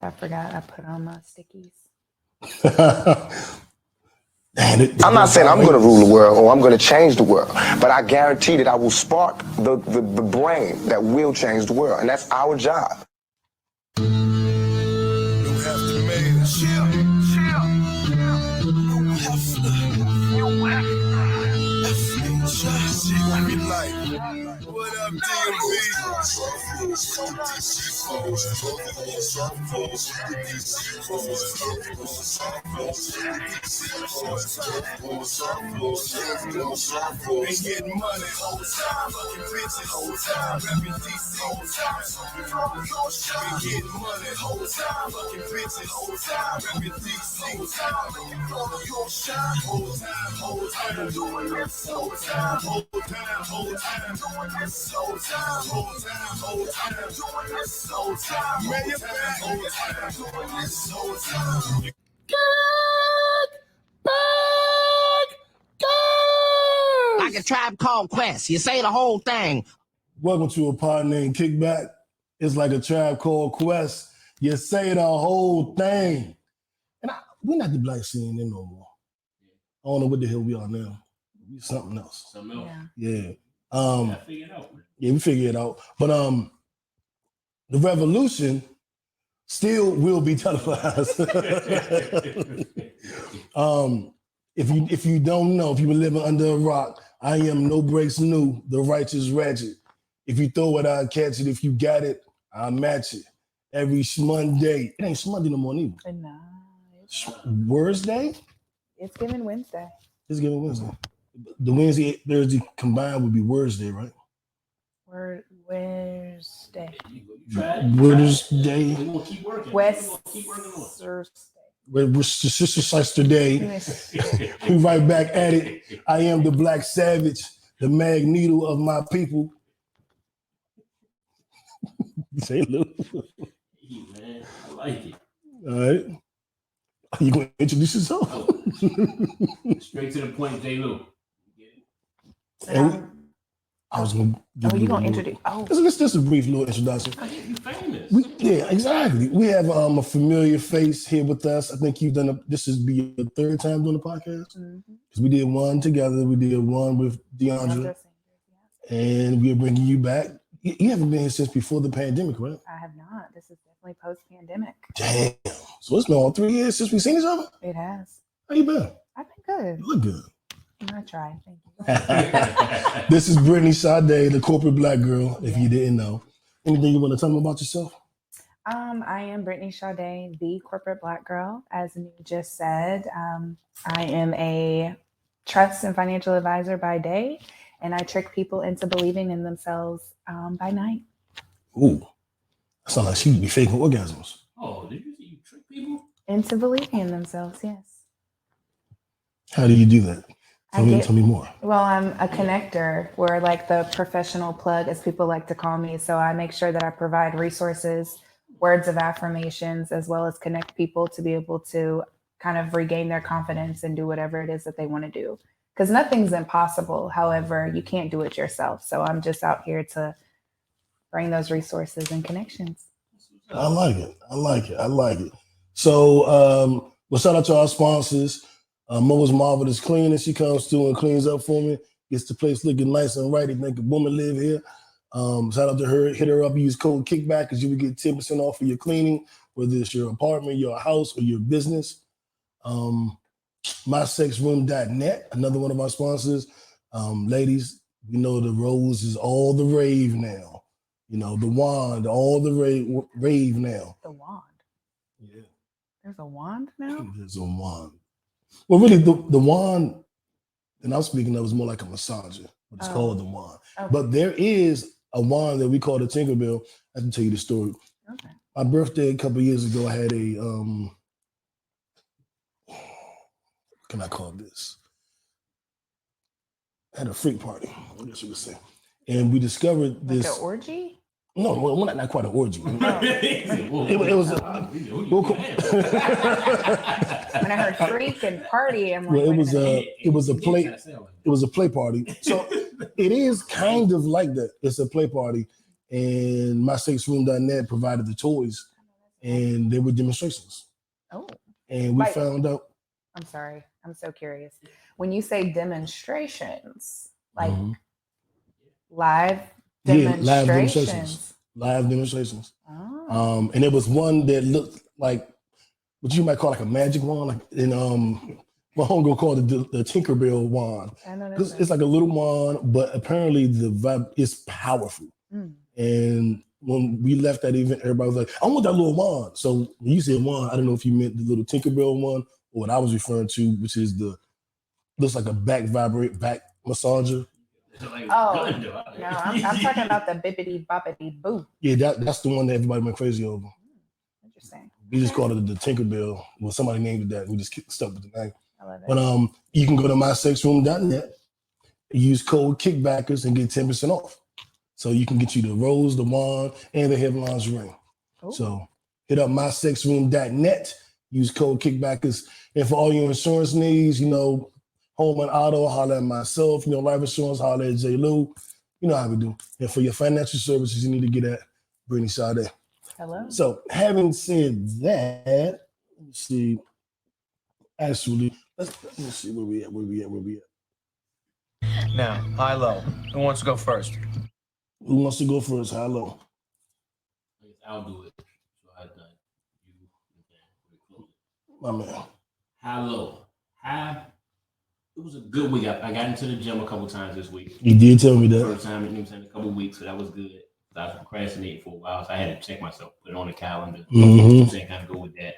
I forgot I put on my stickies. I'm not saying I'm going to rule the world or I'm going to change the world, but I guarantee that I will spark the brain that will change the world, and that's our job. What up, DMV? Ain't getting money, whole time, fucking bitches, whole time, rapping DC, whole time, ain't getting money, whole time, fucking bitches, whole time, rapping DC, whole time, whole time, doing this, whole time, whole time, whole time, doing this, whole time, whole time, whole time, doing this, whole time, man, you're back, whole time, doing this, whole time. Like a Tribe Called Quest. You say the whole thing. Welcome to a Pod Named Kickback. It's like a Tribe Called Quest. You say the whole thing. And we're not the black scene no more. I don't know what the hell we are now. We're something else. Something else. Yeah. Figure it out. Yeah, we figure it out. But the revolution still will be televised. If you don't know, if you've been living under a rock, I am no breaks new, the righteous ratchet. If you throw it, I'll catch it. If you got it, I'll match it. Every Monday. It ain't Monday no more neither. No. Wednesday? It's given Wednesday. It's given Wednesday. The Wednesday, Thursday combined would be Wednesday, right? Wednesday. Wednesday. We're going to keep working. Sister Day. We right back at it. I am the Black Savage, the Magneto of my people. Say Lou. Hey, man, I like it. All right. Are you going to introduce yourself? Straight to the point, J. Lou. I was going to you going to introduce? Oh. Let's just a brief little introduction. You famous. Yeah, exactly. We have a familiar face here with us. I think you've done this is be your third time doing the podcast. Because we did one together. We did one with DeAndre. And we're bringing you back. You haven't been here since before the pandemic, right? I have not. This is definitely post-pandemic. Damn. So it's been all 3 years since we've seen each other? It has. How you been? I've been good. You look good. I try. Thank you. This is Brittani Sade, the corporate black girl, if you didn't know. Anything you want to tell them about yourself? I am Brittani Sade, the corporate black girl. As you just said, I am a trust and financial advisor by day, and I trick people into believing in themselves by night. Ooh, that sounds like she would be faking orgasms. Oh, did you say you trick people? Into believing in themselves, yes. How do you do that? Tell me more. Well, I'm a connector. We're like the professional plug, as people like to call me. So I make sure that I provide resources, words of affirmations, as well as connect people to be able to kind of regain their confidence and do whatever it is that they want to do. Because nothing's impossible. However, you can't do it yourself. So I'm just out here to bring those resources and connections. I like it. So, well, shout out to our sponsors. Mo's Marvelous Cleaning. She comes through and cleans up for me. Gets the place looking nice and right. If make a woman live here. Shout out to her. Hit her up. Use code Kickback because you will get 10% off for your cleaning, whether it's your apartment, your house, or your business. MySexRoom.net, another one of our sponsors. Ladies, we know the rose is all the rave now. You know, the wand, all the rave now. The wand? Yeah. There's a wand now? There's a wand. Well, really, the wand, and I'm speaking of, is more like a massager, but it's called the wand. Okay. But there is a wand that we call the Tinkerbell. I can tell you the story. Okay. My birthday a couple of years ago, I had a, what can I call this? I had a freak party, I guess you would say. And we discovered this. Like an orgy? No, well, not quite an orgy. Oh. It was when I heard freak and party, I'm like, well, it was a play party. So it is kind of like that. It's a play party, and MySexRoom.net provided the toys and there were demonstrations. Oh, And we Like- found out. I'm sorry. I'm so curious. When you say demonstrations, like Mhm. live Yeah, demonstrations. live demonstrations. Live demonstrations. Oh. And there was one that looked like what you might call like a magic wand, like in my homegirl called it the Tinkerbell wand. I know Because that's it's like a little wand, but apparently the vibe is powerful. Mm. And when we left that event, everybody was like, I want that little wand. So when you said wand, I don't know if you meant the little Tinkerbell one or what I was referring to, which is looks like a back massager. Like, Oh, gun, though. No, I'm talking about the bippity boppity boo. Yeah, that's the one that everybody went crazy over. Interesting. We just called it the Tinkerbell. Well, somebody named it that. We just stuck with the name. I love it. But you can go to mysexroom.net, use code kickbackers and get 10% off. So you can get you the rose, the wand, and the headlines ring. Ooh. So hit up mysexroom.net, use code kickbackers. And for all your insurance needs, home and auto, holler at myself, life insurance, holler at J. Lou. You know how we do. And for your financial services, you need to get at Brittani Sade. Hello. So having said that, let's see. Actually, let's see where we at. Now, high low. Who wants to go first? Who wants to go first? High low. I guess I'll do it. So I've done. You. My man. Hello. It was a good week. I got into the gym a couple times this week. You did tell me that. First time in a couple weeks, so that was good. I was procrastinating for a while, so I had to check myself, put it on the calendar. Mm-hmm. So kind of go with that.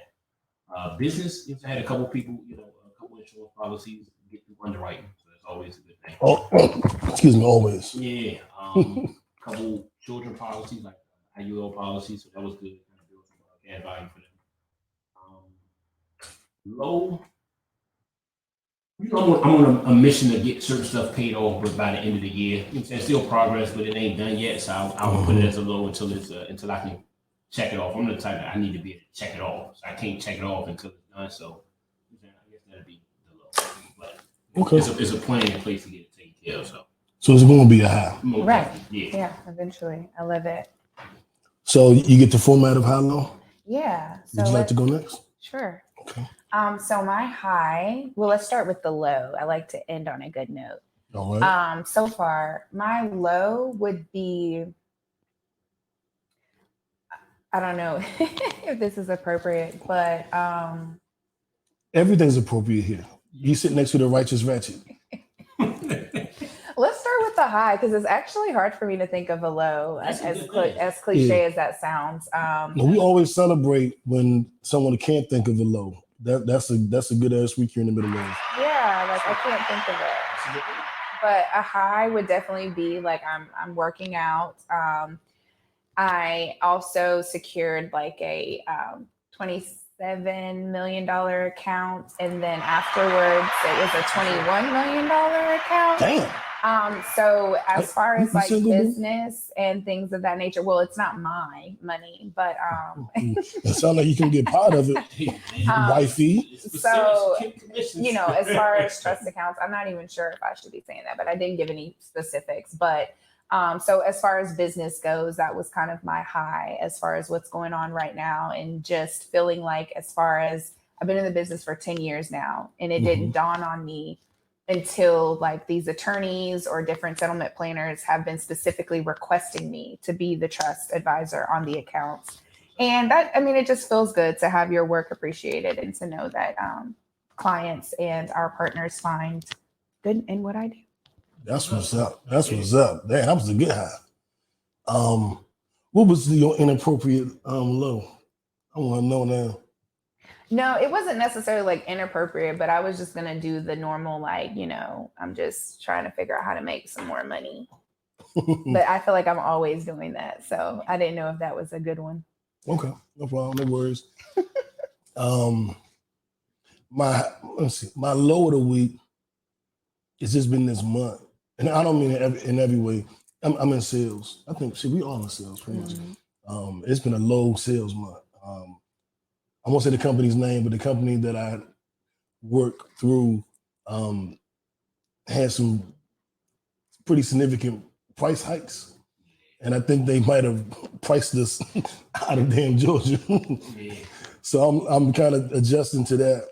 Business, I had a couple people, a couple insurance policies get through underwriting, so that's always a good thing. Oh, excuse me, always. Yeah, couple children policies like IUL policies, so that was good. Kind of build some add value for them. Low. I'm on a mission to get certain stuff paid off by the end of the year. It's still progress, but it ain't done yet. So I'll put it as a low until I can check it off. I'm the type that I need to be able to check it off. So I can't check it off until it's done. So I guess that'd be the low. But Okay. It's a plan in place to get it taken care of. So it's going to be a high. Right. Yeah. Yeah, eventually. I love it. So you get the format of high low? Yeah. So Would you like to go next? Sure. Okay. So my high, well, let's start with the low. I like to end on a good note. All right. So far, my low would be, I don't know if this is appropriate, but Everything's appropriate here. You sit next to the righteous ratchet. let's start with the high because it's actually hard for me to think of a low, That's a as good thing. cliche as that sounds. No, we always celebrate when someone can't think of a low. That's a good ass week here in the middle of. Yeah, like I can't think of it. But a high would definitely be like I'm working out. I also secured like a $27 million account, and then afterwards it was a $21 million account. Damn. So as far as like single? business and things of that nature, well, it's not my money, but It sounds like you can get part of it, wifey. so, as far as trust accounts, I'm not even sure if I should be saying that, but I didn't give any specifics. But so as far as business goes, that was kind of my high as far as what's going on right now, and just feeling like, as far as I've been in the business for 10 years now, and it didn't dawn on me until like these attorneys or different settlement planners have been specifically requesting me to be the trust advisor on the accounts. And that, it just feels good to have your work appreciated and to know that clients and our partners find good in what I do. That's what's up. That's what's up. Damn, that was a good high. What was your inappropriate low? I want to know now. No, it wasn't necessarily like inappropriate, but I was just going to do the normal, like, I'm just trying to figure out how to make some more money. But I feel like I'm always doing that. So I didn't know if that was a good one. Okay, no problem, no worries. My low of the week has just been this month. And I don't mean it in every way. I'm in sales. I think, we all in sales pretty much. It's been a low sales month. I won't say the company's name, but the company that I work through had some pretty significant price hikes. And I think they might have priced us out of damn Georgia. Yeah. So I'm kind of adjusting to that.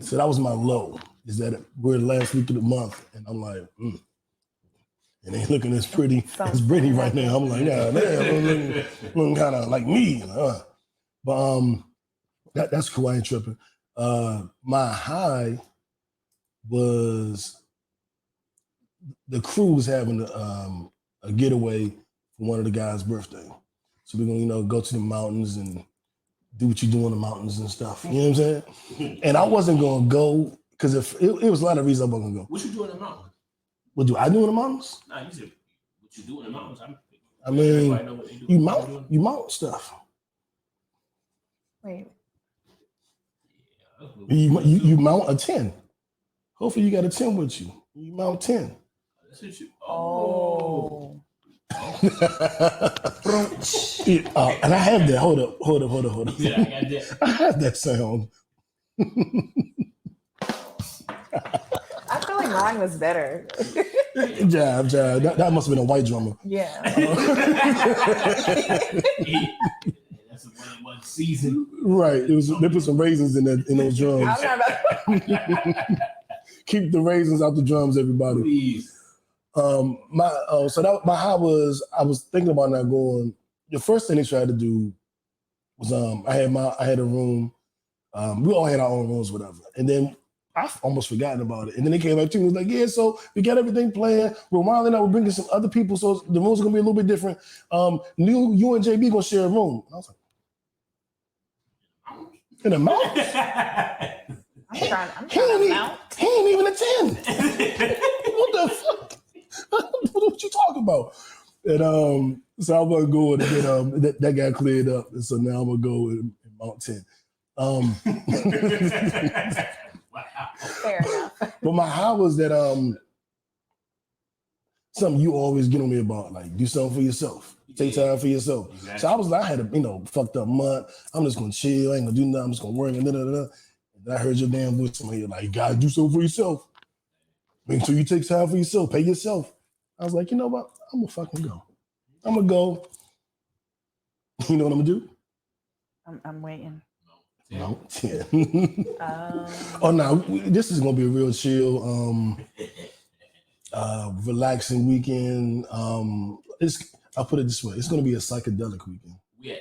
So that was my low, is that we're the last week of the month. And I'm like, and they looking as pretty as Brittany right now. I'm like, yeah, man, looking kind of like me. But that's cool. I ain't tripping. My high was the crew was having a getaway for one of the guys' birthday. So we're gonna, go to the mountains and do what you do in the mountains and stuff. You know what I'm saying? And I wasn't gonna go because if it was a lot of reasons I wasn't gonna go. What you do in the mountains? What do I do in the mountains? Nah, you said what you do in the mountains. I mean, you mount stuff. Wait. You mount a 10. Hopefully you got a 10 with you. You mount 10. Oh. And I have that. Hold up. Yeah, I got that. I have that sound. I feel like mine was better. Jab. That must have been a white drummer. Yeah. That's one season. Right. They put some raisins in those drums. I'm not about Keep the raisins out the drums, everybody. Please. My high was I was thinking about not going. The first thing they tried to do was I had a room. We all had our own rooms, whatever. And then I almost forgotten about it. And then they came back to me and was like, yeah, so we got everything planned. We're wilding out, we're bringing some other people, so the rooms are gonna be a little bit different. You and JB gonna share a room. And I was like, in a mountain? I'm trying to mount. He ain't even a 10. What the fuck? What you talking about? And so I was going and then that got cleared up. And so now I'm gonna go and mount 10. Wow. Fair enough. But my high was that something you always get on me about, like do something for yourself. Take time for yourself. Exactly. So I had a fucked up month. I'm just gonna chill, I ain't gonna do nothing, I'm just gonna work and And then I heard your damn voice in my ear, like, you gotta do something for yourself. Make sure you take time for yourself, pay yourself. I was like, you know what? I'm gonna fucking go. I'm gonna go. You know what I'm gonna do? I'm waiting. No, 10. Oh no, this is gonna be a real chill, relaxing weekend. I'll put it this way: it's gonna be a psychedelic weekend. Yeah.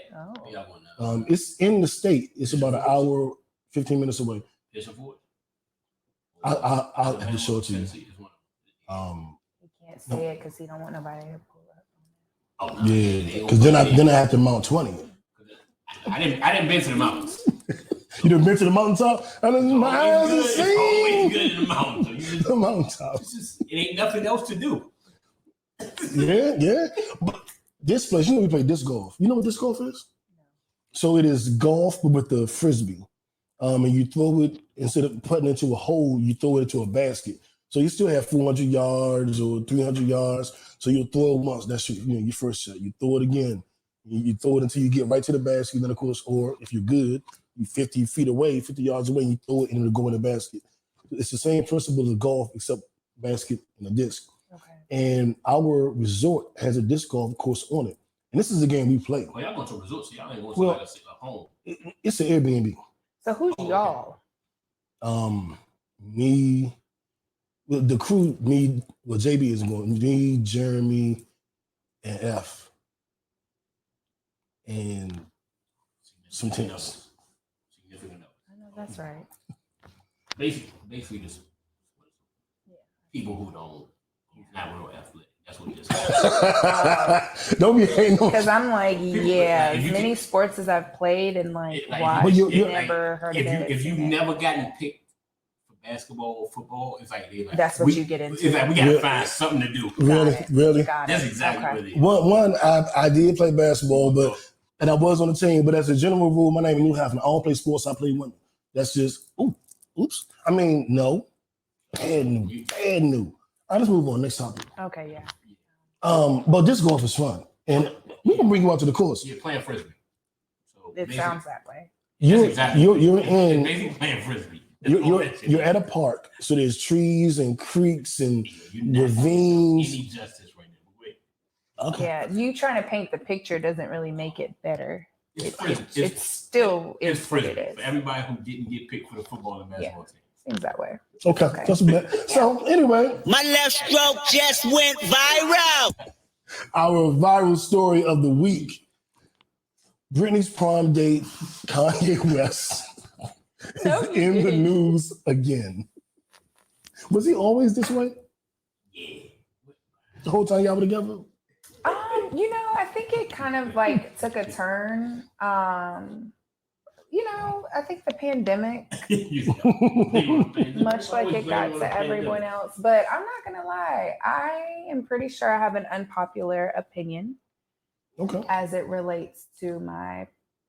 Oh. It's in the state. It's about an hour, 15 minutes away. I'll have to show it to you. He can't say it because he don't want nobody to pull up. Oh, no. Yeah, because then I have to mount 20. I didn't been to the mountains. You done been to the mountaintop? My eyes are It's always good in the mountains. The mountaintop. It ain't nothing else to do. Yeah. But this place, we play disc golf. You know what disc golf is? No. So it is golf, but with the frisbee. And you throw it, instead of putting it into a hole, you throw it into a basket. So you still have 400 yards or 300 yards. So you'll throw it once. That's your first shot. You throw it again. You throw it until you get right to the basket. Then, of course, or if you're good, you 50 feet away, 50 yards away, and you throw it and it'll go in the basket. It's the same principle as golf, except basket and a disc. Okay. And our resort has a disc golf course on it. And this is a game we play. Oh, y'all going to a resort, so y'all ain't going to like a home. It's an Airbnb. So who's y'all? Me, the crew, JB is going, me, Jeremy, and F. And some teams. Significant enough. I know that's right. Basically just people who's not real athletic. That's what it is. Don't be hating on. Because I'm like, as many sports as I've played and watched, never heard of it. If you've never gotten picked for basketball or football, it's like that's what you get into. It's like we gotta find something to do. Really? That's exactly what it is. One, I did play basketball, and I was on the team, but as a general rule, my name is New Halfman. I don't play sports, I play women. That's just oops. I mean, no. Bad new. I'll just move on. Next topic. Okay, yeah. But this golf is fun. And we can bring you out to the course. You're playing frisbee. So it sounds that way. You're in basically playing frisbee. You're at a park, so there's trees and creeks and ravines. You need justice right now. Okay. Yeah, you trying to paint the picture doesn't really make it better. It's Still it's what friendly it is. for everybody who didn't get picked for the football and basketball team. Seems that way. Okay. That's bad. So anyway, My left stroke just went viral. our viral story of the week: Britney's prom date, Kanye West, is in the news again. Was he always this way? Yeah. The whole time y'all were together? I think it kind of like took a turn. I think the pandemic, much like it got to everyone else. But I'm not gonna lie, I am pretty sure I have an unpopular opinion. Okay. As it relates to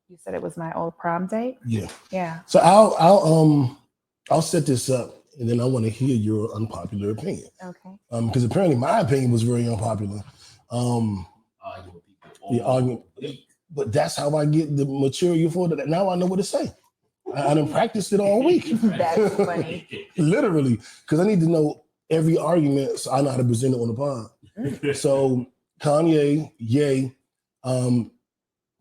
you said it was my old prom date? Yeah. Yeah. So I'll set this up, and then I want to hear your unpopular opinion. Okay. Because apparently my opinion was very unpopular. The argument, but that's how I get the material for that. Now I know what to say. I done practiced it all week. That's funny. Literally, because I need to know every argument so I know how to present it on the pod. So Kanye, yay.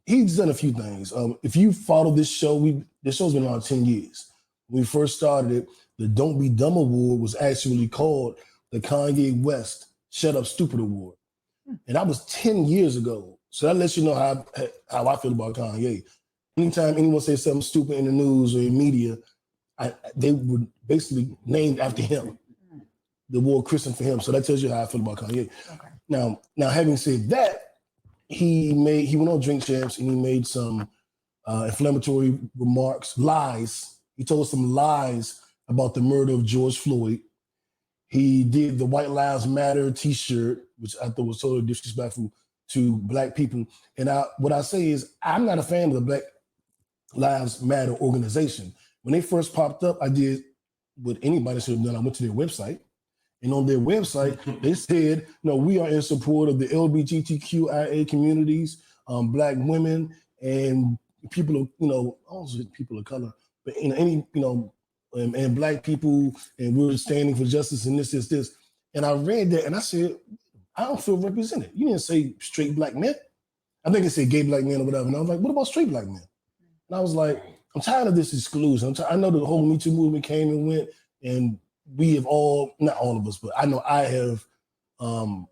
He's done a few things. If you follow this show, this show's been around 10 years. When we first started it, the Don't Be Dumb Award was actually called the Kanye West Shut Up Stupid Award. And that was 10 years ago. So that lets you know how I feel about Kanye. Anytime anyone says something stupid in the news or in media, they were basically named after him. The award christened for him. So that tells you how I feel about Kanye. Okay. Now having said that, he went on Drink Champs and he made some inflammatory remarks, lies. He told some lies about the murder of George Floyd. He did the White Lives Matter t-shirt, which I thought was totally disrespectful to Black people. And what I say is, I'm not a fan of the Black Lives Matter organization. When they first popped up, I did what anybody should have done. I went to their website. And on their website, they said, no, we are in support of the LGBTQIA communities, Black women, and people of, also people of color, but any, and Black people, and we're standing for justice and this. And I read that and I said, I don't feel represented. You didn't say straight Black men. I think it said gay Black men or whatever. And I was like, what about straight Black men? And I was like, I'm tired of this exclusion. I know the whole Me Too movement came and went, and we have not all of us, but I know I have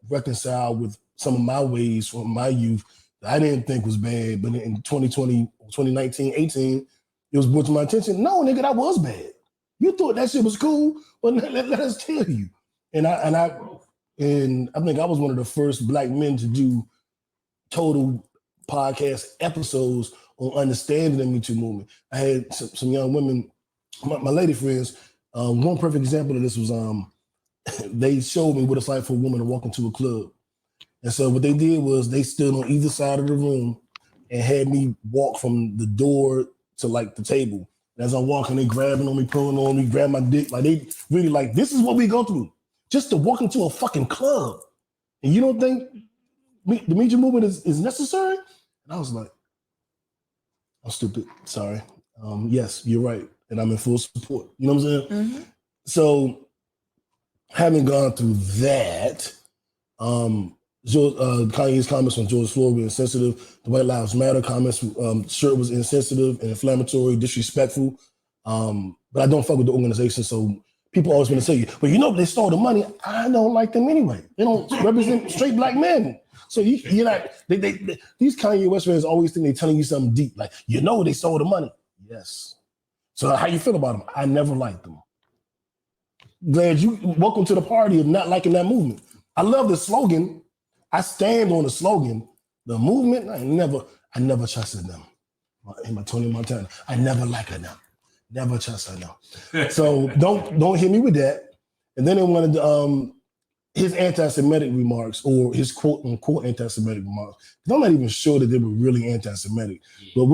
reconciled with some of my ways from my youth that I didn't think was bad. But in 2020, 2019, 18, it was brought to my attention. No, nigga, that was bad. You thought that shit was cool? Well, let us tell you. And I think I was one of the first Black men to do total podcast episodes on understanding the Me Too movement. I had some young women, my lady friends. One perfect example of this was they showed me what it's like for a woman to walk into a club. And so what they did was they stood on either side of the room and had me walk from the door to like the table. And as I'm walking, they grabbing on me, pulling on me, grab my dick. Like they really like, this is what we go through. Just to walk into a fucking club. And you don't think the Me Too movement is necessary? And I was like, I'm stupid, sorry. Yes, you're right. And I'm in full support. You know what I'm saying? Mm-hmm. So having gone through that, Kanye's comments on George Floyd were insensitive. The White Lives Matter comments, shirt was insensitive and inflammatory, disrespectful. But I don't fuck with the organization. So people always want to say, but they stole the money. I don't like them anyway. They don't represent straight Black men. So you're not, these Kanye West fans always think they're telling you something deep. Like, they stole the money. Yes. So how you feel about them? I never liked them. Glad you welcome to the party of not liking that movement. I love the slogan. I stand on the slogan. The movement, I never trusted them. In my Tony Montana, I never liked them. Never trusted them. So don't hit me with that. And then they wanted his anti-Semitic remarks, or his quote unquote anti-Semitic remarks. I'm not even sure that they were really anti-Semitic. But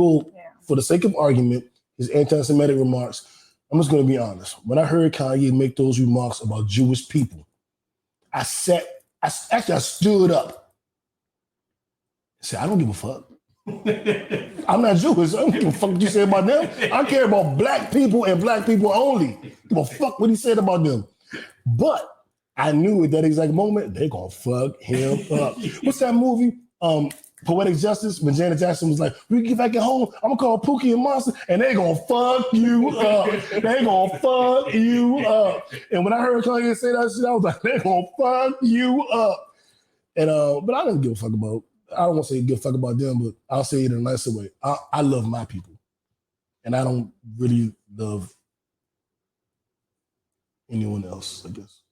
for the sake of argument, his anti-Semitic remarks, I'm just going to be honest. When I heard Kanye make those remarks about Jewish people, I stood up. I said, I don't give a fuck. I'm not Jewish. I don't give a fuck what you say about them. I care about Black people and Black people only. I give a fuck what he said about them. But I knew at that exact moment they're gonna fuck him up. What's that movie? Poetic Justice, when Janet Jackson was like, "We get back at home, I'm gonna call Pookie and Monster, and they gonna fuck you up. They gonna fuck you up." And when I heard Kanye say that shit, I was like, "They gonna fuck you up." And but I didn't give a fuck about. I don't want to say give a fuck about them, but I'll say it in a nicer way. I love my people, and I don't really love anyone else. I guess.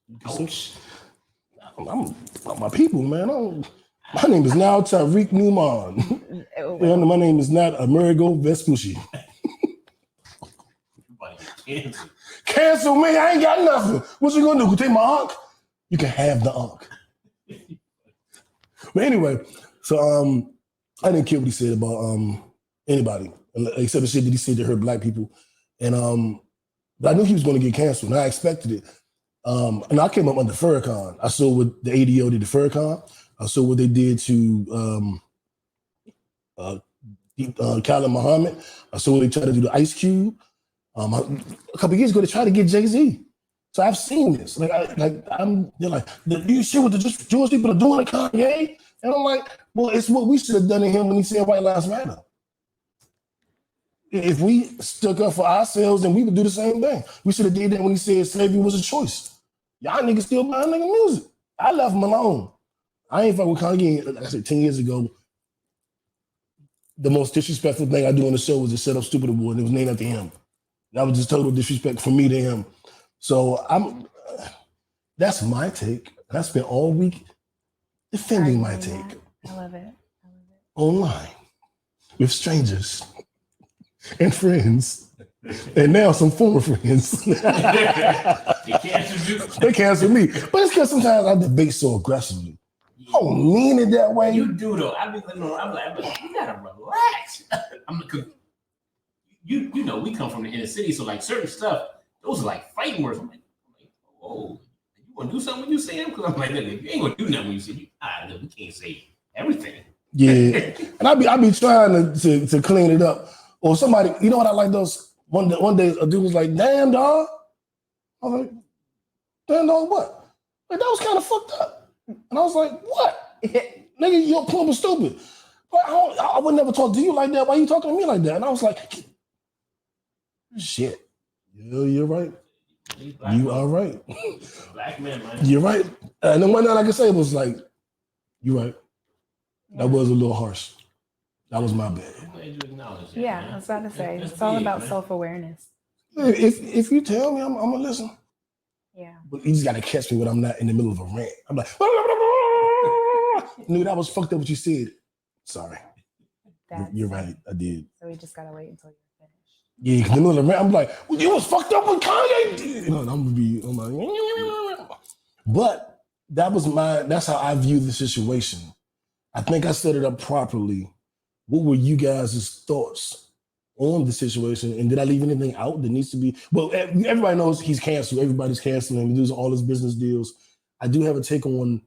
I'm my people, man. My name is now Tariq Newman. And my name is not Amerigo Vespucci. Cancel me. I ain't got nothing. What you gonna do? Take my unk? You can have the unk. But anyway, so I didn't care what he said about anybody except the shit that he said to hurt black people. And but I knew he was gonna get canceled, and I expected it. And I came up under Farrakhan. I saw what the ADO did to Farrakhan. I saw what they did to Khalid Muhammad. I saw what they tried to do to Ice Cube. A couple of years ago, they tried to get Jay-Z. So I've seen this. They're like, you see what the Jewish people are doing to Kanye? And I'm like, well, it's what we should have done to him when he said White Lives Matter. If we stuck up for ourselves, then we would do the same thing. We should have did that when he said slavery was a choice. Y'all niggas still buying nigga music. I left him alone. I ain't fuck with Kanye. Like I said, 10 years ago, the most disrespectful thing I do on the show was to set up Stupid Award, and it was named after him. That was just total disrespect from me to him. So that's my take. I spent all week defending my take. I love it. Online with strangers and friends. And now some former friends. They canceled me. But it's because sometimes I debate so aggressively. I don't mean it that way. You do though. I'm like, you gotta relax. You know, we come from the inner city, so like certain stuff, those are like fighting words. I'm like, oh, you gonna do something when you say them? Because I'm like, nigga, you ain't gonna do nothing when you say you. Look, we can't say everything. Yeah, and I be trying to clean it up. Or somebody, you know what I like those. One day a dude was like, "Damn, dog." I was like, "Damn, dog, what?" Like that was kind of fucked up. And I was like, "What, nigga? You're plumb stupid." But I would never talk to you like that. Why you talking to me like that? And I was like, "Shit, you're right. You are right. Black man, man. You're right." And then one thing I could say was like, "You're right. That was a little harsh. That was my bad." I'm glad you acknowledge that. Yeah, man. I was about to say, That's it's all big, about man. self-awareness. If you tell me, I'm gonna listen. Yeah. But you just gotta catch me when I'm not in the middle of a rant. I'm like, "Nigga, that was fucked up what you said." Sorry. You're right. I did. So we just gotta wait until you're finished. Yeah, because in the middle of the rant, I'm like, "Well, you was fucked up with Kanye." You know, I'm like, but that's how I view the situation. I think I set it up properly. What were you guys' thoughts on the situation? And did I leave anything out that needs to be? Well, everybody knows he's canceled. Everybody's canceling him. He does all his business deals. I do have a take on.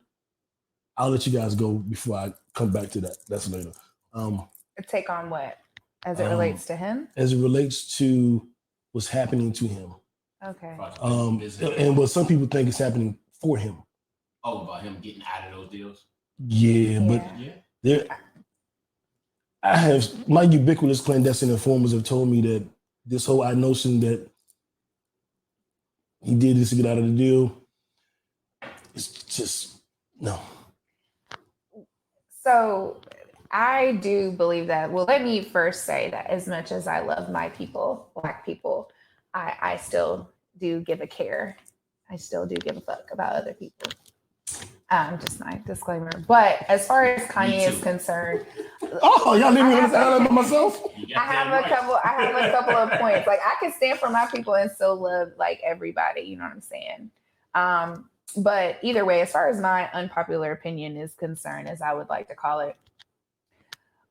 I'll let you guys go before I come back to that. That's later. A take on what? As it relates to him? As it relates to what's happening to him. Okay. And what some people think is happening for him. Oh, about him getting out of those deals? Yeah, but I have my ubiquitous clandestine informers have told me that this whole notion that he did this to get out of the deal, it's just no. So I do believe that. Well, let me first say that as much as I love my people, Black people, I still do give a care. I still do give a fuck about other people. Just my disclaimer. But as far as Kanye is concerned, y'all leave me understand about myself. I have a couple of points. Like I can stand for my people and still love like everybody. You know what I'm saying? But either way, as far as my unpopular opinion is concerned, as I would like to call it,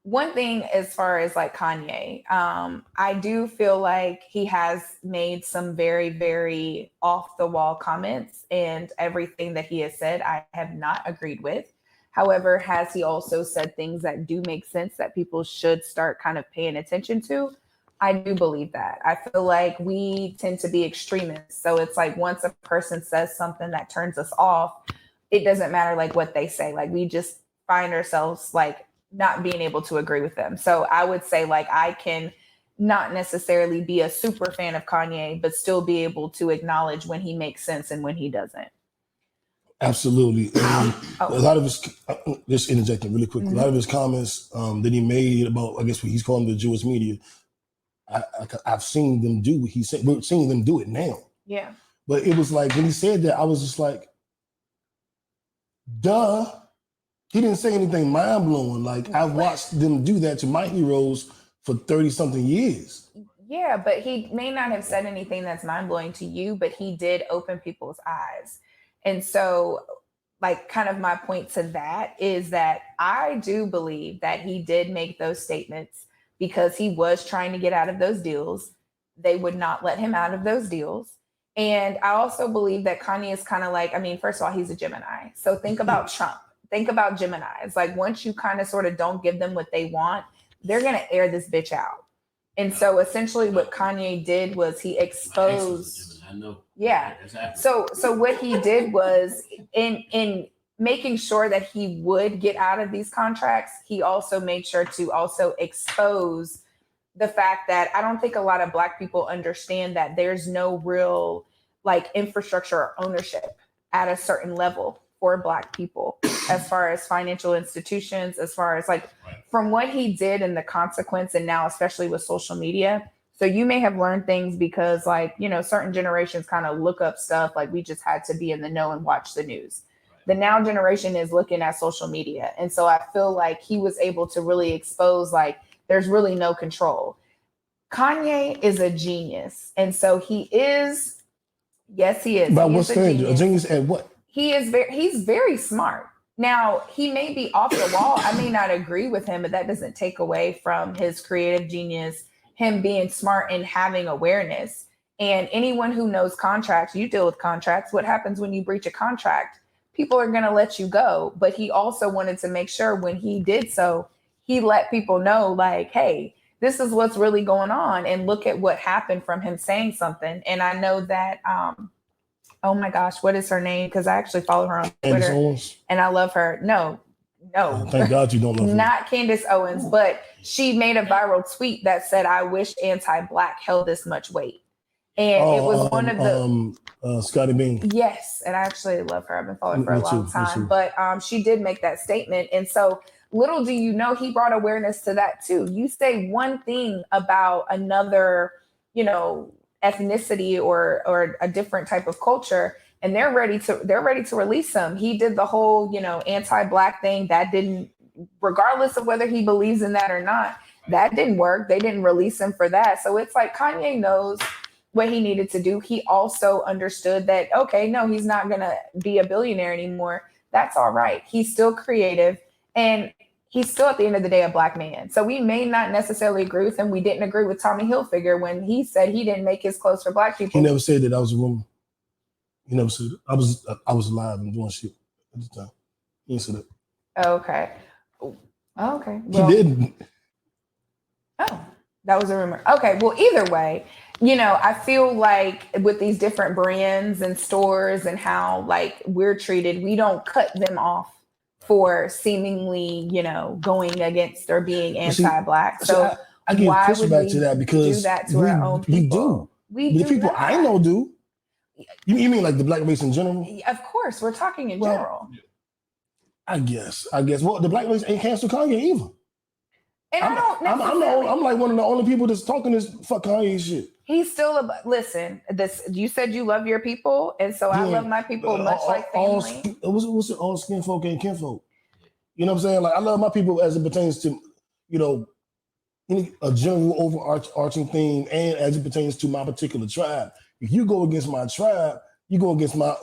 one thing as far as like Kanye, I do feel like he has made some very, very off the wall comments, and everything that he has said, I have not agreed with. However, has he also said things that do make sense that people should start kind of paying attention to? I do believe that. I feel like we tend to be extremists. So it's like once a person says something that turns us off, it doesn't matter like what they say. Like we just find ourselves like not being able to agree with them. So I would say like I can not necessarily be a super fan of Kanye, but still be able to acknowledge when he makes sense and when he doesn't. Absolutely. And a lot of his, just interjecting really quick, a lot of his comments that he made about, I guess what he's calling the Jewish media, I've seen them do what he said. We're seeing them do it now. Yeah. But it was like, when he said that, I was just like, duh. He didn't say anything mind-blowing. Like, I've watched them do that to my heroes for 30-something years. Yeah, but he may not have said anything that's mind-blowing to you, but he did open people's eyes. And so, like, kind of my point to that is that I do believe that he did make those statements because he was trying to get out of those deals. They would not let him out of those deals. And I also believe that Kanye is kind of like, I mean, first of all, he's a Gemini. So think about Trump. Think about Geminis. Like once you kind of sort of don't give them what they want, they're going to air this bitch out. And so essentially what Kanye did was he exposed. I know. Yeah. So what he did was in making sure that he would get out of these contracts, he also made sure to also expose the fact that I don't think a lot of Black people understand that there's no real like infrastructure or ownership at a certain level for Black people as far as financial institutions, as far as like from what he did and the consequence, and now especially with social media. So you may have learned things because like, you know, certain generations kind of look up stuff like we just had to be in the know and watch the news. The now generation is looking at social media. And so I feel like he was able to really expose like there's really no control. Kanye is a genius. And so he is, yes, he is. But what's strange? A genius at what? He's very smart. Now, he may be off the wall. I may not agree with him, but that doesn't take away from his creative genius, him being smart and having awareness. And anyone who knows contracts, you deal with contracts. What happens when you breach a contract? People are going to let you go. But he also wanted to make sure when he did so, he let people know like, hey, this is what's really going on. And look at what happened from him saying something. And I know that, oh my gosh, what is her name? Because I actually follow her on Twitter and I love her. No. Thank God you don't love her. Not Candace Owens, but she made a viral tweet that said, I wish anti-Black held this much weight. And it was one of the Scotty Bean. Yes, and I actually love her. I've been following her for a long time. But she did make that statement. And so little do you know, he brought awareness to that too. You say one thing about another, you know, ethnicity or a different type of culture, and they're ready to release him. He did the whole, you know, anti-Black thing that didn't, regardless of whether he believes in that or not, that didn't work. They didn't release him for that. So it's like Kanye knows what he needed to do. He also understood that, okay, no, he's not going to be a billionaire anymore. That's all right. He's still creative and he's still at the end of the day a Black man. So we may not necessarily agree with him. We didn't agree with Tommy Hilfiger when he said he didn't make his clothes for Black people. He never said that I was a woman. He never said it. I was alive and doing shit at the time. He didn't say that. Okay. Okay. Well, he didn't. Oh, that was a rumor. Okay. Well, either way, you know, I feel like with these different brands and stores and how like we're treated, we don't cut them off for seemingly, you know, going against or being anti-Black. So I give pushback to that because do that to our own people? The people I know do. You mean like the Black race in general? Of course, we're talking in general. I guess. Well, the Black race ain't canceled Kanye either. And I'm like one of the only people that's talking this fuck Kanye shit. He's still listen. This you said you love your people, and so I love my people much like family. What's it? All skin folk and kinfolk. You know what I'm saying? Like I love my people as it pertains to, you know, a general overarching theme, and as it pertains to my particular tribe. If you go against my tribe, you go against my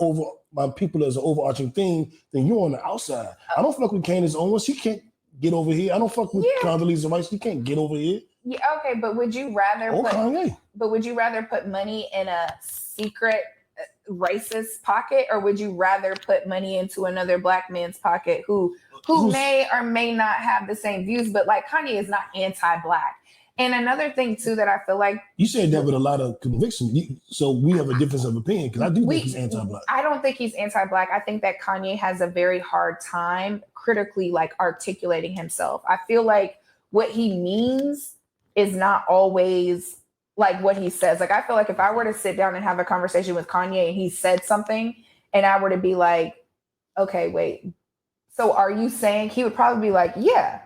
people as an overarching theme, then you're on the outside. I don't fuck with Candace Owens. She can't get over here. I don't fuck with Condoleezza Rice. She can't get over here. Yeah, okay, but would you rather put money in a secret racist pocket, or would you rather put money into another Black man's pocket who may or may not have the same views? But like Kanye is not anti-Black. And another thing too that I feel like you said that with a lot of conviction. So we have a difference of opinion because I do think he's anti-black. I don't think he's anti-black. I think that Kanye has a very hard time critically like articulating himself. I feel like what he means is not always like what he says. Like I feel like if I were to sit down and have a conversation with Kanye and he said something and I were to be like, okay, wait, so are you saying, he would probably be like, yeah.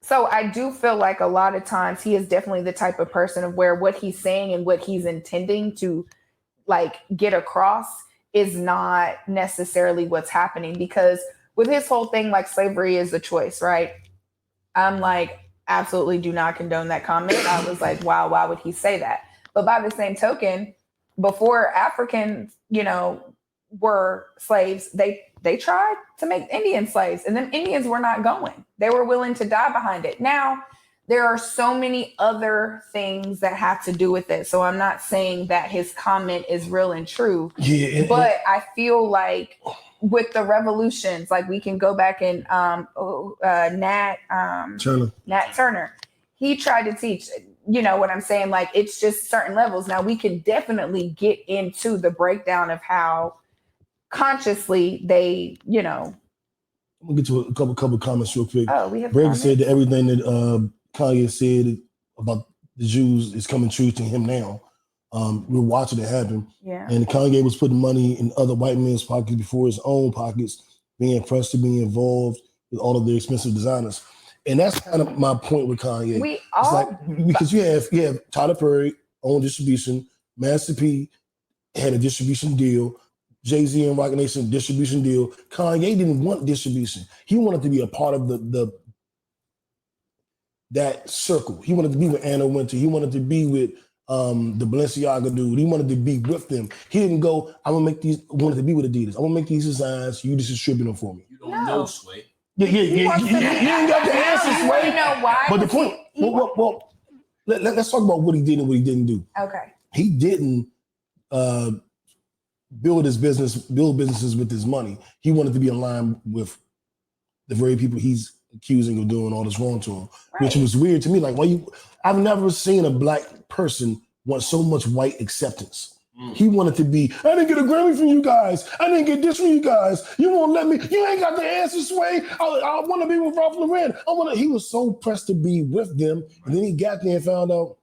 So I do feel like a lot of times he is definitely the type of person of where what he's saying and what he's intending to like get across is not necessarily what's happening, because with his whole thing, like slavery is a choice, right? I'm like, absolutely do not condone that comment. I was like, wow, why would he say that? But by the same token, before Africans, were slaves, they tried to make Indian slaves, and then Indians were not going. They were willing to die behind it. Now, there are so many other things that have to do with it. So I'm not saying that his comment is real and true. Yeah, but I feel like with the revolutions, like we can go back and Nat Turner, he tried to teach, you know what I'm saying? Like it's just certain levels. Now we can definitely get into the breakdown of how consciously they, I'm gonna get to a couple comments real quick. Oh, we have Brady comments? said that everything that Kanye said about the Jews is coming true to him now. We're watching it happen. Yeah. And Kanye was putting money in other white men's pockets before his own pockets, being pressed to be involved with all of the expensive designers. And that's kind of my point with Kanye. It's like, because you have Tyler Perry own distribution, Master P had a distribution deal, Jay-Z and Roc Nation distribution deal. Kanye didn't want distribution. He wanted to be a part of that circle. He wanted to be with Anna Wintour. He wanted to be with the Balenciaga dude. He wanted to be with them. He didn't go, I'm gonna make these, wanted to be with Adidas. I'm gonna make these designs, you just distribute them for me. You don't know, Sway. Yeah. You ain't got the answer, Sway. You know why? But the point, let's talk about what he did and what he didn't do. Okay. He didn't build businesses with his money. He wanted to be in line with the very people he's accusing of doing all this wrong to him, which was weird to me. Like, I've never seen a black person want so much white acceptance. He wanted to be, I didn't get a Grammy from you guys. I didn't get this from you guys. You won't let me. You ain't got the answer, Sway. I want to be with Ralph Lauren. He was so pressed to be with them. And then he got there and found out,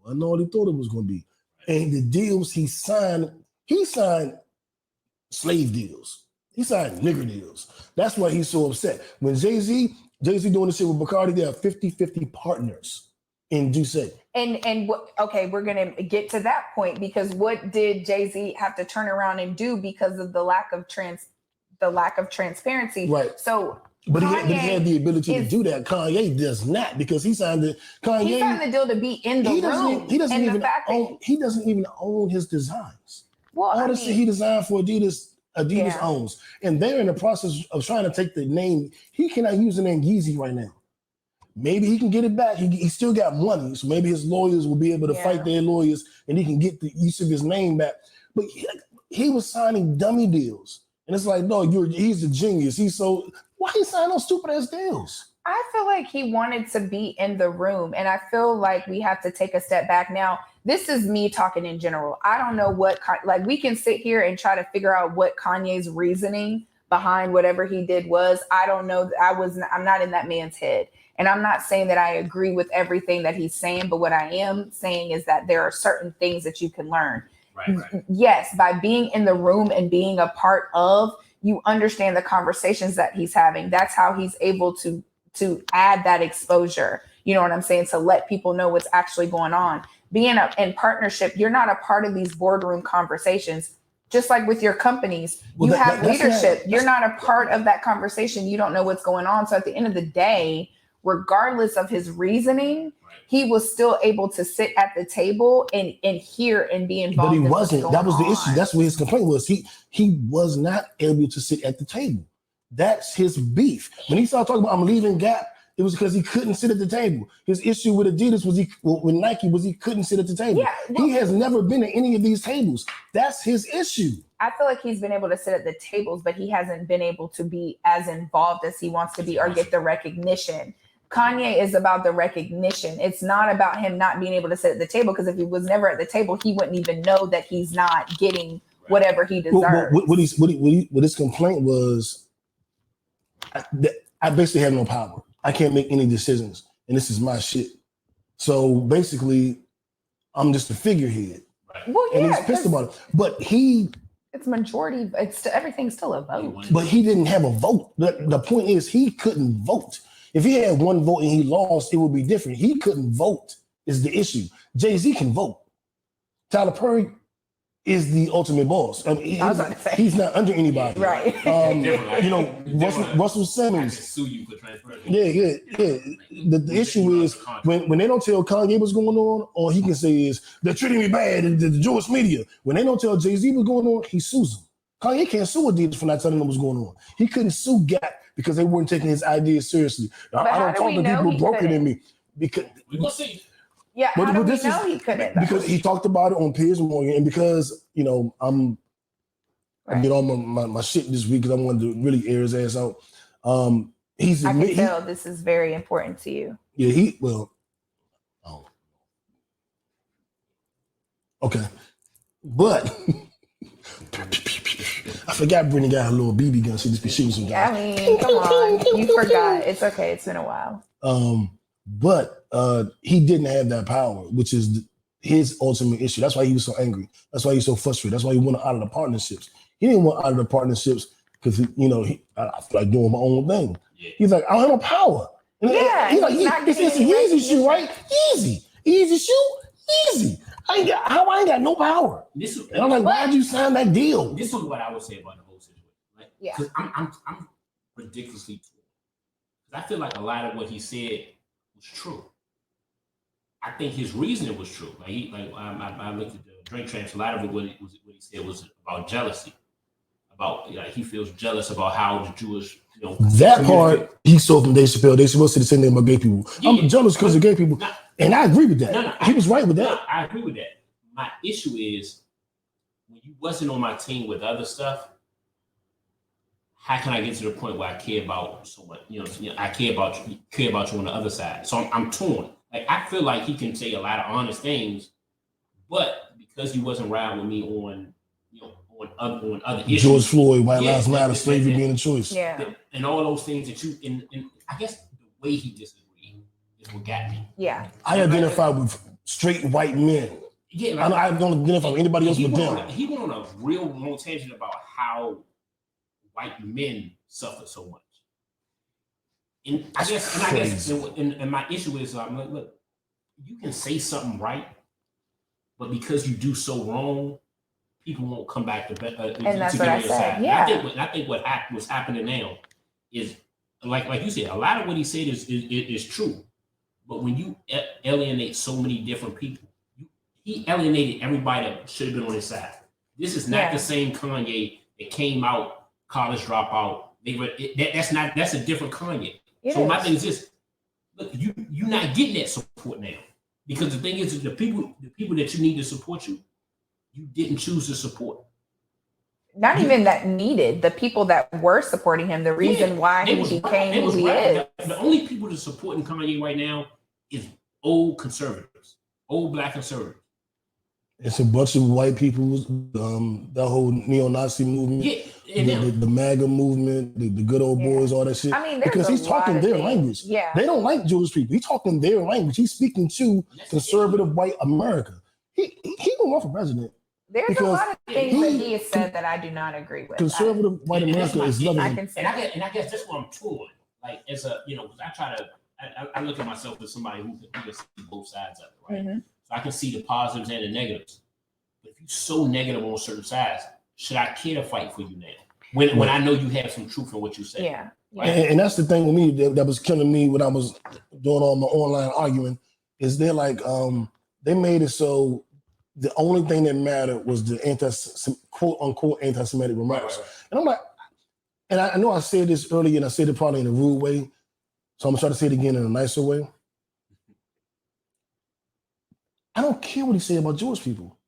I know what he thought it was going to be. And the deals he signed slave deals. He signed nigger deals. That's why he's so upset. When Jay-Z doing this shit with Bacardi, they have 50-50 partners in Dusse. Okay, we're gonna get to that point, because what did Jay-Z have to turn around and do because of the lack of transparency? Right. So, but he had the ability to do that. Kanye does not, because he signed the deal to be in the room. He doesn't even own his designs. Well, all the shit he designed for Adidas owns, and they're in the process of trying to take the name. He cannot use the name Yeezy right now. Maybe he can get it back. He still got money, so maybe his lawyers will be able to fight their lawyers, and he can get the use of his name back. But he was signing dummy deals, and it's like, no, he's a genius. Why he signing those stupid ass deals? I feel like he wanted to be in the room, and I feel like we have to take a step back. Now, this is me talking in general. I don't know we can sit here and try to figure out what Kanye's reasoning behind whatever he did was. I don't know. I'm not in that man's head. And I'm not saying that I agree with everything that he's saying, but what I am saying is that there are certain things that you can learn. Right. Yes, by being in the room and being a part of, you understand the conversations that he's having. That's how he's able to add that exposure. You know what I'm saying? To let people know what's actually going on. Being in partnership, you're not a part of these boardroom conversations. Just like with your companies, you have leadership. You're not a part of that conversation. You don't know what's going on. So at the end of the day, regardless of his reasoning, he was still able to sit at the table and hear and be involved. But he wasn't. That was the issue. That's what his complaint was. He was not able to sit at the table. That's his beef. When he started talking about I'm leaving Gap, it was because he couldn't sit at the table. His issue with Adidas with Nike was he couldn't sit at the table. Yeah, he has never been at any of these tables. That's his issue. I feel like he's been able to sit at the tables, but he hasn't been able to be as involved as he wants to be or get the recognition. Kanye is about the recognition. It's not about him not being able to sit at the table, because if he was never at the table, he wouldn't even know that he's not getting whatever he deserves. What his complaint was, I basically have no power. I can't make any decisions, and this is my shit. So basically, I'm just a figurehead. Well, yeah, and he's pissed about it. But it's majority. Everything's still a vote. But he didn't have a vote. The point is, he couldn't vote. If he had one vote and he lost, it would be different. He couldn't vote is the issue. Jay-Z can vote. Tyler Perry is the ultimate boss. I mean, he's not under anybody. Right. Russell Simmons. Sue you for transparency. Yeah. The issue is when they don't tell Kanye what's going on, all he can say is they're treating me bad in the Jewish media. When they don't tell Jay-Z what's going on, he sues them. Kanye can't sue Adidas for not telling them what's going on. He couldn't sue Gap because they weren't taking his ideas seriously. I don't talk to people broker than me. Because we're gonna see. Yeah, how do we know he couldn't? Because he talked about it on Piers Morgan, and because I get on my shit this week because I wanted to really air his ass out. I can tell this is very important to you. Yeah, okay, but I forgot Brittany got her little BB gun. She just be shooting some guys. I mean, come on, you forgot. It's okay. It's been a while. But he didn't have that power, which is his ultimate issue. That's why he was so angry. That's why he's so frustrated. That's why he wanted out of the partnerships. He didn't want out of the partnerships because I feel like doing my own thing. Yeah. He's like, I don't have no power. And he's like, it's easy shoot, right? Easy shoot, easy. I ain't got no power. And I'm like, why'd you sign that deal? This is what I would say about the whole situation. Because I'm ridiculously torn. Because I feel like a lot of what he said was true. I think his reasoning was true. I looked at the drink transfer. A lot of it, what he said was about jealousy. About he feels jealous about how the Jewish, that part he stole from Dave Chappelle. Dave Chappelle said the same thing about gay people. Yeah, I'm jealous because of gay people, and I agree with that. He was right with that. I agree with that. My issue is when you wasn't on my team with other stuff. How can I get to the point where I care about someone? I care about you on the other side. So I'm torn. Like I feel like he can say a lot of honest things, but because he wasn't riding with me on other issues, George Floyd, White Lives Matter, slavery being a choice, and all those things that you and I guess the way he disagreed is what got me. Yeah, I identify with straight white men. Yeah, I don't identify with anybody else but them. He went on a real long tangent about how white men suffer so much. And I guess my issue is I'm like, look, you can say something right, but because you do so wrong, people won't come back to and that's what I said. Yeah, I think what's happening now is like you said, a lot of what he said is true, but when you alienate so many different people, he alienated everybody that should have been on his side. This is not the same Kanye that came out college dropout. That's a different Kanye. So my thing is this: look, you're not getting that support now because the thing is the people that you need to support you didn't choose to support. Not even that needed. The people that were supporting him, the reason why he became who he is. The only people that are supporting Kanye right now is old conservatives, old black conservatives. It's a bunch of white people, the whole neo-Nazi movement, the MAGA movement, the good old boys, all that shit. I mean, because he's talking their language. Yeah. They don't like Jewish people. He's talking their language. He's speaking to conservative white America. He gonna run for president. There's a lot of things that he has said that I do not agree with. Conservative white America is loving him. And I guess that's where I'm torn. Like as a, I look at myself as somebody who can see both sides of it, right? Mm-hmm. So I can see the positives and the negatives. But if you're so negative on certain sides, should I care to fight for you now? When I know you have some truth in what you say. Yeah. Right? And that's the thing with me that was killing me when I was doing all my online arguing, is they're like, they made it so the only thing that mattered was the quote unquote anti-Semitic remarks. Right. And I'm like, and I know I said this earlier and I said it probably in a rude way. So I'm gonna try to say it again in a nicer way. I don't care what he said about Jewish people.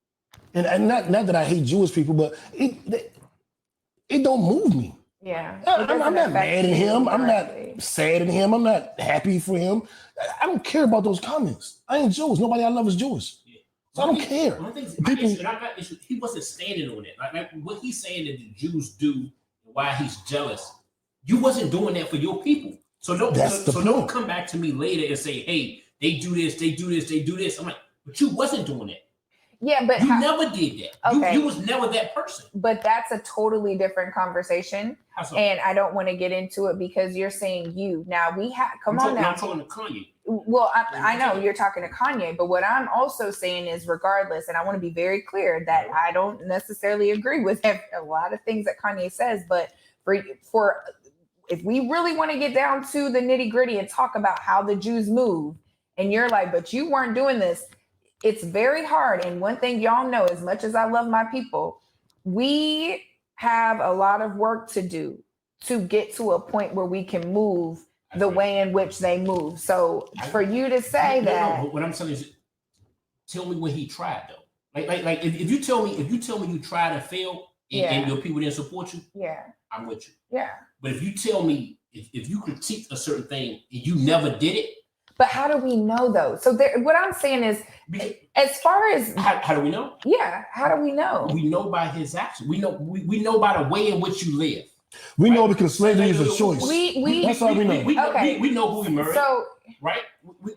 And not that I hate Jewish people, but it don't move me. Yeah. I'm not mad at him. I'm not sad at him. I'm not happy for him. I don't care about those comments. I ain't Jewish. Nobody I love is Jewish. Yeah. So I don't care. He wasn't standing on it. Like what he's saying that the Jews do, why he's jealous. You wasn't doing that for your people. So don't come back to me later and say, hey, they do this, they do this, they do this. I'm like, but you wasn't doing that. Yeah, but you never did that. Okay. You was never that person. But that's a totally different conversation. So? And I don't want to get into it because you're saying you. Now we have I'm talking to Kanye. Well, I know you're talking to Kanye, but what I'm also saying is regardless, and I want to be very clear that I don't necessarily agree with a lot of things that Kanye says, but for if we really want to get down to the nitty gritty and talk about how the Jews move, and you're like, but you weren't doing this, it's very hard. And one thing y'all know, as much as I love my people, we have a lot of work to do to get to a point where we can move the way in which they move. So for you to say that, but what I'm saying is, tell me when he tried though. Like if you tell me you tried and failed and your people didn't support you, I'm with you. Yeah. But if you tell me if you critique a certain thing and you never did it. But how do we know though? So what I'm saying is, as far as how do we know? Yeah, how do we know? We know by his action. We know by the way in which you live. We know because slavery is a choice. That's all we know. We know who he married. So right,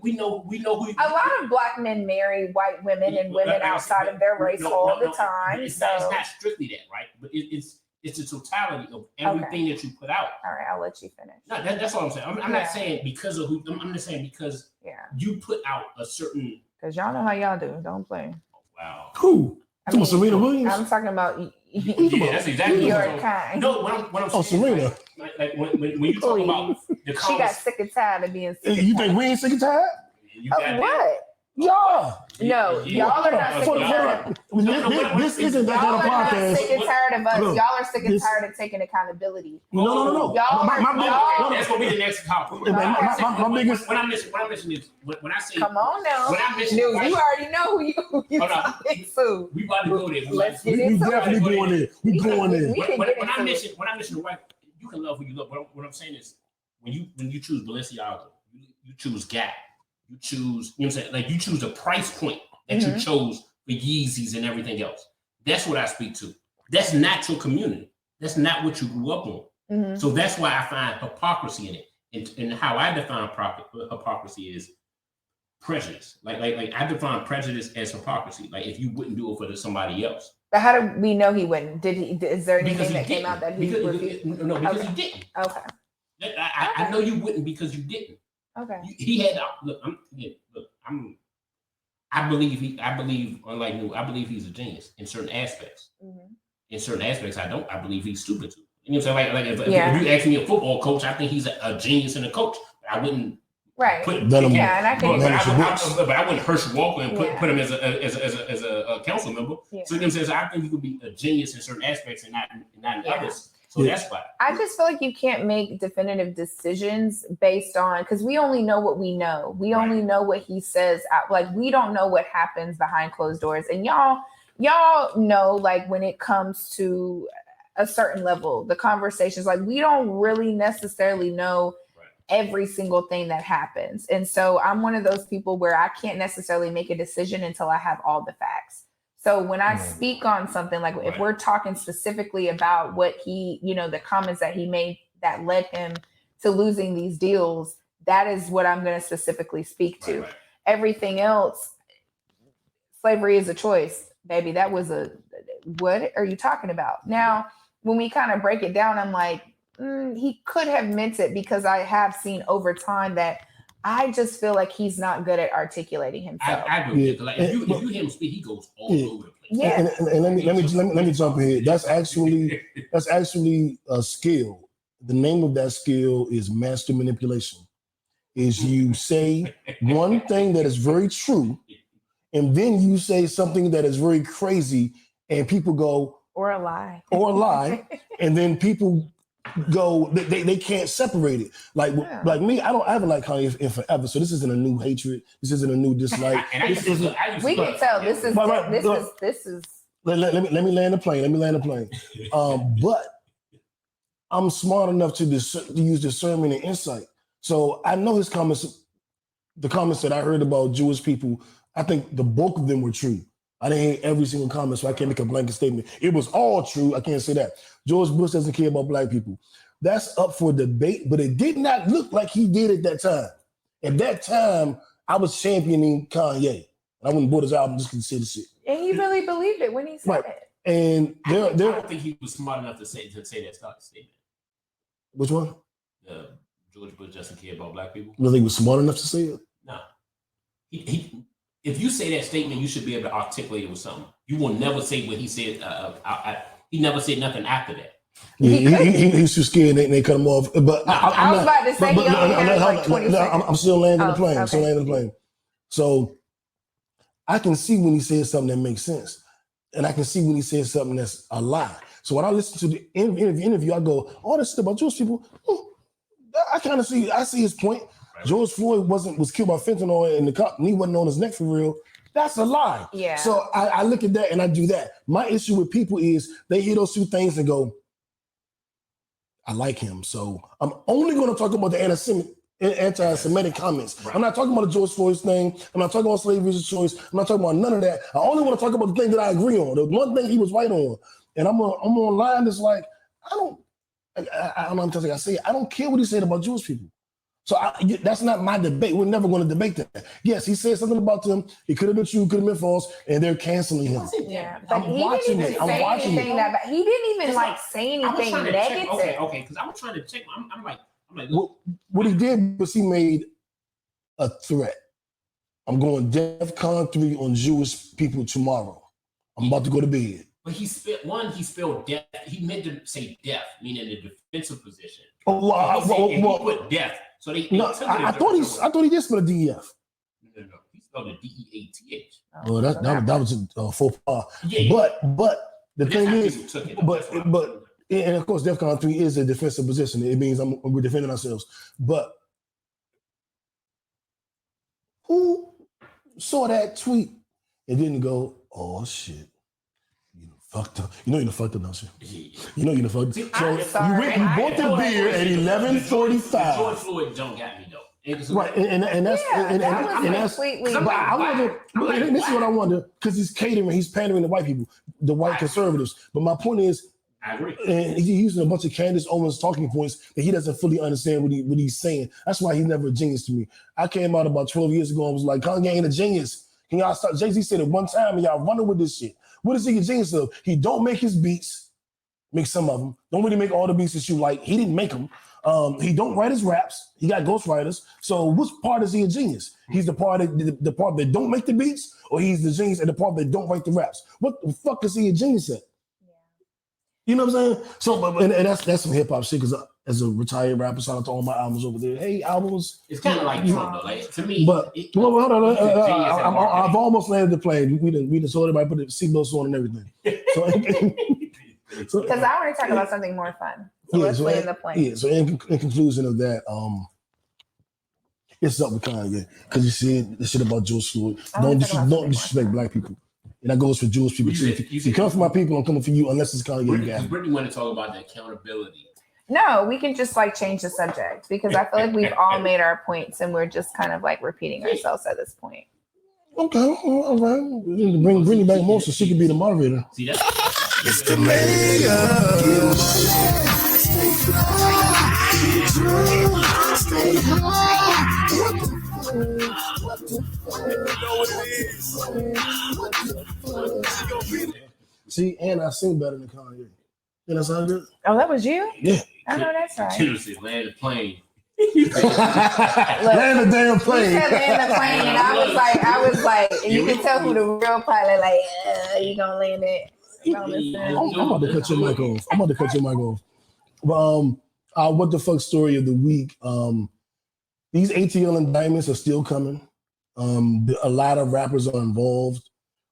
we know who. A lot of black men marry white women and women outside of their race all the time. It's not strictly that, right? But it's the totality of everything that you put out. All right, I'll let you finish. No, that's all I'm saying. I'm not saying because of who. I'm just saying because you put out a certain. Because y'all know how y'all do. Don't play. Oh, wow. Who? Serena Williams. I'm talking about. Yeah, that's exactly your kind. No, what I'm saying. Serena. Like when you talk about the comments, she got sick and tired of being sick. You think we ain't sick and tired? Of what? Y'all. No, y'all are not sick and tired. This isn't that kind of podcast. Y'all are not sick and tired of us. Y'all are sick and tired of taking accountability. No. That's gonna be the next topic. My biggest. What I mention is when I say. Come on now. When I mention, you already know who you talking to. We about to go there. Let's get into it. We definitely going there. We going there. When I mention the right, you can love who you love. What I'm saying is when you choose Balenciaga, you choose Gap. You choose, you know what I'm saying? Like you choose a price point that you chose for Yeezys and everything else. That's what I speak to. That's not your community. That's not what you grew up on. So that's why I find hypocrisy in it. And how I define hypocrisy is prejudice. Like I define prejudice as hypocrisy. Like if you wouldn't do it for somebody else. But how do we know he wouldn't? Is there anything that came out that he refused? No, because he didn't. Okay. I know you wouldn't because you didn't. Okay. He had I believe unlike you, I believe he's a genius in certain aspects. In certain aspects, I don't. I believe he's stupid too. You know what I'm saying? Like if you ask me a football coach, I think he's a genius and a coach. But I wouldn't put and I think but I wouldn't Herschel Walker and put him as a council member. Yeah. So you know what I'm saying? So I think you could be a genius in certain aspects and not in others. So that's why. I just feel like you can't make definitive decisions based on, because we only know what we know. We only know what he says. Like we don't know what happens behind closed doors. And y'all know, like when it comes to a certain level, the conversations, like we don't really necessarily know every single thing that happens. And so I'm one of those people where I can't necessarily make a decision until I have all the facts. So when I speak on something, like if we're talking specifically about what he, the comments that he made that led him to losing these deals, that is what I'm going to specifically speak to. Everything else, slavery is a choice, baby. That was what are you talking about? Now, when we kind of break it down, I'm like, he could have meant it, because I have seen over time that I just feel like he's not good at articulating himself. I agree. Like if you hear him speak, he goes all over the place. Yeah. And let me jump in here. That's actually a skill. The name of that skill is master manipulation. Is you say one thing that is very true, and then you say something that is very crazy, and people go or a lie, and then people go, they can't separate it. Like me, I haven't liked Kanye in forever. So this isn't a new hatred. This isn't a new dislike. We can tell this is. Let me land the plane. But I'm smart enough to use discernment and insight. So I know his comments, the comments that I heard about Jewish people, I think the bulk of them were true. I didn't hear every single comment, so I can't make a blanket statement. It was all true. I can't say that. George Bush doesn't care about black people. That's up for debate, but it did not look like he did at that time. At that time, I was championing Kanye. I wouldn't bought his album just to say the shit. And he really believed it when he said it. And I don't think he was smart enough to say that statement. Which one? George Bush doesn't care about black people. You think he was smart enough to say it? No. If you say that statement, you should be able to articulate it with something. You will never say what he said. He never said nothing after that. Yeah, he's too scared and they cut him off. But I was about to say he only had like 20 seconds. I'm still landing the plane. Okay. Still landing the plane. So I can see when he says something that makes sense. And I can see when he says something that's a lie. So when I listen to the interview, I go, all this shit about Jewish people, I kind of see his point. Right. George Floyd was killed by fentanyl in the cop, and he wasn't on his neck for real. That's a lie. Yeah. So I look at that and I do that. My issue with people is they hear those two things and go, I like him. So I'm only going to talk about the anti-Semitic comments. Right. I'm not talking about the George Floyd thing. I'm not talking about slavery as a choice. I'm not talking about none of that. I only want to talk about the thing that I agree on. The one thing he was right on. And I'm online that's like, I don't know what I say. I don't care what he said about Jewish people. So that's not my debate. We're never going to debate that. Yes, he said something about them. It could have been true, could have been false, and they're canceling him. Yeah, but he didn't even say anything that bad. He didn't even say anything negative. Okay, because I'm trying to check. I'm like, what he did was he made a threat. I'm going DEFCON 3 on Jewish people tomorrow. I'm about to go to bed. But he spelled death. He meant to say death, meaning the defensive position. He put death. So I thought he did spell a DEF. No. He spelled a DEATH. Well, that was a faux pas. Yeah. But the thing is, and of course, DEFCON 3 is a defensive position. It means we're defending ourselves. But who saw that tweet and didn't go, oh shit, you fucked up. You know you fucked up, don't you? You know you fucked up. So you bought the beer at 11:45. George Floyd don't got me though. Right, and that's completely. But I wonder. This is what I wonder because he's pandering to white people, the white conservatives. But my point is, I agree. And he's using a bunch of Candace Owens talking points that he doesn't fully understand what he's saying. That's why he's never a genius to me. I came out about 12 years ago and was like, Kanye ain't a genius. Can y'all stop? Jay-Z said it one time and y'all running with this shit. What is he a genius of? He don't make his beats, make some of them. Don't really make all the beats that you like. He didn't make them. He don't write his raps. He got ghostwriters. So which part is he a genius? He's the part that don't make the beats, or he's the genius at the part that don't write the raps. What the fuck is he a genius at? You know what I'm saying? So, and that's some hip hop shit. Because as a retired rapper, shout out to all my albums over there. Hey, albums. It's kind of like Trump, though. Like to me. But hold on. I've almost landed the plane. We didn't so everybody put the seatbelts on and everything. So, because I want to talk about something more fun. So let's land the plane. Yeah. So in conclusion of that, it's up with Kanye because you said the shit about George Floyd. Don't disrespect black people. And that goes for Jewish people too. If you come for my people, I'm coming for you unless it's Kanye. Brittany want to talk about the accountability. No, we can just change the subject because I feel like we've all made our points and we're just kind of repeating ourselves at this point. Okay, all right. We need to bring Brittany back more so she can be the moderator. See that? It's the mayor. Stay See, and I sing better than Kanye. You know sound good? Oh, that was you? Yeah. I know that's right. Seriously, land the plane. Land the damn plane. You said land the plane, and I was like, and you can tell who the real pilot. You gonna land it? I'm about to cut your mic off. What the fuck story of the week? These ATL indictments are still coming. A lot of rappers are involved.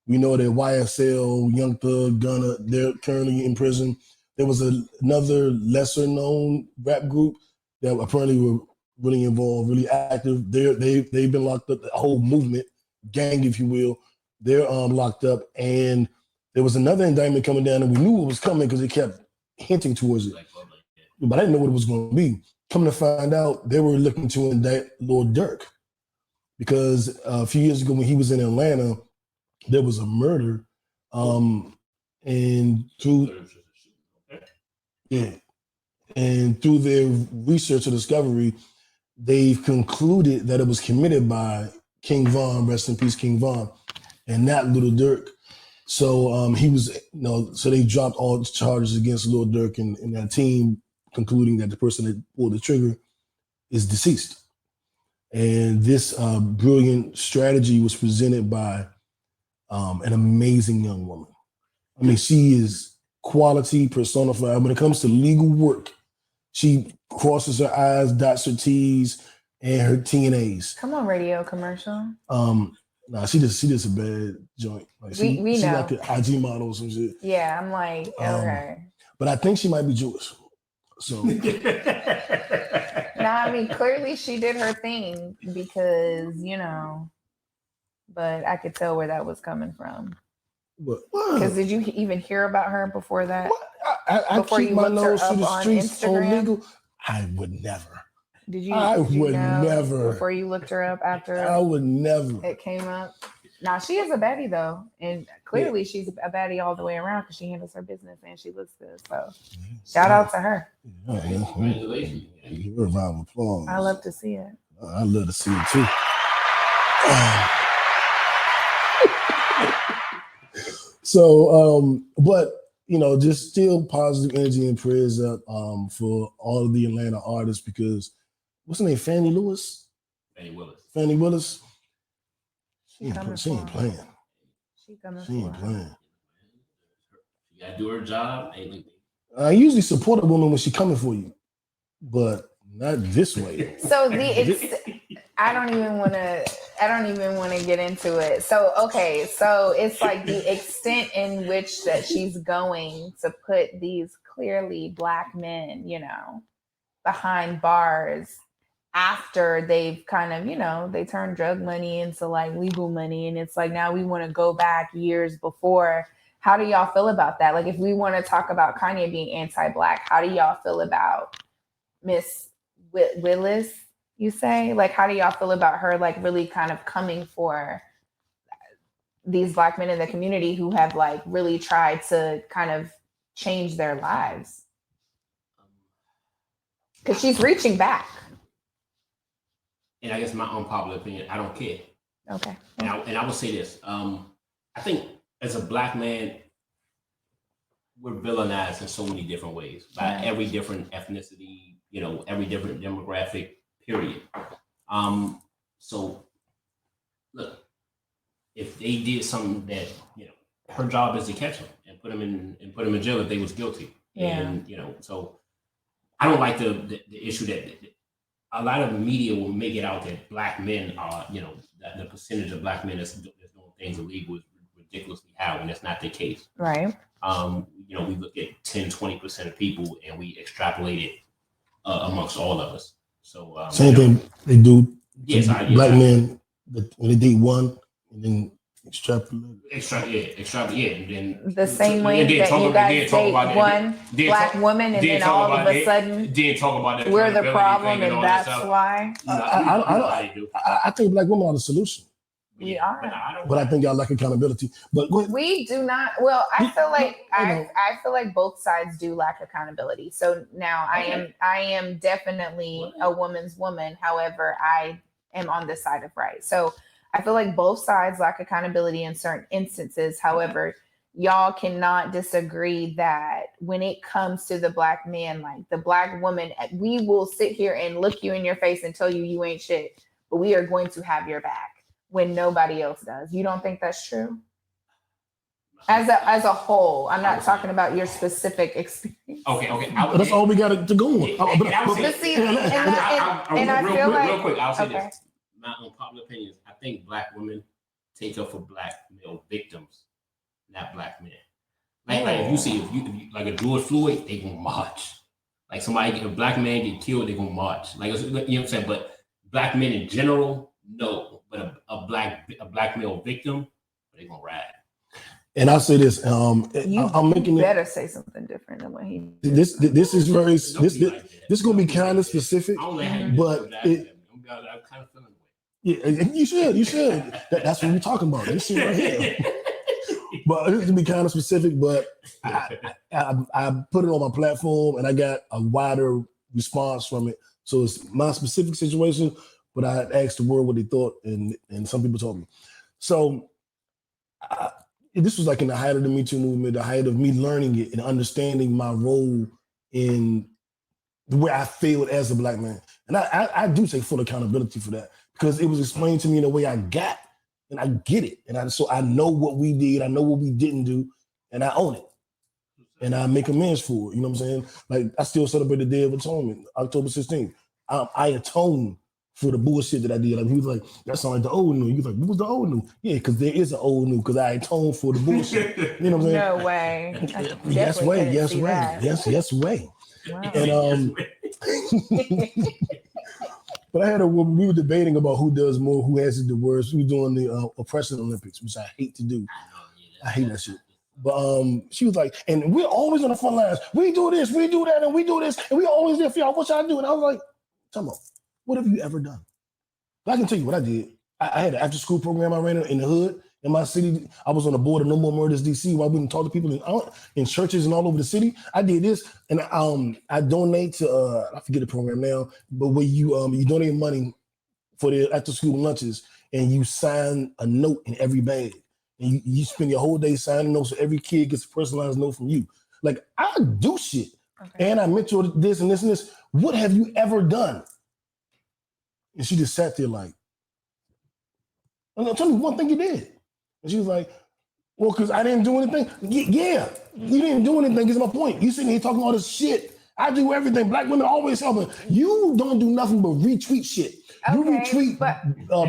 We know that YSL, Young Thug, Gunna, they're currently in prison. There was another lesser known rap group that apparently were really involved, really active. They've been locked up, the whole movement, gang, if you will. They're locked up. And there was another indictment coming down and we knew it was coming because it kept hinting towards it. but I didn't know what it was going to be. Coming to find out, they were looking to indict Lil Durk because a few years ago when he was in Atlanta, there was a murder, and through their research or discovery, they've concluded that it was committed by King Von, rest in peace, King Von, and not Lil Durk. So he was, so they dropped all the charges against Lil Durk, and that team concluding that the person that pulled the trigger is deceased. And this brilliant strategy was presented by an amazing young woman. I mean, she is quality personified. When it comes to legal work, she crosses her I's, dots her T's, and her T&A's. Come on, radio commercial. Nah, she just a bad joint. Like We know. She like an IG model or some shit. Yeah, I'm like, okay. But I think she might be Jewish. So I mean, clearly she did her thing because, but I could tell where that was coming from. Because did you even hear about her before that? I before keep you my looked her nose to up the on streets on Instagram? legal. I would never. Did you? I did you would know never. Before you looked her up after I would never. it came up. Now she is a baddie though, and clearly she's a baddie all the way around because she handles her business and she looks good. So shout out to her. Congratulations. Give her a round of applause. I love to see it. I love to see it too. So, but just still positive energy and prayers up for all of the Atlanta artists because what's her name? Fannie Willis. She ain't playing. She coming She for ain't her. playing. She gotta do her job. I usually support a woman when she coming for you, but not this way. So I don't even want to get into it. So okay, so it's like the extent in which that she's going to put these clearly Black men, behind bars after they've kind of, they turn drug money into like legal money, and it's like now we want to go back years before. How do y'all feel about that? Like if we want to talk about Kanye being anti-Black, how do y'all feel about Miss Willis? You say, like, how do y'all feel about her, like, really kind of coming for these Black men in the community who have, like, really tried to kind of change their lives? Because she's reaching back. And I guess my unpopular opinion, I don't care. Okay. And I will say this. I think as a Black man, we're villainized in so many different ways by every different ethnicity, every different demographic. Period. So look, if they did something that her job is to catch them and put them in jail if they was guilty. Yeah. And so I don't like the issue that a lot of media will make it out that Black men are, that the percentage of Black men that's doing things illegal is ridiculously high, and that's not the case. Right. We look at 10-20% of people and we extrapolate it amongst all of us. So same thing they do. Yes, Black men when they date one and then extrapolate. And then the same way that you guys date one Black woman and then all of a sudden talk about that we're the problem and that's why. I think Black women are the solution. We are. But I think y'all lack accountability. But go ahead. We do not. Well, I feel like I feel like both sides do lack accountability. So now I am definitely a woman's woman. However, I am on the side of right. So I feel like both sides lack accountability in certain instances. However, y'all cannot disagree that when it comes to the Black man, like the Black woman, we will sit here and look you in your face and tell you ain't shit, but we are going to have your back when nobody else does. You don't think that's true? As a whole, I'm not talking about your specific experience. Okay. That's all we got to go on. And I feel like real quick, I'll say this. My unpopular opinion is I think Black women take up for Black male victims, not Black men. Like if you see like a George Floyd, they gonna march. Like a Black man get killed, they gonna march. Like you know what I'm saying? But Black men in general, no. But a black male victim, they gonna ride. And I'll say this. I'm making you it. better say something different than what he. This is very this is going to be kind of specific, but I'm kind of feeling yeah, you should. That's what we're talking about. This shit right here. But it's gonna be kind of specific. But I put it on my platform, and I got a wider response from it. So it's my specific situation, but I asked the world what they thought, and some people told me. So this was like in the height of the Me Too movement, the height of me learning it and understanding my role in the way I failed as a Black man. And I do take full accountability for that because it was explained to me in a way I got, and I get it. And so I know what we did, I know what we didn't do, and I own it. And I make amends for it. You know what I'm saying? Like, I still celebrate the Day of Atonement, October 16th. I atone for the bullshit that I did. Like, he was like, that sounds like the old new. He was like, what was the old new? Yeah, because there is an old new, because I atone for the bullshit. You know what I'm saying? No way. Yes way. Wow. And but I had a woman, we were debating about who does more, who has the worst. We were doing the oppression Olympics, which I hate to do. I hate that shit. But she was like, and we're always on the front lines. We do this, we do that, and we do this, and we always there for y'all. What y'all do? And I was like, tell me, what have you ever done? But I can tell you what I did. I had an after-school program I ran in the hood in my city. I was on the board of No More Murders DC, where I went and talked to people in churches and all over the city. I did this, and I donate to I forget the program now, but where you donate money for the after-school lunches, and you sign a note in every bag. And you spend your whole day signing notes, so every kid gets a personalized note from you. Like, I do shit. Okay. And I mentor this and this and this. What have you ever done? And she just sat there like, tell me one thing you did. And she was like, well, because I didn't do anything. Yeah, you didn't do anything, is my point. You sitting here talking all this shit. I do everything. Black women always helping. You don't do nothing but retweet shit. You retweet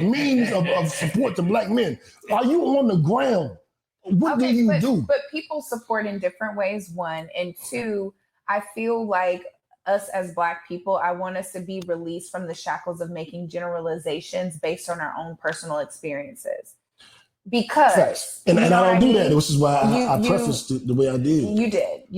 memes of support to Black men. Are you on the ground? What do you do? But people support in different ways, one. And two, I feel like us as Black people, I want us to be released from the shackles of making generalizations based on our own personal experiences. Because and I don't do that, which is why I prefaced it the way I did. You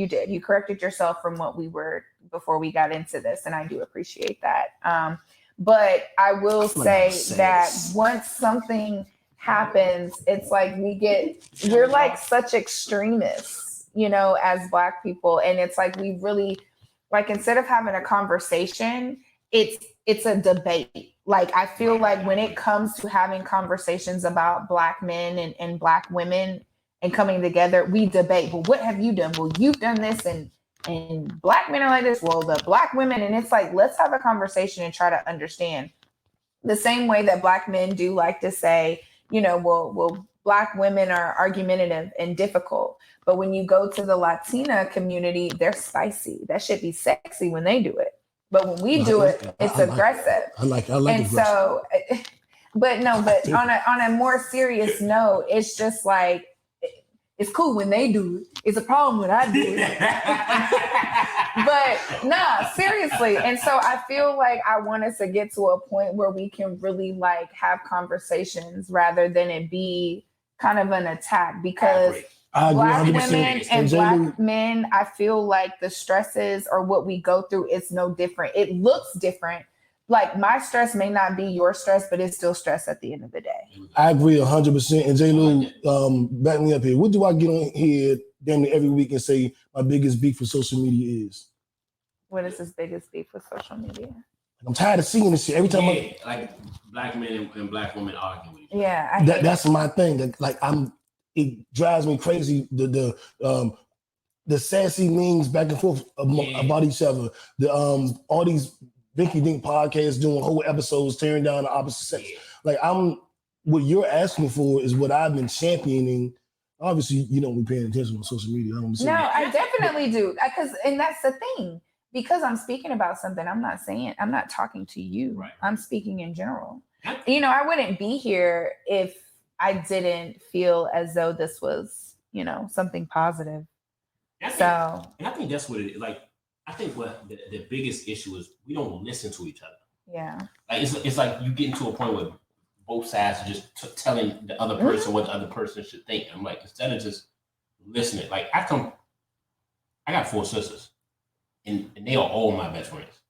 did. You corrected yourself from what we were before we got into this, and I do appreciate that. But I will say that once something happens, it's like we're like such extremists, you know, as Black people. And it's like we really, like, instead of having a conversation, it's a debate. Like, I feel like when it comes to having conversations about Black men and Black women and coming together, we debate. Well, what have you done? Well, you've done this, and Black men are like this. Well, the Black women, and it's like, let's have a conversation and try to understand. The same way that Black men do like to say, you know, well, Black women are argumentative and difficult. But when you go to the Latina community, they're spicy. That should be sexy when they do it. But when we do it, it's aggressive. I like and aggressive. So, but on a more serious note, it's just like, it's cool when they do it. It's a problem when I do it. But nah, seriously. And so I feel like I want us to get to a point where we can really like have conversations rather than it be kind of an attack, because Black women and Black men, I feel like the stresses or what we go through is no different. It looks different. Like, my stress may not be your stress, but it's still stress at the end of the day. I agree 100%. And J. Lou, back me up here. What do I get on here damn near every week and say my biggest beef with social media is? What is his biggest beef with social media? I'm tired of seeing this shit every time. Like Black men and Black women arguing with each other. Yeah, that's my thing. Like, it drives me crazy. The sassy memes back and forth about each other. The all these Dinky Dink podcasts doing whole episodes tearing down the opposite sex. Like, what you're asking for is what I've been championing. Obviously, you don't be paying attention on social media. I definitely do. And that's the thing. Because I'm speaking about something, I'm not talking to you. Right. I'm speaking in general. You know, I wouldn't be here if I didn't feel as though this was, you know, something positive. And I think that's what it is. Like, I think what the biggest issue is, we don't listen to each other. Yeah. Like, it's like you get into a point where both sides are just telling the other person what the other person should think. I'm like, instead of just listening. Like I got 4 sisters, and they are all my best friends.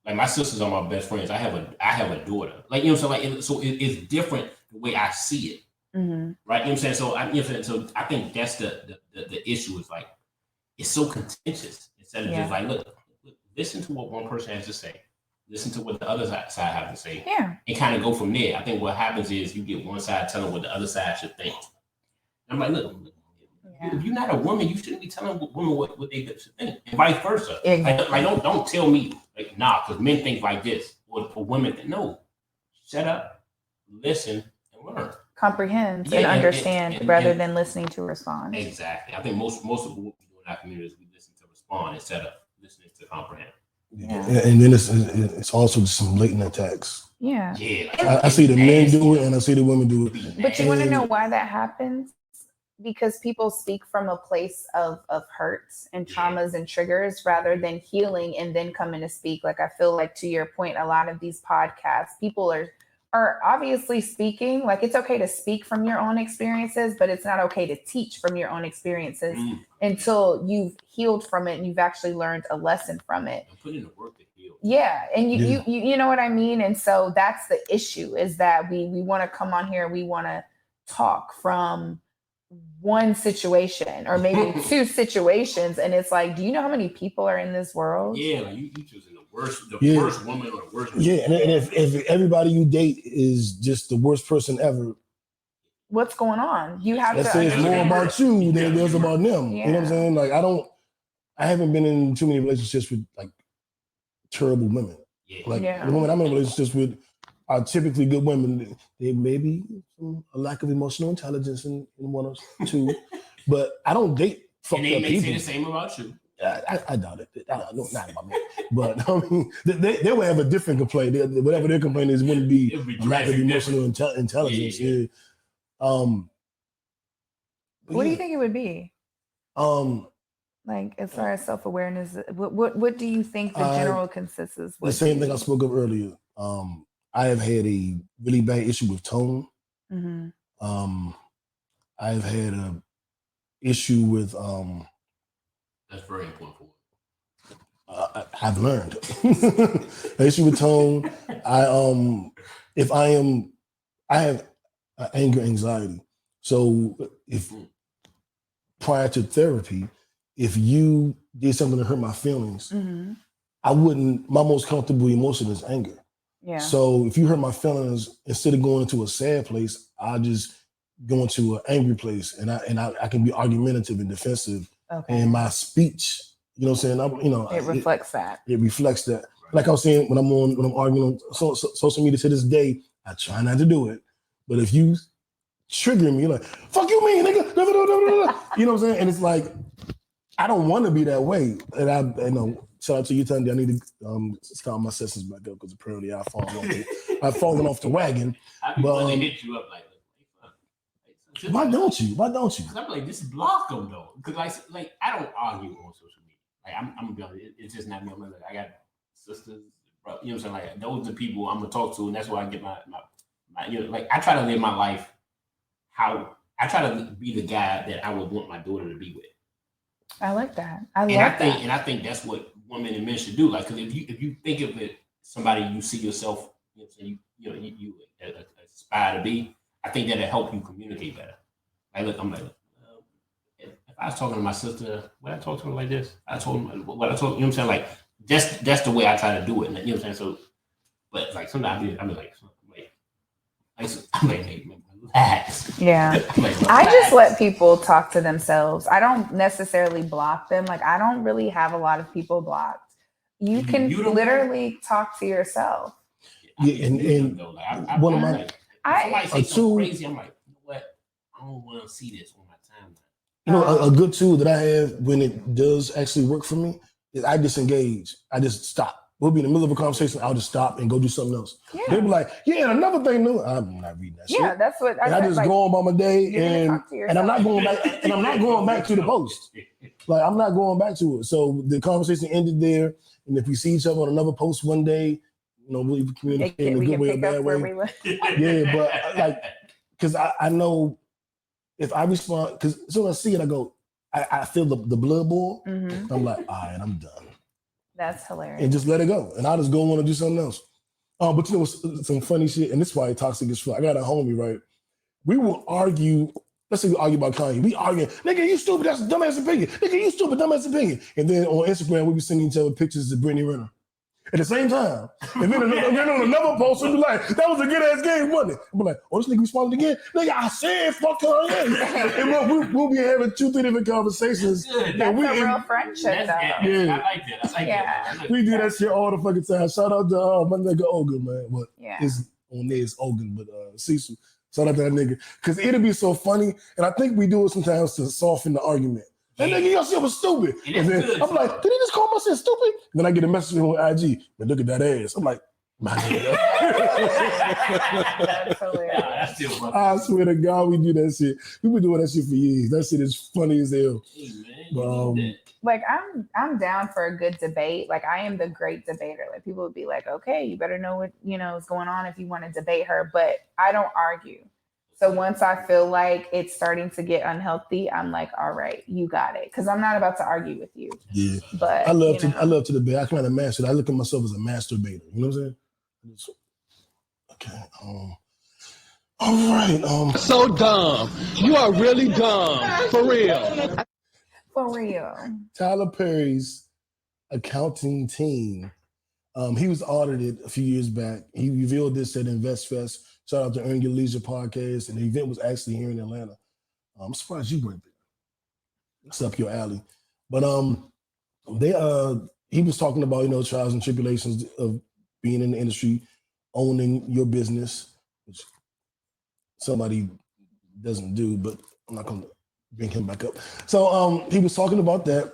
Like my sisters are my best friends. I have a daughter. Like, you know what I'm saying? Like, it's different the way I see it. Mm-hmm. Right? You know what I'm saying? So I think that's the issue is like, it's so contentious instead of just like, look, listen to what one person has to say. Listen to what the other side have to say. Yeah. And kind of go from there. I think what happens is you get one side telling what the other side should think. I'm like, look, if you're not a woman, you shouldn't be telling women what they should think, and vice versa. Exactly. Like don't tell me like because men think like this, or for women no. Shut up, listen, and learn. Comprehend and understand rather than listening to respond. Exactly. I think most of what we do in our community is we listen to respond instead of listening to comprehend. Yeah. And then it's also just some blatant attacks. Yeah. Yeah. I see the men do it and I see the women do it. But you want to know why that happens? Because people speak from a place of hurts and traumas and triggers rather than healing and then coming to speak. Like I feel like, to your point, a lot of these podcasts, people are obviously speaking. Like it's okay to speak from your own experiences, but it's not okay to teach from your own experiences until you've healed from it and you've actually learned a lesson from it. And put in the work to heal. Yeah. And you know what I mean? And so that's the issue, is that we want to come on here, we want to talk from one situation or maybe 2 situations, and it's like, do you know how many people are in this world? Yeah, like you choosing the worst woman or the worst. Yeah, and if everybody you date is just the worst person ever, what's going on? You have that to says more understand. about you than it does about them. Yeah. You know what I'm saying? Like I haven't been in too many relationships with like terrible women. Yeah. Like the women I'm in relationships with are typically good women. They may be a lack of emotional intelligence in one or 2, but I don't date fucked and they up may people. say the same about you. I doubt it. No, not about me. But I mean, they would have a different complaint. Whatever their complaint is, wouldn't be a lack of emotional intelligence. Yeah. What do you think it would be? Like as far as self-awareness, what do you think the general consensus was? The same thing I spoke of earlier. I have had a really bad issue with tone. Mm-hmm. I've had an issue with that's very important. I've learned an issue with tone. I have anger anxiety. So if prior to therapy, if you did something to hurt my feelings, my most comfortable emotion is anger. Yeah. So if you hurt my feelings, instead of going into a sad place, I just go into an angry place, and I can be argumentative and defensive. Okay. And my speech, you know what I'm saying? It reflects that. It reflects that. Like I was saying, when I'm arguing on social media to this day, I try not to do it. But if you trigger me, you're like, "Fuck you, mean nigga," you know what I'm saying? And it's like, I don't want to be that way. And shout out to you, Tandy. I need to start my sessions back up because apparently I've fallen off the wagon. I really hit you up like why don't you? Because I'm like, just block them though. Because like I don't argue on social media. Like I'm gonna be honest, it's just not me. I'm like, I got sisters, bro, you know what I'm saying? Like those are the people I'm gonna talk to, and that's why I get my like I try to live my life how I try to be the guy that I would want my daughter to be with. I like that. I think that's what women and men should do. Like, because if you think of it, somebody you see yourself, you aspire to be, I think that'll help you communicate better. Like, look, I'm like, if I was talking to my sister, would I talk to her like this? I told him what I told, you know what I'm saying? Like, that's the way I try to do it. You know what I'm saying? So, but like sometimes I'm like, relax. Yeah. I just let people talk to themselves. I don't necessarily block them. Like, I don't really have a lot of people blocked. You can literally talk to yourself. Yeah, and one of my crazy. I'm like, you know what? I don't want to see this on my timeline. You know, a good tool that I have when it does actually work for me is I disengage. I just stop. We'll be in the middle of a conversation. I'll just stop and go do something else. Yeah. They'll be like, yeah, and another thing new. I'm not reading that shit. Yeah, that's what I just go on by my day and I'm not going back and I'm not going back to the post. Like, I'm not going back to it. So the conversation ended there. And if we see each other on another post one day, we'll communicate in a good way or bad way. Yeah, but like, because I know if I respond, because as soon as I see it, I go, I feel the blood boil. Mm-hmm. I'm like, all right, I'm done. That's hilarious. And just let it go. And I just go want to do something else. But you know, some funny shit, and this is why toxic as fuck. I got a homie, right? We will argue. Let's say we argue about Kanye. We argue, nigga, you stupid. That's a dumbass opinion. Nigga, you stupid, dumbass opinion. And then on Instagram, we be sending each other pictures of Brittany Renner at the same time. And then on another post, we'll be like, that was a good ass game, wasn't it? We'll be like, oh, this nigga responded again. Nigga, I said fuck Kanye. And we'll be having 2-3 different conversations. That's a real friendship, though. Yeah. I like that. We do that shit all the fucking time. Shout out to my nigga Ogun, man. But it's on there, it's Ogun, but Cecil. Shout out to that nigga. Because it'll be so funny. And I think we do it sometimes to soften the argument. That nigga, your shit was stupid. And then I'm like, did he just call my shit stupid? And then I get a message on IG. Man, look at that ass. I'm like, my nigga. That's hilarious. That's still funny. I swear to God, we do that shit. We've been doing that shit for years. That shit is funny as hell. Hey, man, But, Like I'm down for a good debate. Like I am the great debater. Like people would be like, okay, you better know what is going on if you want to debate her. But I don't argue. So once I feel like it's starting to get unhealthy, I'm like, all right, you got it. Because I'm not about to argue with you. yeah. But I love to debate. I kind of master it. I look at myself as a masturbator. You know what I'm saying? Okay. All right. So dumb. You are really dumb. For real. For real. Tyler Perry's accounting team. He was audited a few years back. He revealed this at InvestFest. Shout out to Earn Your Leisure podcast, and the event was actually here in Atlanta. I'm surprised you weren't there. It's up your alley. But he was talking about trials and tribulations of being in the industry, owning your business, which somebody doesn't do, but I'm not gonna bring him back up. So he was talking about that.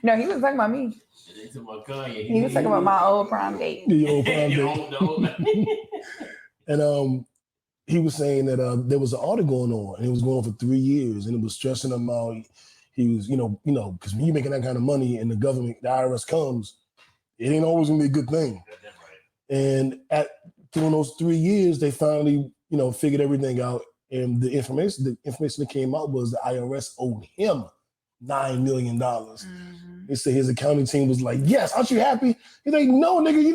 No, he was talking about me. He was talking about my old prom date. The old prom date. And he was saying that there was an audit going on, and it was going on for 3 years, and it was stressing him out. He was, because when you're making that kind of money and the government, the IRS comes, it ain't always gonna be a good thing. And during those 3 years, they finally, figured everything out. And the information that came out was the IRS owed him $9 million. Mm-hmm. They said his accounting team was like, yes, aren't you happy? He's like, no, nigga, you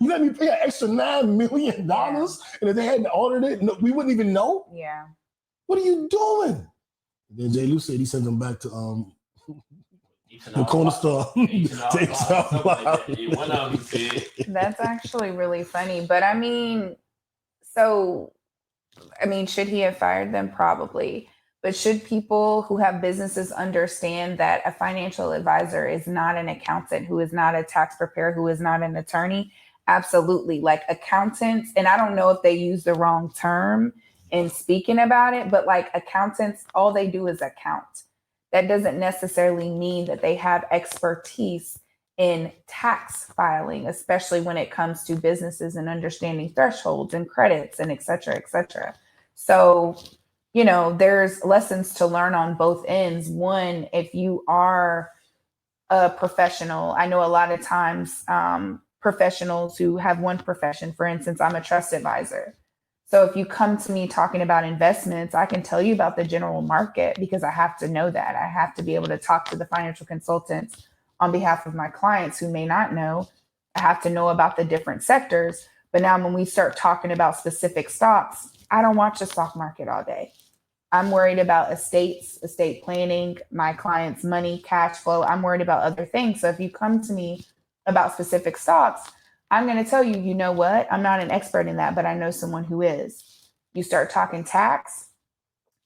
let me pay an extra $9 million? Yeah. And if they hadn't ordered it, no, we wouldn't even know? Yeah. What are you doing? And then J. Lou said he sent them back to the corner store. That's actually really funny. But should he have fired them? Probably. But should people who have businesses understand that a financial advisor is not an accountant, who is not a tax preparer, who is not an attorney? Absolutely. Like accountants, and I don't know if they use the wrong term in speaking about it, but like accountants, all they do is account. That doesn't necessarily mean that they have expertise in tax filing, especially when it comes to businesses and understanding thresholds and credits and et cetera, et cetera. So, there's lessons to learn on both ends. One, if you are a professional, I know a lot of times professionals who have one profession, for instance, I'm a trust advisor. So if you come to me talking about investments, I can tell you about the general market because I have to know that. I have to be able to talk to the financial consultants on behalf of my clients who may not know. I have to know about the different sectors. But now when we start talking about specific stocks, I don't watch the stock market all day. I'm worried about estates, estate planning, my clients' money, cash flow. I'm worried about other things. So if you come to me about specific stocks, I'm going to tell you, you know what? I'm not an expert in that, but I know someone who is. You start talking tax.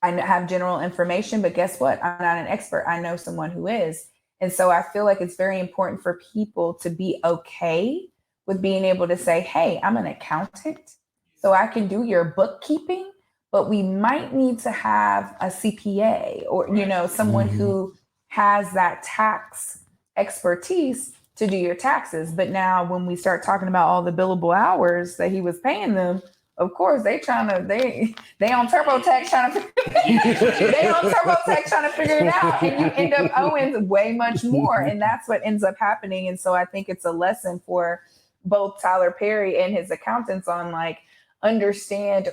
I have general information, but guess what? I'm not an expert. I know someone who is. And so I feel like it's very important for people to be okay with being able to say, hey, I'm an accountant, so I can do your bookkeeping, but we might need to have a CPA or, someone who has that tax expertise to do your taxes. But now when we start talking about all the billable hours that he was paying them, of course, they on TurboTax trying to figure it out, and you end up owing way much more, and that's what ends up happening. And so I think it's a lesson for both Tyler Perry and his accountants on like understand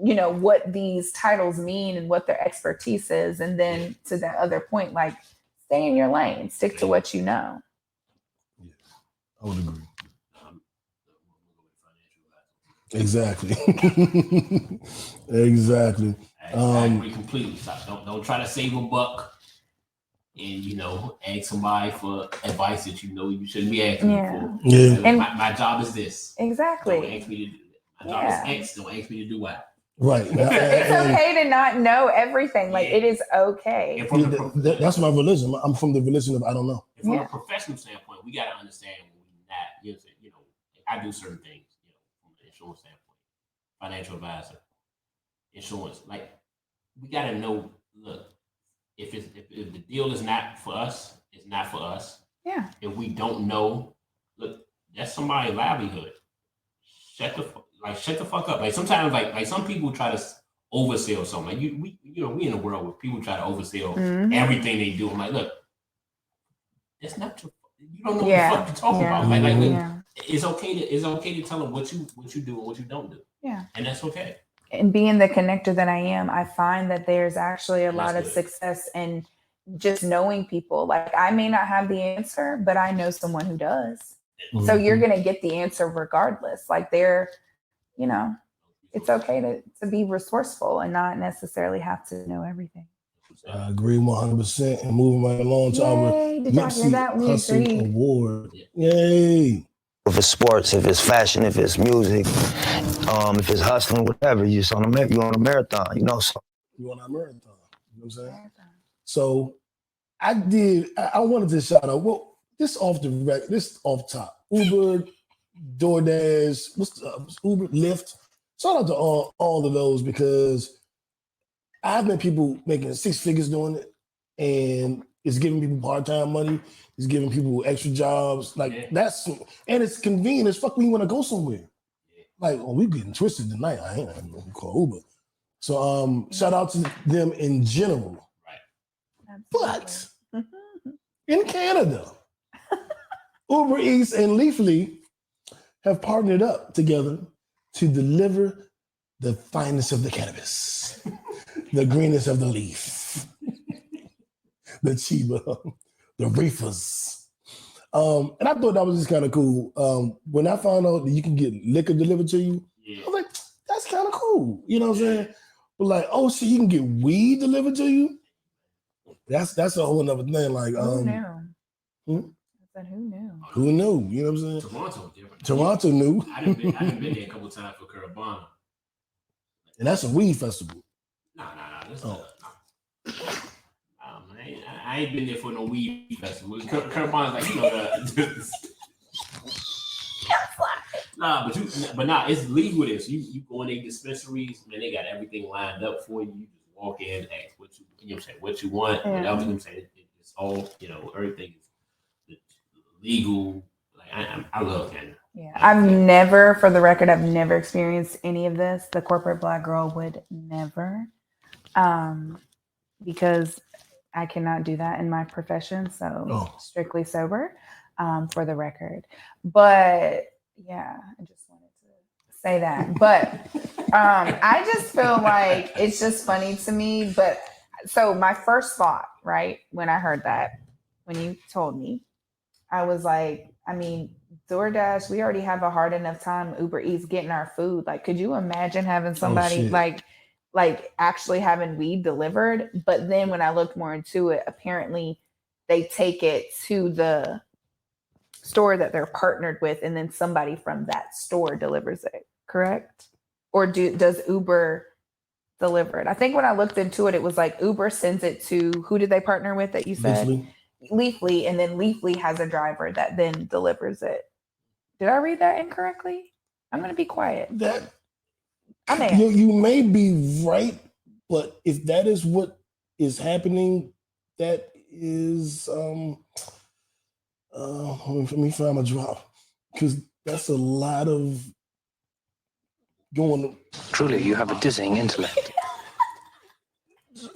what these titles mean and what their expertise is. And then to that other point, like, stay in your lane, stick to what you know. Yeah, I would agree. Exactly. Exactly. I agree completely. Stop. Don't try to save a buck and ask somebody for advice that you shouldn't be asking for. Yeah. And my job is this. Exactly. Don't ask me to do that. My job is X. Don't ask me to do Y. Right. It's okay to not know everything. Like, it is okay. That's my religion. I'm from the religion of I don't know. And from a professional standpoint, we got to understand when we're not, I do certain things, from an insurance standpoint, financial advisor, insurance. Like, we got to know, look, if the deal is not for us, it's not for us. Yeah. If we don't know, look, that's somebody's livelihood. Shut the fuck up. Like, sometimes, like some people try to oversell something. Like, we in a world where people try to oversell everything they do. I'm like, look, that's not true. You don't know what the fuck you're talking about. Like, it's okay to tell them what you do and what you don't do. Yeah. And that's okay. And being the connector that I am, I find that there's actually a lot of success in just knowing people. Like, I may not have the answer, but I know someone who does. Mm-hmm. So you're going to get the answer regardless. Like, it's okay to be resourceful and not necessarily have to know everything. I agree 100%. And moving right along to our Nipsey Hussle Award. Yay. If it's sports, if it's fashion, if it's music, if it's hustling, whatever, you're on a marathon, So you're on a marathon. You know what I'm saying? So I wanted to shout out. Well, this off top. Uber, DoorDash, Uber, Lyft. Shout out to all of those, because I've met people making 6 figures doing it, and it's giving people part-time money. It's giving people extra jobs. Like, and it's convenient as fuck when you want to go somewhere. Like, we getting twisted tonight. I ain't gonna call Uber. So shout out to them in general. Right. But in Canada, Uber Eats and Leafly have partnered up together to deliver the finest of the cannabis, the greenest of the leaf, the chiba, the reefers. And I thought that was just kind of cool. When I found out that you can get liquor delivered to you, I was like, that's kind of cool. You know what I'm saying? But like, oh shit, you can get weed delivered to you? That's a whole nother thing. Like, who knew? But who knew? Who knew? You know what I'm saying? Toronto different. Toronto knew. I done been there a couple times for Carabana. And that's a weed festival. Nah. I ain't been there for no weed festival. Carabana's like, it's legal there. So you go in their dispensaries, man, they got everything lined up for you. You just walk in, ask what you want. Yeah. And that's what I'm saying. It's all, everything is legal. Like, I love Canada. Yeah, I've never experienced any of this. The corporate Black girl would never, because I cannot do that in my profession. So strictly sober, for the record. But yeah, I just wanted to say that. But I just feel like it's just funny to me. But so my first thought, right, when I heard that, when you told me, I was like, I mean, DoorDash, we already have a hard enough time Uber Eats getting our food. Like, could you imagine having somebody like actually having weed delivered? But then when I looked more into it, apparently they take it to the store that they're partnered with, and then somebody from that store delivers it, correct? Or does Uber deliver it? I think when I looked into it, it was like Uber sends it to, who did they partner with that you said? Leafly, and then Leafly has a driver that then delivers it. Did I read that incorrectly? I'm going to be quiet. You may be right, but if that is what is happening, that is let me find my drop, because that's a lot of going. Truly, you have a dizzying intellect.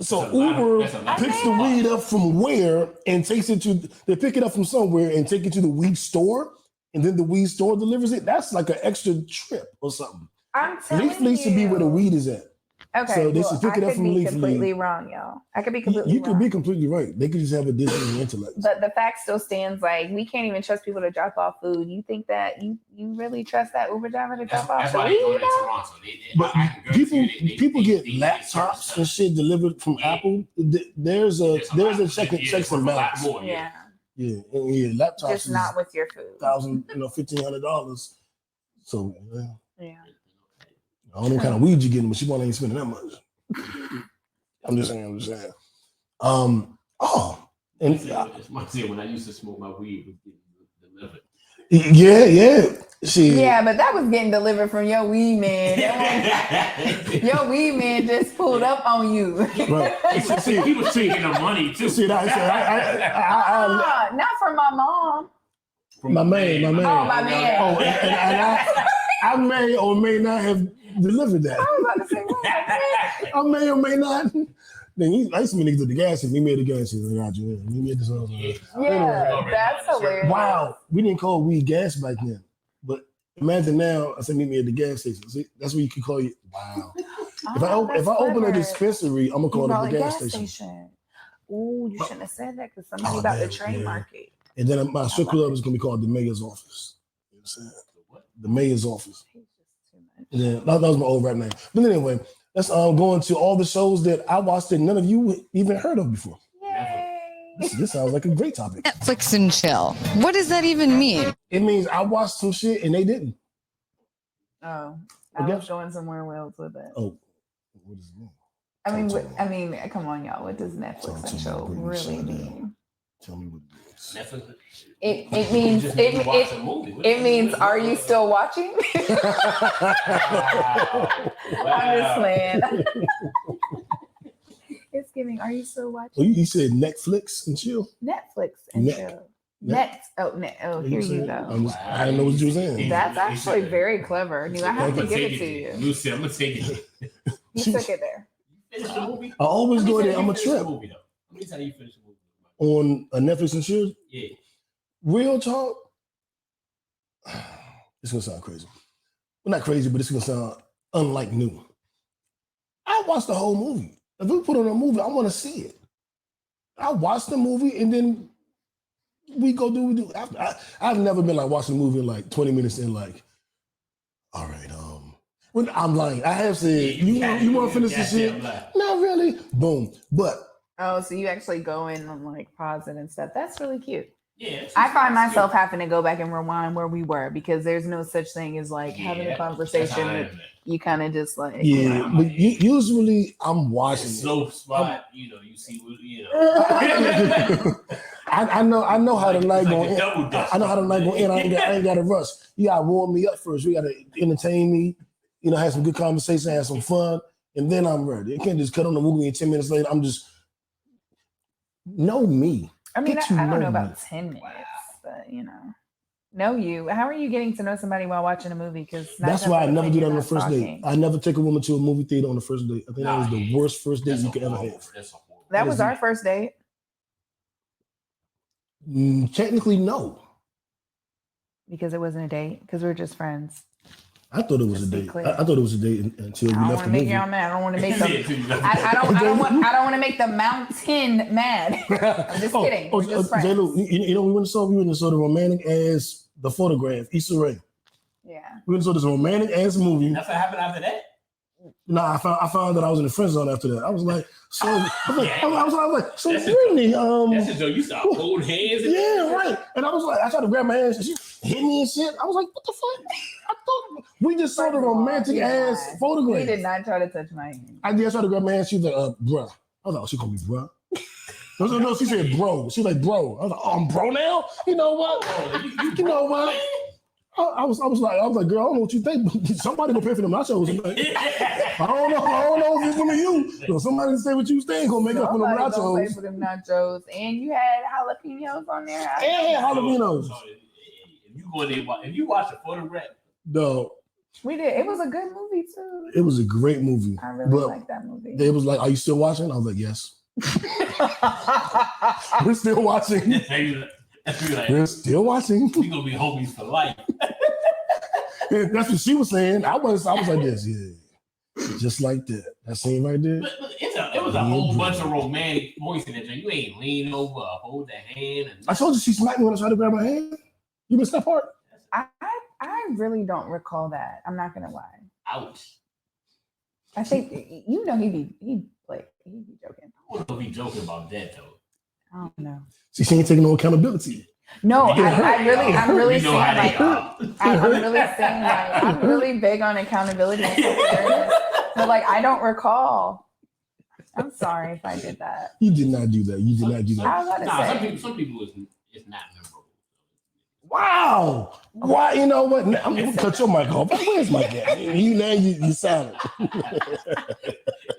So Uber picks the weed up from where and takes it to, they pick it up from somewhere and take it to the weed store, and then the weed store delivers it. That's like an extra trip or something. I'm telling Leafly should be where the weed is at. Okay, So they well, should pick I it up could from be leafly. completely wrong, y'all. I could be completely You wrong. could be completely right. They could just have a different intellect. But the fact still stands, like, we can't even trust people to drop off food. You think that you really trust that Uber driver to drop off That's the why weed? they doing it in Toronto. But I can guarantee people they get get laptops and shit delivered from Apple. There's a checks and balance. Yeah. Yeah, laptops Just not with your food. $1,000, $1,500. So Yeah. I don't know what kind of weed you're getting, but you ain't spending that much. I'm just saying. And it's my thing. When I used to smoke my weed, it was getting delivered. Yeah. Yeah, but that was getting delivered from your weed man. Your weed man just pulled up on you. Right. He was taking the money too. See, not from my mom. From my man. Oh, my man. Oh, and I may or may not have delivered that. I was about to say, what? I may or may not. Then I used to meet niggas at the gas station. Meet me at the gas station. I got you. Meet me at the house. Yeah, that's hilarious. Wow, we didn't call weed gas back then. But imagine now, I said meet me at the gas station. See, that's what you can call it. Wow. If I open a dispensary, I'm gonna call it the gas station. Ooh, you shouldn't have said that because somebody about to trademark it. And then my strip club is gonna be called the mayor's office. You know what I'm saying? The mayor's office. And then that was my old rap name. But anyway, let's go into all the shows that I watched that none of you even heard of before. Yay! This sounds like a great topic. Netflix and chill. What does that even mean? It means I watched some shit and they didn't. Oh, I was going somewhere else with it. Oh, what does it mean? I mean, come on, y'all. What does Netflix and chill really mean? Tell me what it means. Netflix. It means are you still watching? I'm just playing. It's giving. Are you still watching? Well, you said Netflix and chill. Netflix and chill. Here you go. I didn't know what you were saying. That's actually very clever. I have to give it to you. Lucy, I'm gonna take it. You took it there. Finish the movie. I always go there. I'm a trip. Let me tell you, finish the movie. On a Netflix and chill. Yeah. Real talk. It's gonna sound crazy. Well, not crazy, but it's gonna sound unlike new. I watched the whole movie. If we put on a movie, I want to see it. I watch the movie and then we go do what we do. I've never been like watching a movie in like 20 minutes and like, all right, when I'm lying. I have said, you want to finish this shit? Not really. Boom. But oh, so you actually go in and like pause it and stuff. That's really cute. Yeah, I find myself having to go back and rewind where we were because there's no such thing as like having a conversation that you kind of just like. Yeah, but usually I'm watching slow spot. You see what I know how the night going in. I know how the night going in. I ain't got to rush. You got to warm me up first. You got to entertain me. Have some good conversation, have some fun, and then I'm ready. You can't just cut on the movie and 10 minutes later I'm just know me. I mean, I don't know about 10 minutes, but know you. How are you getting to know somebody while watching a movie? Because that's why I never do that on the first date. I never take a woman to a movie theater on the first date. I think that was the worst first date you could ever have. That was our first date. Technically, no. Because it wasn't a date. Because we were just friends. I thought it was a date. I thought it was a date until we left the movie. I don't want to make I don't want to make the mountain mad. I'm just kidding. We're just friends. J-Lo, we went and saw the romantic ass The Photograph, Issa Rae. Yeah. We went and saw this romantic ass movie. That's what happened after that? Nah, I found that I was in the friend zone after that. I was like, so Brittany, that's just you start holding hands. Yeah, right. And I was like, I tried to grab my hands and she hit me and shit. I was like, what the fuck? I thought we just saw the romantic ass photograph. He did not try to touch my hand. I tried to grab my hand. She was like, bruh. I was like, oh, she called me bruh. No, she said bro. She was like, bro. I was like, oh, I'm bro now? You know what? You know what? I was like, girl, I don't know what you think. Somebody gonna pay for them nachos. I don't know if it's gonna be you. So somebody say what you think gonna make up for them nachos. Gonna pay for them nachos, and you had jalapenos on there. And jalapenos. If you watch a Photograph, no, we did. It was a good movie too. It was a great movie. I really like that movie. They was like, "Are you still watching?" I was like, "Yes." We're still watching. We're still watching. We gonna be homies for life. That's what she was saying. I was like this, yeah, just like that. That scene right there. But it was a whole bunch of romantic voice in that joint. You ain't lean over, hold the hand. And I told you she smacked me when I tried to grab her hand. You missed that part? I really don't recall that. I'm not gonna lie. Ouch. I think he'd be joking. I don't know if he's joking about that though. I don't know. See, she ain't taking no accountability. No, I'm really You know saying how they like are. I'm really big on accountability and self-awareness. But like I don't recall. I'm sorry if I did that. You did not do that. You did not do that. I was about to say. Some people it's not memorable. Wow. Why? You know what? I'm gonna cut your mic off. Where's my guy? You silent.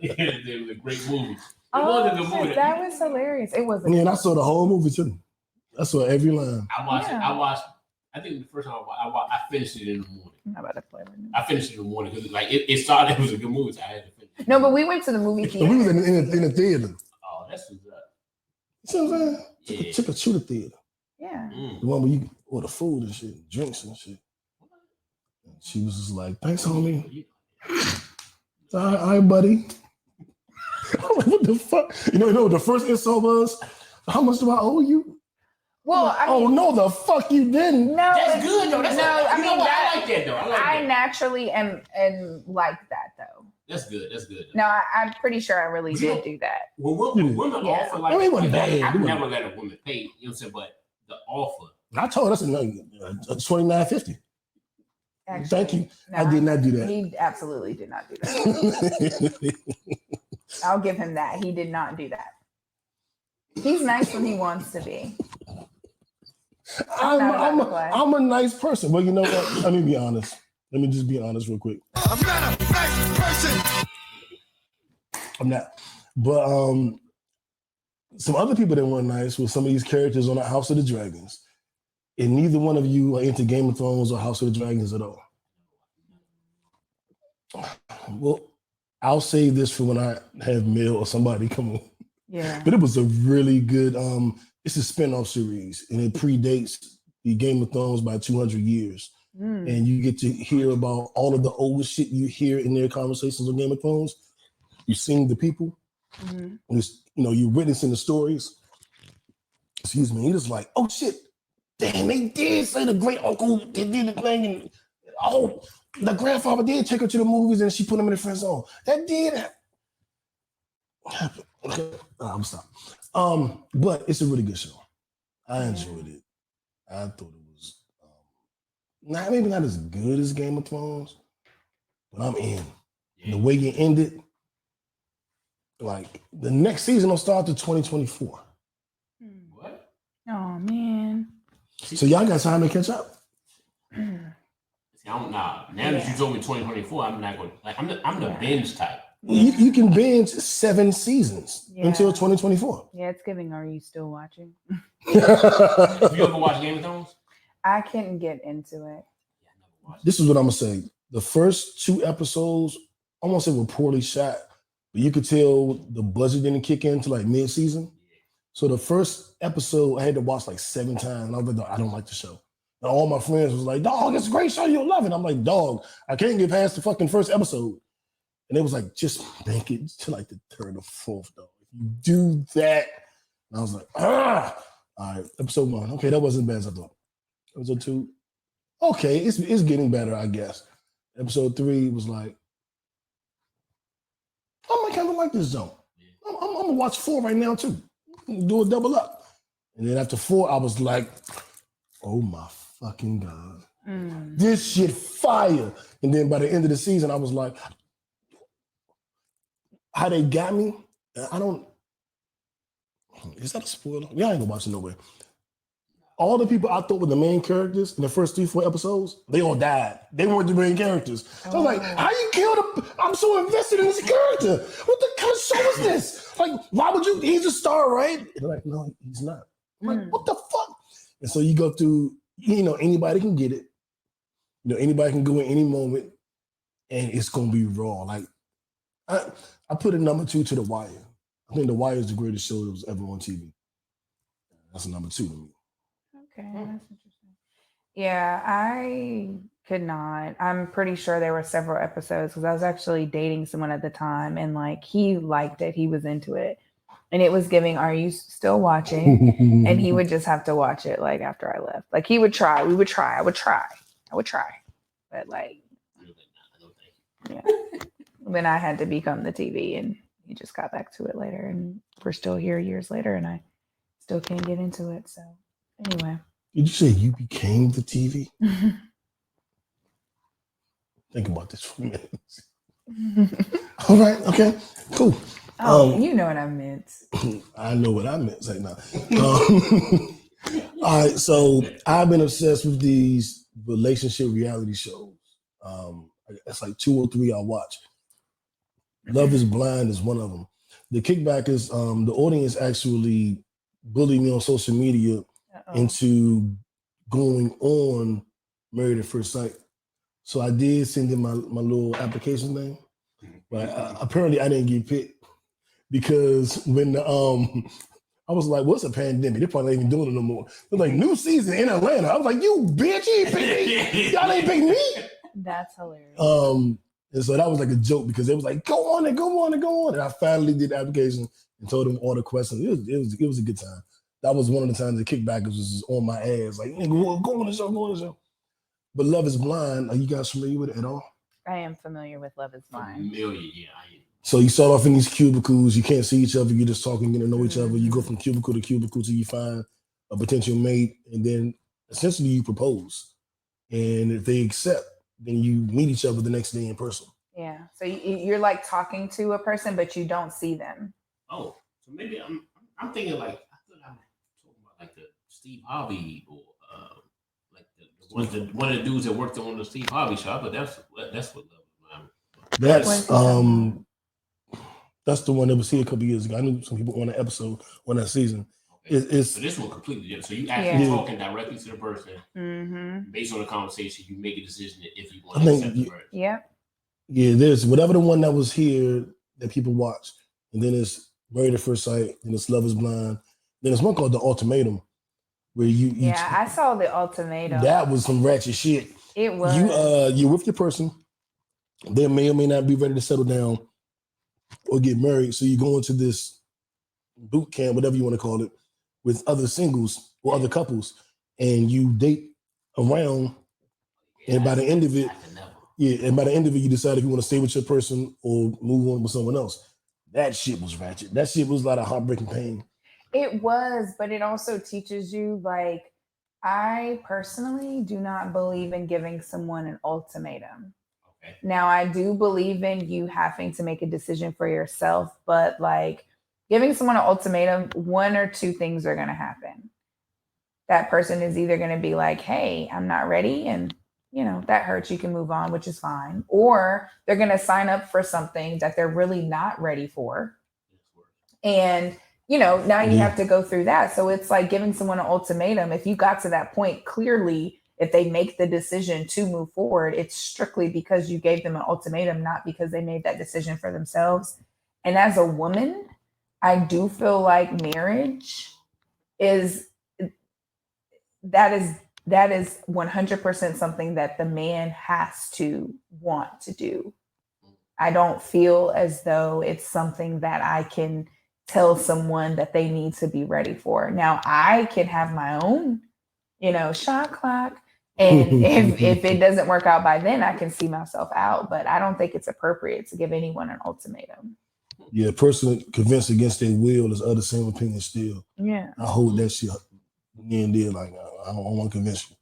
It was a great movie. That was hilarious. It was. And I saw the whole movie too. I saw every line. I watched. I think the first time I finished it in the morning. I'm not about to play right now. I finished it in the morning because it started. It was a good movie. So I had to finish it. No, but we went to the movie theater. We was in the theater. Oh, that's what's up. You see what I'm saying? Yeah. Took a shooter theater. Yeah. The one where you order food and shit, drinks and shit. And she was just like, "Thanks, homie." All right, buddy. I'm like, what the fuck? You know what the first insult was? How much do I owe you? Well, I mean, no, the fuck you didn't. No, That's good though. I like that though. I naturally am like that though. That's good. No, I'm pretty sure I really did do that. Well, women offer like it wasn't bad. I never let a woman pay. You know what I'm saying? But the offer. I told us $29.50. Thank you. No, I did not do that. He absolutely did not do that. I'll give him that. He did not do that. He's nice when he wants to be. I'm a nice person. Well, you know what? Let me be honest. Let me just be honest real quick. I'm not a nice person. I'm not. But some other people that weren't nice were some of these characters on the House of the Dragons. And neither one of you are into Game of Thrones or House of the Dragons at all. Well, I'll save this for when I have Mel or somebody come on. Yeah. But it was a really good, it's a spinoff series and it predates the Game of Thrones by 200 years. And you get to hear about all of the old shit you hear in their conversations on Game of Thrones. You're seeing the people. You're witnessing the stories. Excuse me. You're just like, oh shit. Damn, they did say the great uncle did the thing. And, the grandfather did take her to the movies and she put him in the friend zone. That did happen. Okay. I'm stop. But it's a really good show. I enjoyed it. I thought it was maybe not as good as Game of Thrones, but I'm in. The way you ended, like the next season will start to 2024. What? Oh man. So y'all got time to catch up. See, I'm not. Now that you told me 2024, I'm not going. Like I'm the binge type. You can binge 7 seasons until 2024. Yeah, it's giving. Are you still watching? You ever watch Game of Thrones? I couldn't get into it. This is what I'm gonna say. The first 2 episodes, I won't say were poorly shot, but you could tell the budget didn't kick in until like mid-season. So the first episode I had to watch like 7 times. And I was like, I don't like the show. And all my friends was like, dog, it's a great show. You'll love it. I'm like, dog, I can't get past the fucking first episode. And it was like, just make it to like the 3rd or 4th, though. If you do that, and I was like, all right, episode 1. Okay, that wasn't as bad as I thought. Episode 2, okay, it's getting better, I guess. Episode 3 was like, I kind of like this zone. I'm gonna watch 4 right now too. Do a double up. And then after 4, I was like, oh my fucking God. This shit fire. And then by the end of the season, I was like, how they got me, I don't, is that a spoiler? Y'all ain't gonna watch it nowhere. All the people I thought were the main characters in the first 3-4 episodes, they all died. They weren't the main characters. So I was like, how you killed him? I'm so invested in this character. What the kind of show is this? Like, why would you, he's a star, right? And they're like, no, he's not. I'm like, what the fuck? And so you go through, anybody can get it. Anybody can go in any moment and it's gonna be raw. Like, I put it number 2 to The Wire. I think The Wire is the greatest show that was ever on TV. That's a number 2 to me. Okay, that's interesting. Yeah, Could not. I'm pretty sure there were several episodes because I was actually dating someone at the time and like he liked it. He was into it. And it was giving, are you still watching? And he would just have to watch it like after I left. Like he would try. We would try. I would try. But like, yeah. Then I had to become the TV and he just got back to it later. And we're still here years later and I still can't get into it. So anyway. Did you say you became the TV? Think about this for a minute. All right. Okay. Cool. Oh, you know what I meant. I know what I meant right now. All right. So I've been obsessed with these relationship reality shows. It's like 2 or 3 I watch. Love is Blind is one of them. The Kickback is the audience actually bullied me on social media into going on Married at First Sight. So I did send in my little application thing, but apparently I didn't get picked because when I was like, what's a pandemic? They're probably not even doing it no more. They're like, new season in Atlanta. I was like, you bitch, you ain't picked me. Y'all ain't picked me. That's hilarious. And so that was like a joke because it was like, go on. And I finally did the application and told them all the questions. It was a good time. That was one of the times the Kickbackers was on my ass. Like, go on the show. But Love is Blind, are you guys familiar with it at all? I am familiar with Love is Blind. Familiar, yeah, I am. So you start off in these cubicles, you can't see each other, you're just talking, getting to know each other. You go from cubicle to cubicle till you find a potential mate, and then essentially you propose. And if they accept, then you meet each other the next day in person. Yeah. So you're like talking to a person, but you don't see them. Oh, so maybe I'm thinking like I thought I was talking about like the Steve Harvey or like one of the dudes that worked on the Steve Harvey show. But that's what Love is Blind. That's the one that was here a couple years ago. I knew some people on that episode, on that season. Okay. So this one completely different. So you actually talking directly to the person. Based on the conversation, you make a decision if you want to accept the marriage. Yeah. Yeah, there's whatever the one that was here that people watch. And then it's Married at First Sight, and it's Love is Blind. Then there's one called The Ultimatum, where you I saw The Ultimatum. That was some ratchet shit. It was. You're with your person. They may or may not be ready to settle down or get married. So you go into this boot camp, whatever you want to call it, with other singles or other couples, and you date around. And by the end of it, you decide if you want to stay with your person or move on with someone else. That shit was ratchet. That shit was a lot of heartbreaking pain. It was, but it also teaches you, like, I personally do not believe in giving someone an ultimatum. Okay. Now, I do believe in you having to make a decision for yourself, but like giving someone an ultimatum, 1 or 2 things are going to happen. That person is either going to be like, hey, I'm not ready. And, that hurts. You can move on, which is fine. Or they're going to sign up for something that they're really not ready for. And, now you have to go through that. So it's like giving someone an ultimatum. If you got to that point, clearly, if they make the decision to move forward, it's strictly because you gave them an ultimatum, not because they made that decision for themselves. And as a woman, I do feel like marriage is 100% something that the man has to want to do. I don't feel as though it's something that I can tell someone that they need to be ready for. Now, I can have my own, shot clock. And if it doesn't work out by then, I can see myself out. But I don't think it's appropriate to give anyone an ultimatum. Yeah, a person convinced against their will is of the same opinion still. Yeah. I hold that shit in there like, I don't want to convince you.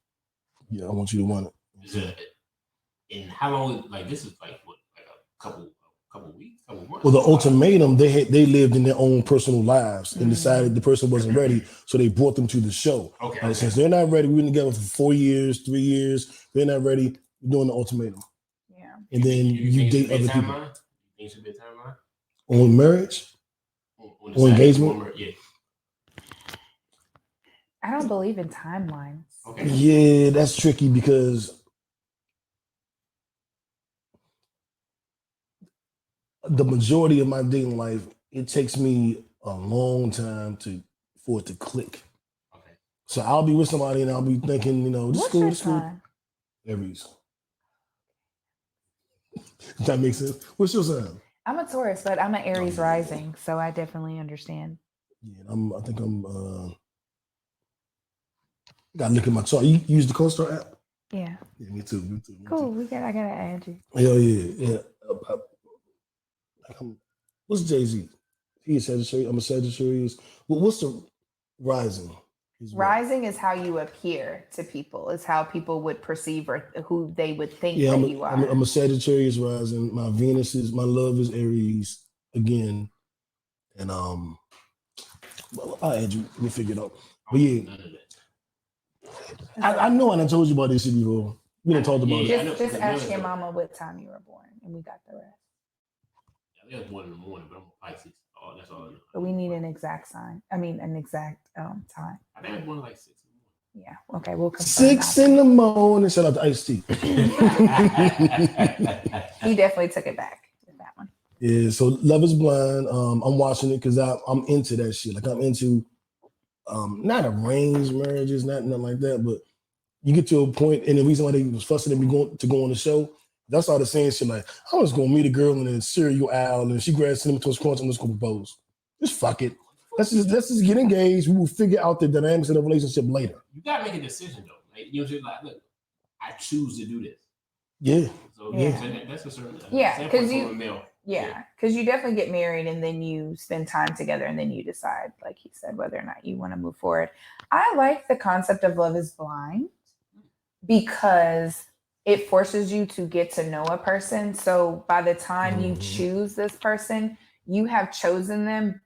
Yeah, I want you to want it. And how long, like this is like what, like a couple weeks, couple months? Well, the ultimatum, they lived in their own personal lives and decided the person wasn't ready, so they brought them to the show. Okay. Like, since they're not ready, we've been together for 4 years, 3 years. They're not ready. We're doing the ultimatum. Yeah. And then you date other people. You think it should be a timeline? On marriage? On engagement? Yeah. I don't believe in timelines. Okay. Yeah, that's tricky because the majority of my dating life, it takes me a long time for it to click. Okay. So I'll be with somebody and I'll be thinking, this What's cool, your this cool. time? Aries. That makes sense. What's your sign? I'm a Taurus, but I'm an Aries rising, so I definitely understand. Yeah, I think I'm. Gotta look at my chart. You use the CoStar app? Yeah. Yeah, me too. Me Cool. too. I gotta add you. Hell yeah. What's Jay-Z? He is Sagittarius. I'm a Sagittarius. Well, what's the rising? Rising is how you appear to people. Is how people would perceive or who they would think that you are. I'm a Sagittarius rising. My my love is Aries again. And I'll add you. Let me figure it out. But yeah. I know I done told you about this shit before. We done talked about it. Just ask your mama what time you were born, and we got the rest. Yeah, it was 1 in the morning, but I'm a Pisces. Oh, that's all I know. But we need an exact sign. I mean, an exact time. I think it was like 6 in the morning. Yeah. Okay. We'll confirm 6 in the morning. Shout out to Ice-T. He definitely took it back with that one. Yeah. So Love Is Blind. I'm watching it because I'm into that shit. Like I'm into not arranged marriages, nothing like that, but you get to a point, and the reason why they was fussing at me to go on the show, that's all the saying shit like, I was gonna meet a girl in a cereal aisle and she grabs cinnamon toast crunch and let's go propose. Just fuck it. Let's just get engaged. We will figure out the dynamics of the relationship later. You gotta make a decision though. Like you know, just like, look, I choose to do this. Yeah. So that's a certain because you definitely get married and then you spend time together and then you decide, like he said, whether or not you want to move forward. I like the concept of Love Is Blind because it forces you to get to know a person. So by the time you choose this person, you have chosen them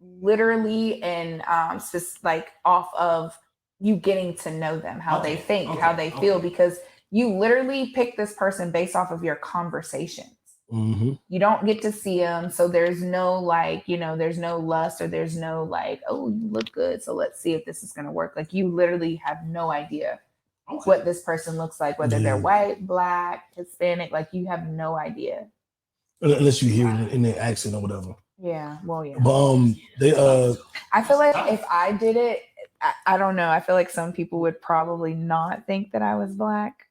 literally and just like off of you getting to know them, how they think, how they feel, because you literally pick this person based off of your conversations. You don't get to see them. So there's no like, there's no lust or there's no like, oh, you look good, so let's see if this is going to work. Like you literally have no idea what this person looks like, whether they're white, black, Hispanic, like you have no idea. Unless you hear it in their accent or whatever. Yeah, well, yeah. But I feel like if I did it, I don't know. I feel like some people would probably not think that I was black.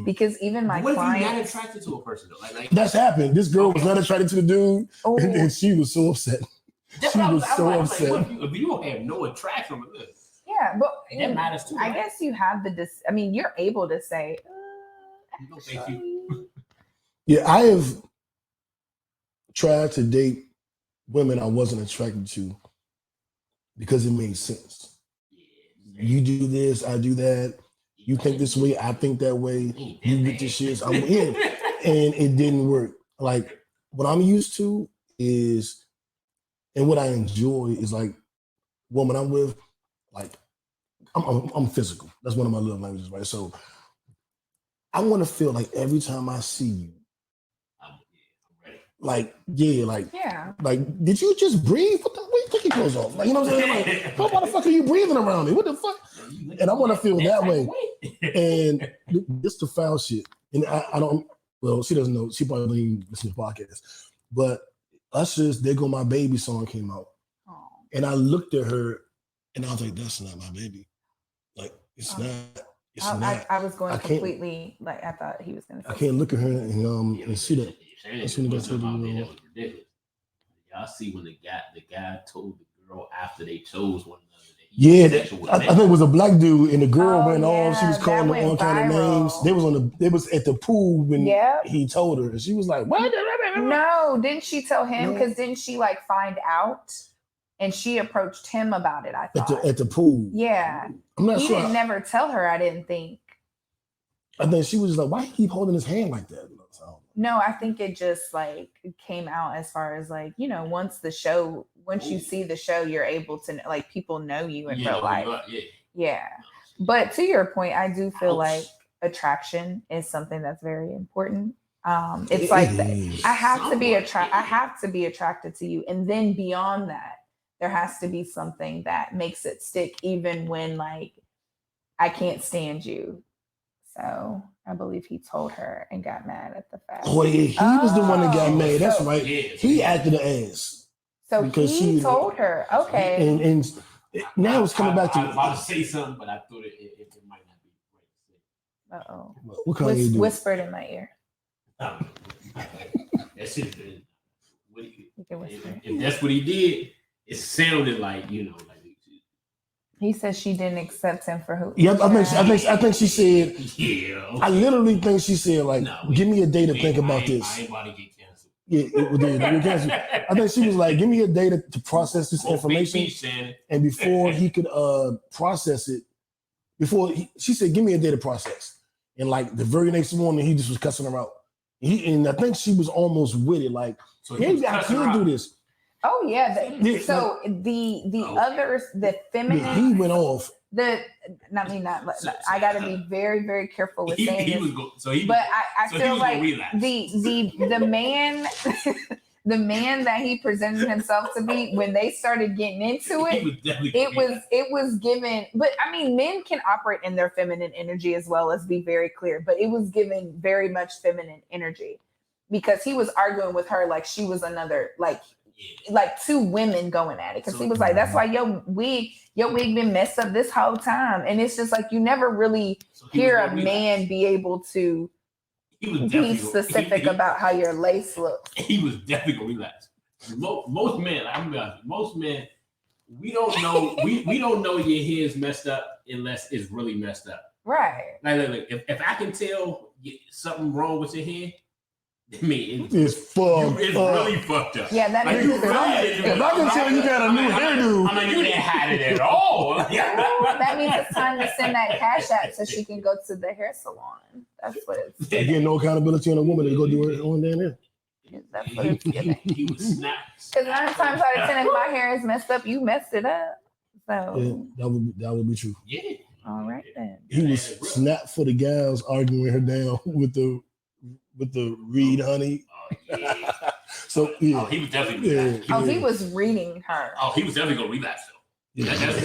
Because even my clients... What if you're not attracted to a person though? Like that's happened. This girl was not attracted to the dude, and she was so upset. She was so upset. Like, if you don't have no attraction with this, yeah, but that matters too. I guess you have you're able to say, thank you. Yeah, I have tried to date women I wasn't attracted to because it made sense. You do this, I do that. You think this way, I think that way. You get this shit, I'm in. And it didn't work. Like, what I'm used to is, and what I enjoy is like, woman I'm with, like, I'm physical. That's one of my love languages, right? So, I want to feel like every time I see you, like, did you just breathe? What you take your clothes off? Like, you know what I'm saying? Like, why the fuck are you breathing around me? What the fuck? And I want to feel that way. And this the foul shit. And I don't, well, she doesn't know. She probably doesn't even listen to the podcast. But Usher's There Go My Baby song came out. And I looked at her and I was like, that's not my baby. Like, it's not. It's not. I was going completely, like, I thought he was going to say. I can't look at her and see that. That's when that was ridiculous. Y'all see when the guy told the girl after they chose one another. I think it was a black dude and the girl went off. She was calling them all kind of names. They was at the pool when he told her, and she was like, "What?" No, didn't she tell him? Because didn't she like find out, and she approached him about it? I thought at the pool. Yeah, I'm not sure. He didn't never tell her. I didn't think. I think she was like, "Why he keep holding his hand like that?" No, I think it just like came out as far as like, once you see the show, you're able to like people know you in real life. Yeah. But to your point, I do feel like attraction is something that's very important. It's like I have to be attracted to you. And then beyond that, there has to be something that makes it stick even when like I can't stand you. So I believe he told her and got mad at the fact. Oh, yeah, he was the one that got mad. That's right. He acted an ass. So he told her, okay. And now it's coming back to I was about to say something, but I thought it might not be right. Uh-oh. What Kanye do? Whispered in my ear. That's just if that's what he did, it sounded like like. He says she didn't accept him for who. Yeah, I think she said. Yeah. Okay. I literally think she said give me a day to think about this. I ain't about to get canceled. Yeah, it canceled. I think she was like, give me a day to process this information, and before he could process it, she said, give me a day to process, and like the very next morning, he just was cussing her out. And I think she was almost with it, like, maybe I could do this. Oh yeah. So the others, the feminine, he went off. I got to be very, very careful with saying this. I feel like the man, the man that he presented himself to be, when they started getting into it, it was given. But I mean, men can operate in their feminine energy as well, as be very clear. But it was given very much feminine energy, because he was arguing with her like she was another like two women going at it, because he was like, that's why your wig been messed up this whole time. And it's just like, you never really hear a man be able to be specific about how your lace looks. He was definitely gonna relapse. Most men, I'm be honest, most men, we don't know we don't know your hair's messed up unless it's really messed up. Right. Like if I can tell something wrong with your hair, I mean, it's fucked. It's really fucked up. Yeah, that like, means if I can tell you got a new hairdo. I mean, you didn't have it at all. That means it's time to send that cash app so she can go to the hair salon. That's what it's. Getting no accountability on a woman to go do her own damn hair. That's what it's giving. He was snapped. Because 9 times out of 10, if my hair is messed up, you messed it up. So yeah, that would be true. Yeah. All right then. He was snapped for the gals arguing her down with the reed honey. Yeah. So yeah. He was definitely he was reading her. He was definitely gonna relapse though. Yeah. That's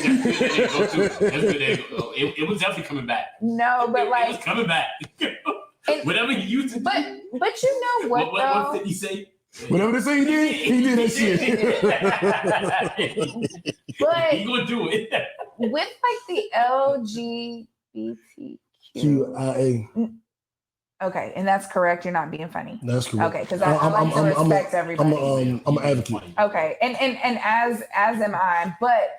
it was definitely coming back. No, but it was coming back. Whatever he used to do. But you know what though? What did he say? Whatever they say he did that shit. But he gonna do it. With like the LGBTQIA. Okay, and that's correct. You're not being funny. That's correct. Okay, because I like to respect everybody. I'm an advocate. Okay, and as am I, but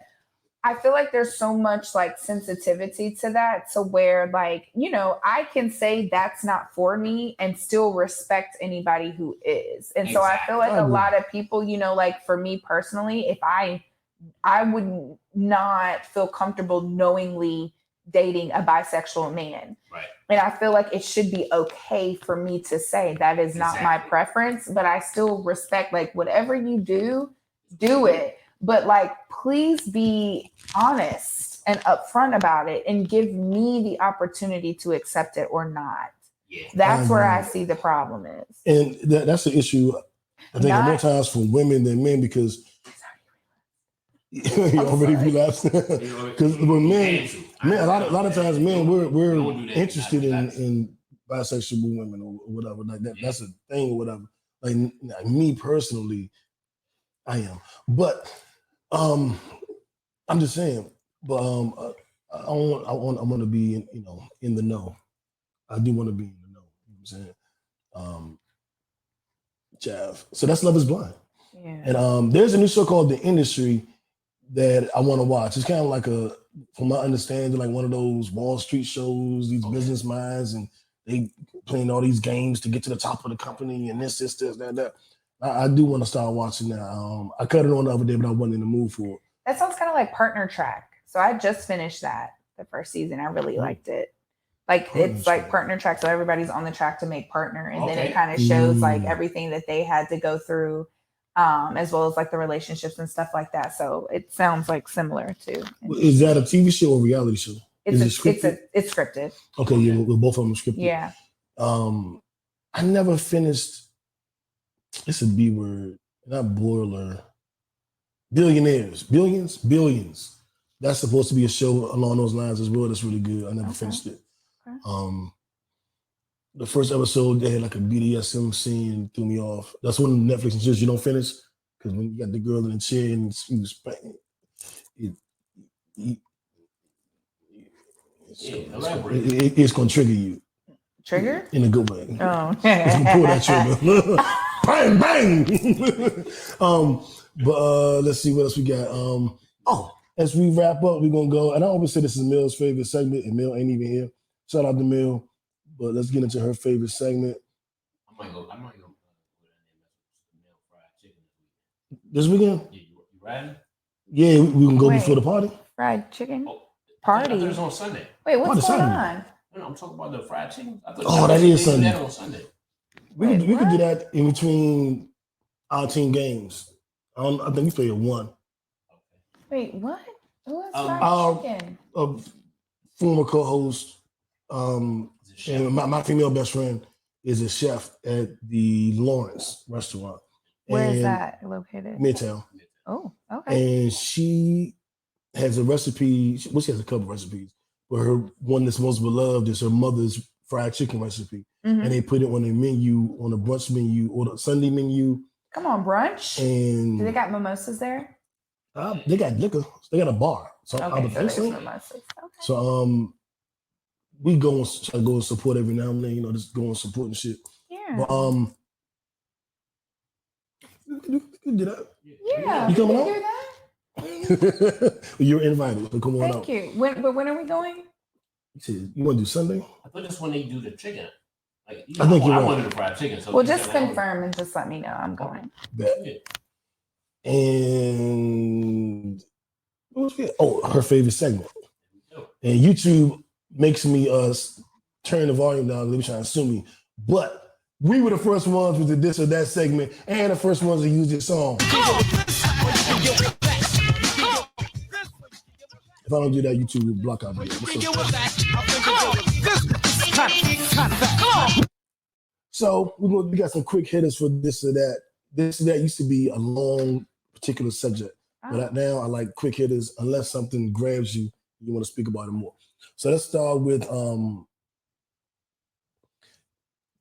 I feel like there's so much like sensitivity to that, to where like, I can say that's not for me and still respect anybody who is. And so I feel like a lot of people, like for me personally, if I would not feel comfortable knowingly dating a bisexual man. Right. And I feel like it should be okay for me to say that is not my preference, but I still respect like whatever you do it. But like, please be honest and upfront about it and give me the opportunity to accept it or not. Yeah. That's where I see the problem is. And that's the issue, I think, more times for women than men, because he already relapsed. Because when men, a lot of times men, we're interested in bisexual women or whatever. Like that, that's a thing or whatever. Like me personally, I am. But I'm just saying. But I want to be in the know. I do want to be in the know. You know what I'm saying? Chav. So that's Love Is Blind. Yeah. And there's a new show called The Industry that I want to watch. It's kind of like from my understanding, like one of those Wall Street shows, these business minds, and they playing all these games to get to the top of the company and this, that. I do want to start watching that. I cut it on the other day, but I wasn't in the mood for it. That sounds kind of like Partner Track. So I just finished that, the first season. I really liked it. Like it's like Partner Track. So everybody's on the track to make partner. And then it kind of shows like everything that they had to go through, as well as like the relationships and stuff like that. So it sounds like similar to. Is that a TV show or reality show? It's scripted. Okay, yeah, well, both of them are scripted. Yeah. I never finished. It's a B word, not boiler. Billions. That's supposed to be a show along those lines as well. That's really good. I never finished it. Okay. The first episode, they had like a BDSM scene, threw me off. That's when Netflix insists you don't finish, because when you got the girl in the chair and she was spanking, it's going to trigger you. Trigger? In a good way. Oh. Pull that trigger. Bang, bang. Let's see what else we got. As we wrap up, we're gonna go. And I always say this is Mil's favorite segment, and Mil ain't even here. Shout out to Mil. But let's get into her favorite segment. I might go fried chicken This weekend? Yeah, you riding? Yeah, we can go before the party. Fried chicken? Oh, Party? I thought it was on Sunday. Wait, what's going Sunday. on? No, I'm talking about the fried chicken. That is Sunday. That on Sunday. We could do that in between our team games. I think we play at 1. Wait, what? Who is our fried chicken? Former co-host, and my female best friend is a chef at the Lawrence restaurant. Where is that located? Midtown. Oh, okay. And she has a recipe. She has a couple recipes, but her one that's most beloved is her mother's fried chicken recipe. Mm-hmm. And they put it on a menu, on a brunch menu or the Sunday menu. Come on, brunch. And do they got mimosas there? They got liquor. They got a bar. So okay, I would think so. Mimosas. Okay. So we go and try to go and support every now and then, just go and support and shit. Yeah. But you can do that. Yeah. You coming out? Do that? You're invited. So come on out. Thank you. When are we going? You want to do Sunday? I thought that's when they do the chicken. Like, I think you're I right. wanted the fried chicken. So Well, just confirm and just let me know. I'm going. And what was it? Her favorite segment. And YouTube makes me turn the volume down. They be trying to sue me. But we were the first ones with the this or that segment and the first ones to use this song. If I don't do that, YouTube will block out. So we got some quick hitters for this or that. This or that used to be a long, particular subject. But now I like quick hitters unless something grabs you, you want to speak about it more. So let's start with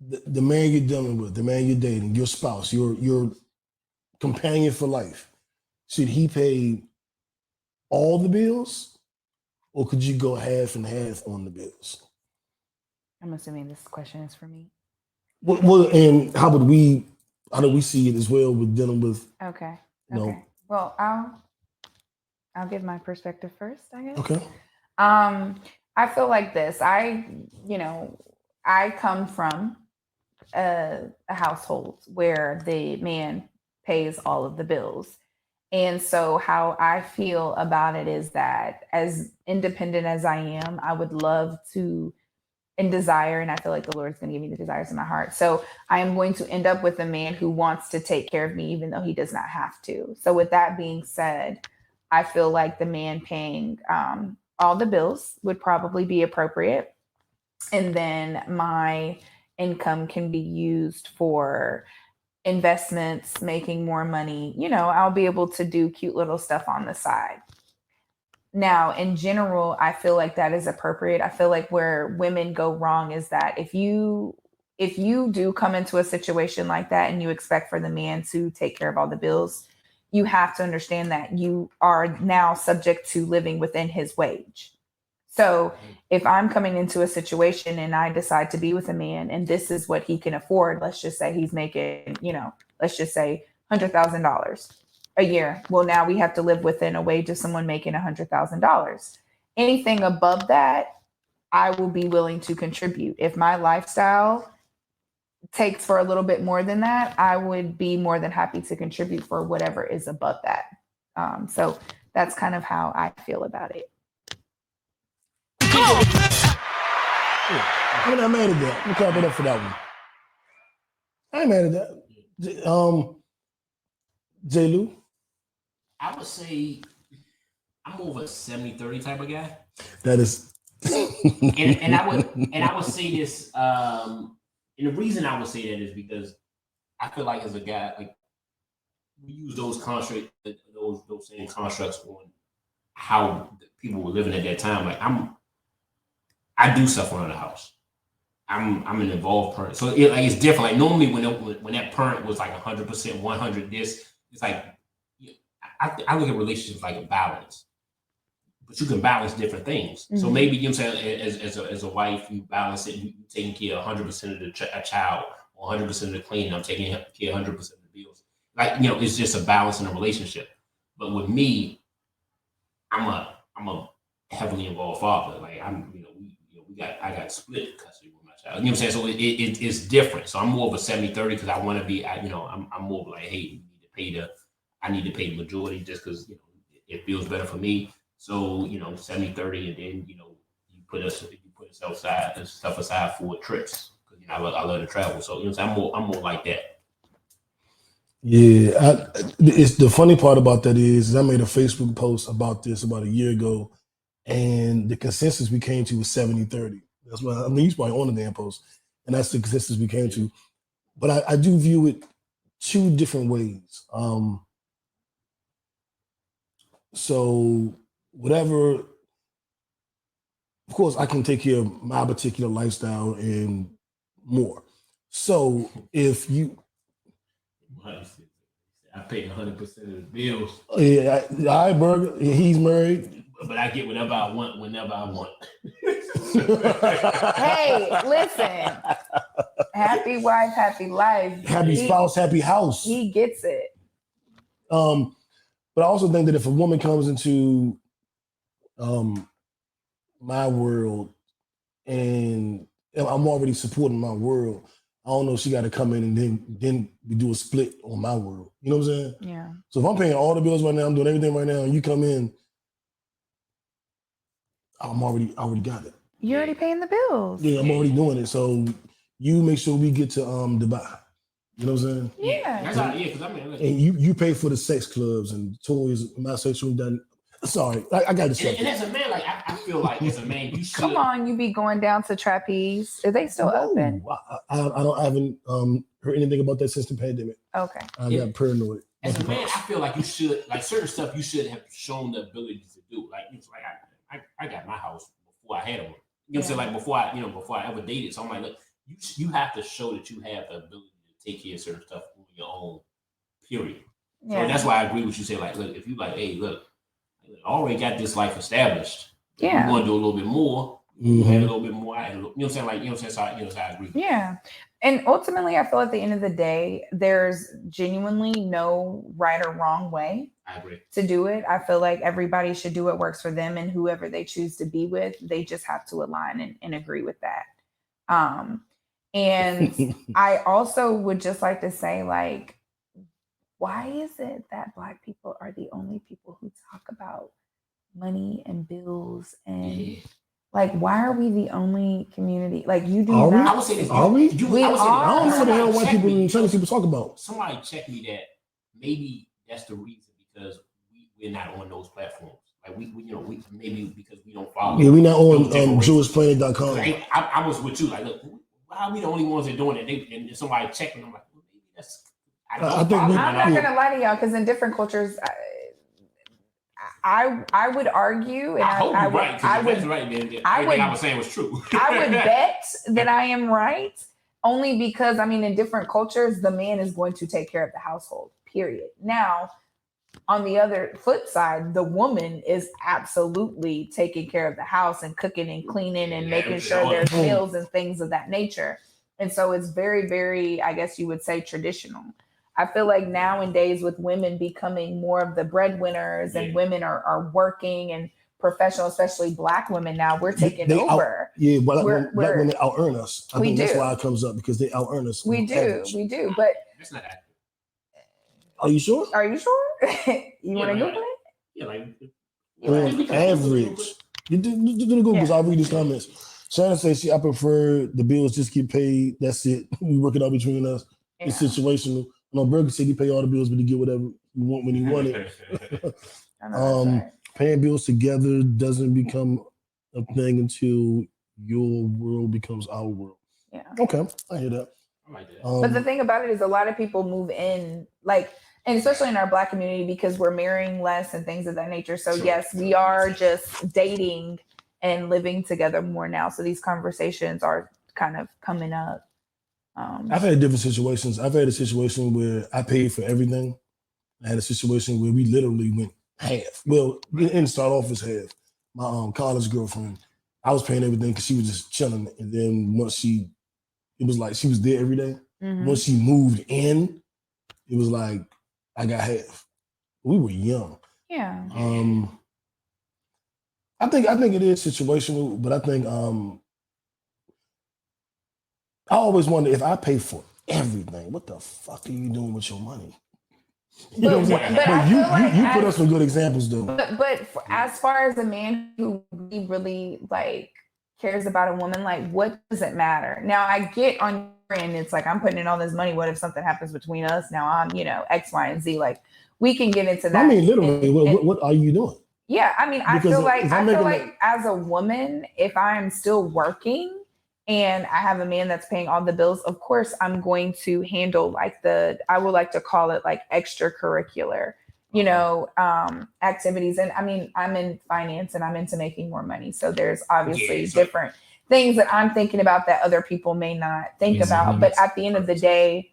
the man you're dealing with, the man you're dating, your spouse, your companion for life. Should he pay all the bills, or could you go half and half on the bills? I'm assuming this question is for me. Well, and how do we see it as well with dealing with? Okay. You know, okay. Well, I'll give my perspective first, I guess. Okay. I feel like this. I come from a household where the man pays all of the bills. And so how I feel about it is that as independent as I am, I would love to and desire, and I feel like the Lord's going to give me the desires in my heart. So I am going to end up with a man who wants to take care of me, even though he does not have to. So with that being said, I feel like the man paying all the bills would probably be appropriate. And then my income can be used for investments, making more money. I'll be able to do cute little stuff on the side. Now, in general, I feel like that is appropriate. I feel like where women go wrong is that if you do come into a situation like that and you expect for the man to take care of all the bills, you have to understand that you are now subject to living within his wage. So if I'm coming into a situation and I decide to be with a man and this is what he can afford, let's just say he's making, let's just say $100,000 a year. Well, now we have to live within a wage of someone making $100,000. Anything above that, I will be willing to contribute. If my lifestyle takes for a little bit more than that, I would be more than happy to contribute for whatever is above that. So that's kind of how I feel about it. I'm not mad at that. I'm clap it up for that one. I ain't mad at that. J. Lou? I would say I'm more of a 70-30 type of guy. That is and I would say this, and the reason I would say that is because I feel like as a guy, like we use those same constructs on how people were living at that time. Like I do stuff around the house. I'm an involved parent, so it's different. Like normally when that parent was like 100%, 100 this, it's like I look at relationships like a balance but you can balance different things. So Mhm. maybe, you know what I'm saying, as a wife, you balance it, you taking care of 100% of the a child, or 100% of the cleaning, I'm taking care of 100% of the bills. Like, you know, it's just a balance in a relationship. But with me, I'm a heavily involved father. Like, I got split custody with my child. You know what I'm saying? So it's different. So I'm more of a 70-30 because I want to be, I'm more of like, hey, I need to pay the majority just because, you know, it feels better for me. So, you know, 70-30, and then, you know, you put stuff aside for trips. Because, you know, I love to travel. So, you know what I'm saying? I'm more like that. Yeah, it's the funny part about that is I made a Facebook post about this about a year ago, and the consensus we came to was 70-30. That's what I mean. He's probably on the damn post, and that's the consensus we came to. But I do view it two different ways. So whatever, of course, I can take care of my particular lifestyle and more. So if you, I pay 100% of the bills. yeah, I Burger, he's married. But I get whatever I want whenever I want. Hey, listen. Happy wife, happy life. Happy spouse, happy house. He gets it. But I also think that if a woman comes into my world and I'm already supporting my world, I don't know if she got to come in and then we do a split on my world. You know what I'm saying? Yeah. So if I'm paying all the bills right now, I'm doing everything right now, and you come in, I already got it. You're already paying the bills. Yeah, I'm already doing it. So you make sure we get to Dubai. You know what I'm saying? Yeah. That's how, because I mean, and you pay for the sex clubs and toys, my sexual done. Sorry, I got to. And as a man, like I feel like as a man, you should. Come on, you be going down to Trapeze. Are they still open? I haven't heard anything about that since the pandemic. Okay. I got paranoid. As a man, I feel like you should, like certain stuff you should have shown the ability to do. Like it's like I got my house before I had one. You know what I'm saying? Like before I ever dated. So I'm like, look, you have to show that you have the ability to take care of certain stuff on your own. Period. Yeah. So that's why I agree with you. Say like, look, if you like, hey, look, I already got this life established. Yeah. You want to do a little bit more. You have a little bit more. You know what I'm saying? Like, you know what I'm saying? So I agree. Yeah. And ultimately, I feel at the end of the day, there's genuinely no right or wrong way I agree. to do it. I feel like everybody should do what works for them, and whoever they choose to be with, they just have to align and agree with that. And I also would just like to say, like, why is it that Black people are the only people who talk about money and bills and like, why are we the only community? Like, you do not. I would say this. Are we? We are. I don't know what the hell white people and Chinese people talk about. Somebody check me that. Maybe that's the reason, because we're not on those platforms. Like we maybe because we don't follow. Yeah, we're not on JewishPlanet.com. Like, I was with you. Like, look, why are we the only ones that are doing it? And somebody checking. I'm like, well, maybe that's. I'm not gonna lie to y'all, because in different cultures, I would argue, and I would, right, I would, right, man. Everything I was saying was true. I would bet that I am right, only because I mean, in different cultures, the man is going to take care of the household. Period. Now, on the other flip side, the woman is absolutely taking care of the house and cooking and cleaning and making sure there's meals and things of that nature. And so it's very, very, I guess you would say, traditional. I feel like nowadays, with women becoming more of the breadwinners and women are working and professional, especially Black women now, we're taking over. But Black women out earn us. I think that's why it comes up, because they out earn us. We do. But that's not accurate. Are you sure? You want to Google it? Yeah, like on average. You do the Googles. I'll read these comments. Shannon says I prefer the bills just get paid. That's it. We work it out between us. Yeah. It's situational. No, Burger said he pay all the bills, but he get whatever you want when he want it. Paying bills together doesn't become a thing until your world becomes our world. Yeah. Okay, I hear that. I like that. But the thing about it is, a lot of people move in, like, and especially in our Black community, because we're marrying less and things of that nature. So yes, we are just dating and living together more now. So these conversations are kind of coming up. I've had different situations. I've had a situation where I paid for everything. I had a situation where we literally went half. Well, we didn't start off as half. my college girlfriend. I was paying everything because she was just chilling. And then once it was like she was there every day. Mhm. Once she moved in, it was like I got half. We were young. Yeah. I think it is situational, but I think I always wonder if I pay for everything, what the fuck are you doing with your money? You know what I'm saying? But I you feel like you put up some good examples though. But as far as a man who really like cares about a woman, like what does it matter? Now I get on your end, it's like I'm putting in all this money. What if something happens between us? Now I'm, X, Y, and Z. Like we can get into that. I mean, literally, what are you doing? Yeah, I mean, I Because feel like if I'm making as a woman, if I'm still working and I have a man that's paying all the bills, of course I'm going to handle like I would like to call it like extracurricular, activities. And I mean, I'm in finance and I'm into making more money. So there's obviously different things that I'm thinking about that other people may not think about. But at the end of the day,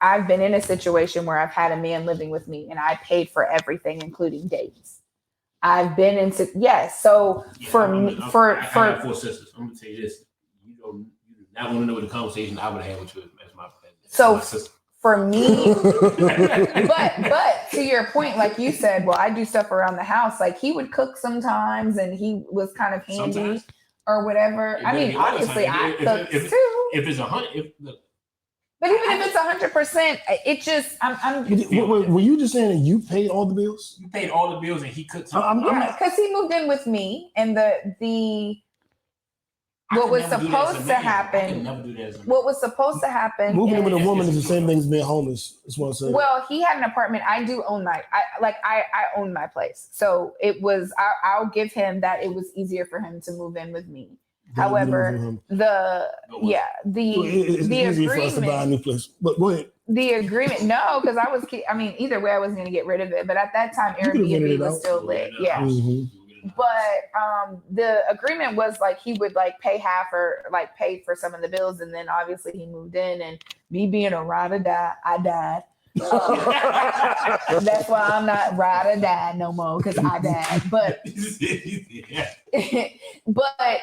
I've been in a situation where I've had a man living with me and I paid for everything, including dates. I've been into So for me, I have 4 sisters. I'm gonna tell you this: you do not want to know the conversation I would have with you as my sister. For me, but to your point, like you said, well, I do stuff around the house. Like he would cook sometimes, and he was kind of handy or whatever. I mean, obviously, I cook too. If it's 100, but even if it's 100%, it just Were you just saying that you paid all the bills? You paid all the bills and he cooked. Yeah, because he moved in with me, and what was supposed to happen. What was supposed to happen? Moving in with a woman is the same thing as being homeless. That's what I'm saying. Well, he had an apartment. I do own I own my place, so it was. I'll give him that. It was easier for him to move in with me. However, the easy for us to buy a new place. But go ahead. The agreement, no, because either way, I wasn't going to get rid of it. But at that time, Airbnb was still lit. Yeah. Mm-hmm. But the agreement was like he would like pay half or like pay for some of the bills, and then obviously he moved in, and me being a ride or die, I died. That's why I'm not ride or die no more, because I died. But but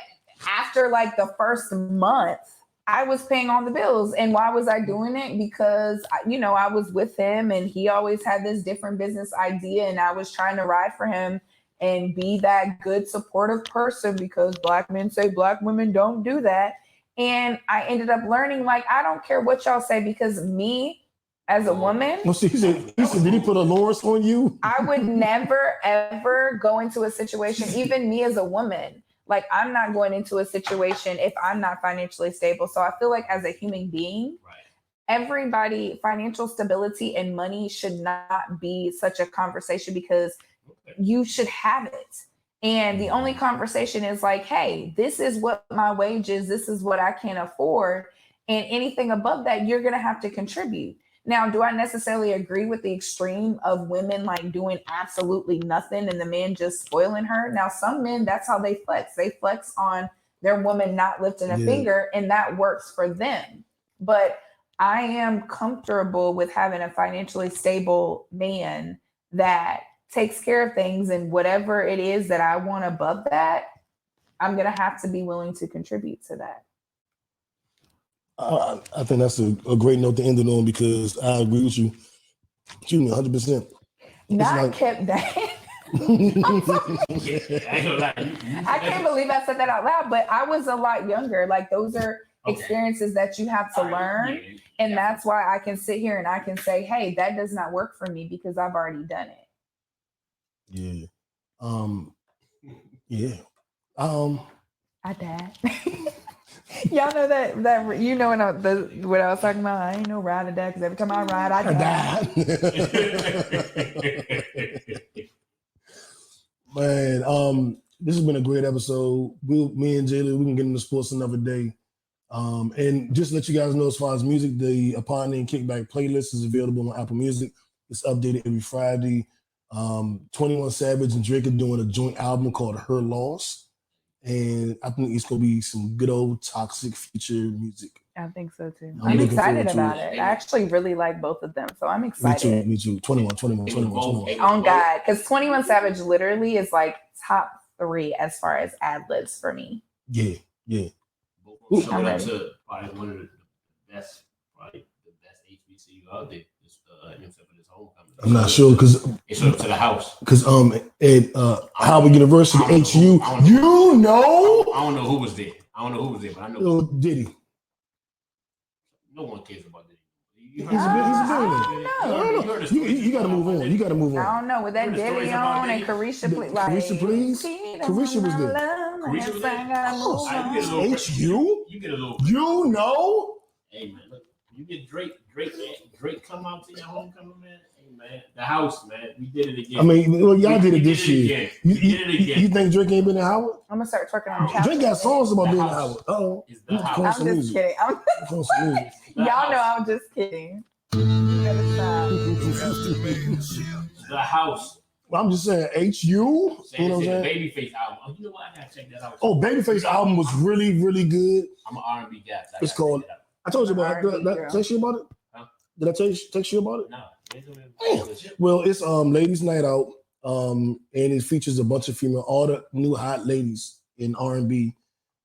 after like the first month, I was paying all the bills. And why was I doing it? Because, I was with him and he always had this different business idea, and I was trying to ride for him and be that good supportive person, because Black men say Black women don't do that. And I ended up learning, like, I don't care what y'all say, because me as a woman. Well, he said, did he put a Lawrence on you? I would never, ever go into a situation, even me as a woman. Like, I'm not going into a situation if I'm not financially stable. So I feel like as a human being, everybody, financial stability and money should not be such a conversation, because you should have it. And the only conversation is like, hey, this is what my wage is. This is what I can afford. And anything above that, you're going to have to contribute. Now, do I necessarily agree with the extreme of women like doing absolutely nothing and the man just spoiling her? Now, some men, that's how they flex. They flex on their woman not lifting a finger, and that works for them. But I am comfortable with having a financially stable man that takes care of things, and whatever it is that I want above that, I'm going to have to be willing to contribute to that. I think that's a great note to end it on, because I agree with you. 100%. Not kept that. I can't believe I said that out loud, but I was a lot younger. Like, those are experiences that you have to learn. And that's why I can sit here and I can say, hey, that does not work for me, because I've already done it. Yeah. I died. Y'all know that what I was talking about. I ain't no ride or die, because every time I ride, I die. Man, this has been a great episode. Me and Jayla, we can get into sports another day. And just to let you guys know, as far as music, the Pod Named Kickback playlist is available on Apple Music. It's updated every Friday. 21 Savage and Drake are doing a joint album called Her Loss. And I think it's going to be some good old Toxic Future music. I think so too. I'm excited about it. I actually really like both of them, so I'm excited. Me too. 21. On God, because 21 Savage literally is like top 3 as far as ad libs for me. Yeah. Showing up to probably one of the best HBCU out there. For this homecoming. I'm not sure because they showed up to the house. Because at Howard University, HU, I don't know who was there. But I know. Diddy. No one cares about Diddy. He's a billionaire. You got to move on. I don't know. With that Diddy on and Carisha, please. Carisha was there. HU? You get a little. You know? Hey man, look, you get Drake come out to your homecoming, man. Hey man, the house, man, we did it again. I mean, well, y'all did it this year. We did it again. You think Drake ain't been in Howard? I'm gonna start twerking on Drake got songs about being in Howard. I'm just kidding. Y'all know I'm just kidding. The house. Well, I'm just saying, HU. You know what I'm saying? Babyface album. Oh, you know what? I gotta check that out. Oh, Babyface album was really, really good. I'm an R&B guy. It's called. I told you about it. Did I text you about it? Huh? Did I text you about it? No. Well, it's Ladies Night Out, and it features a bunch of all the new hot ladies in R&B,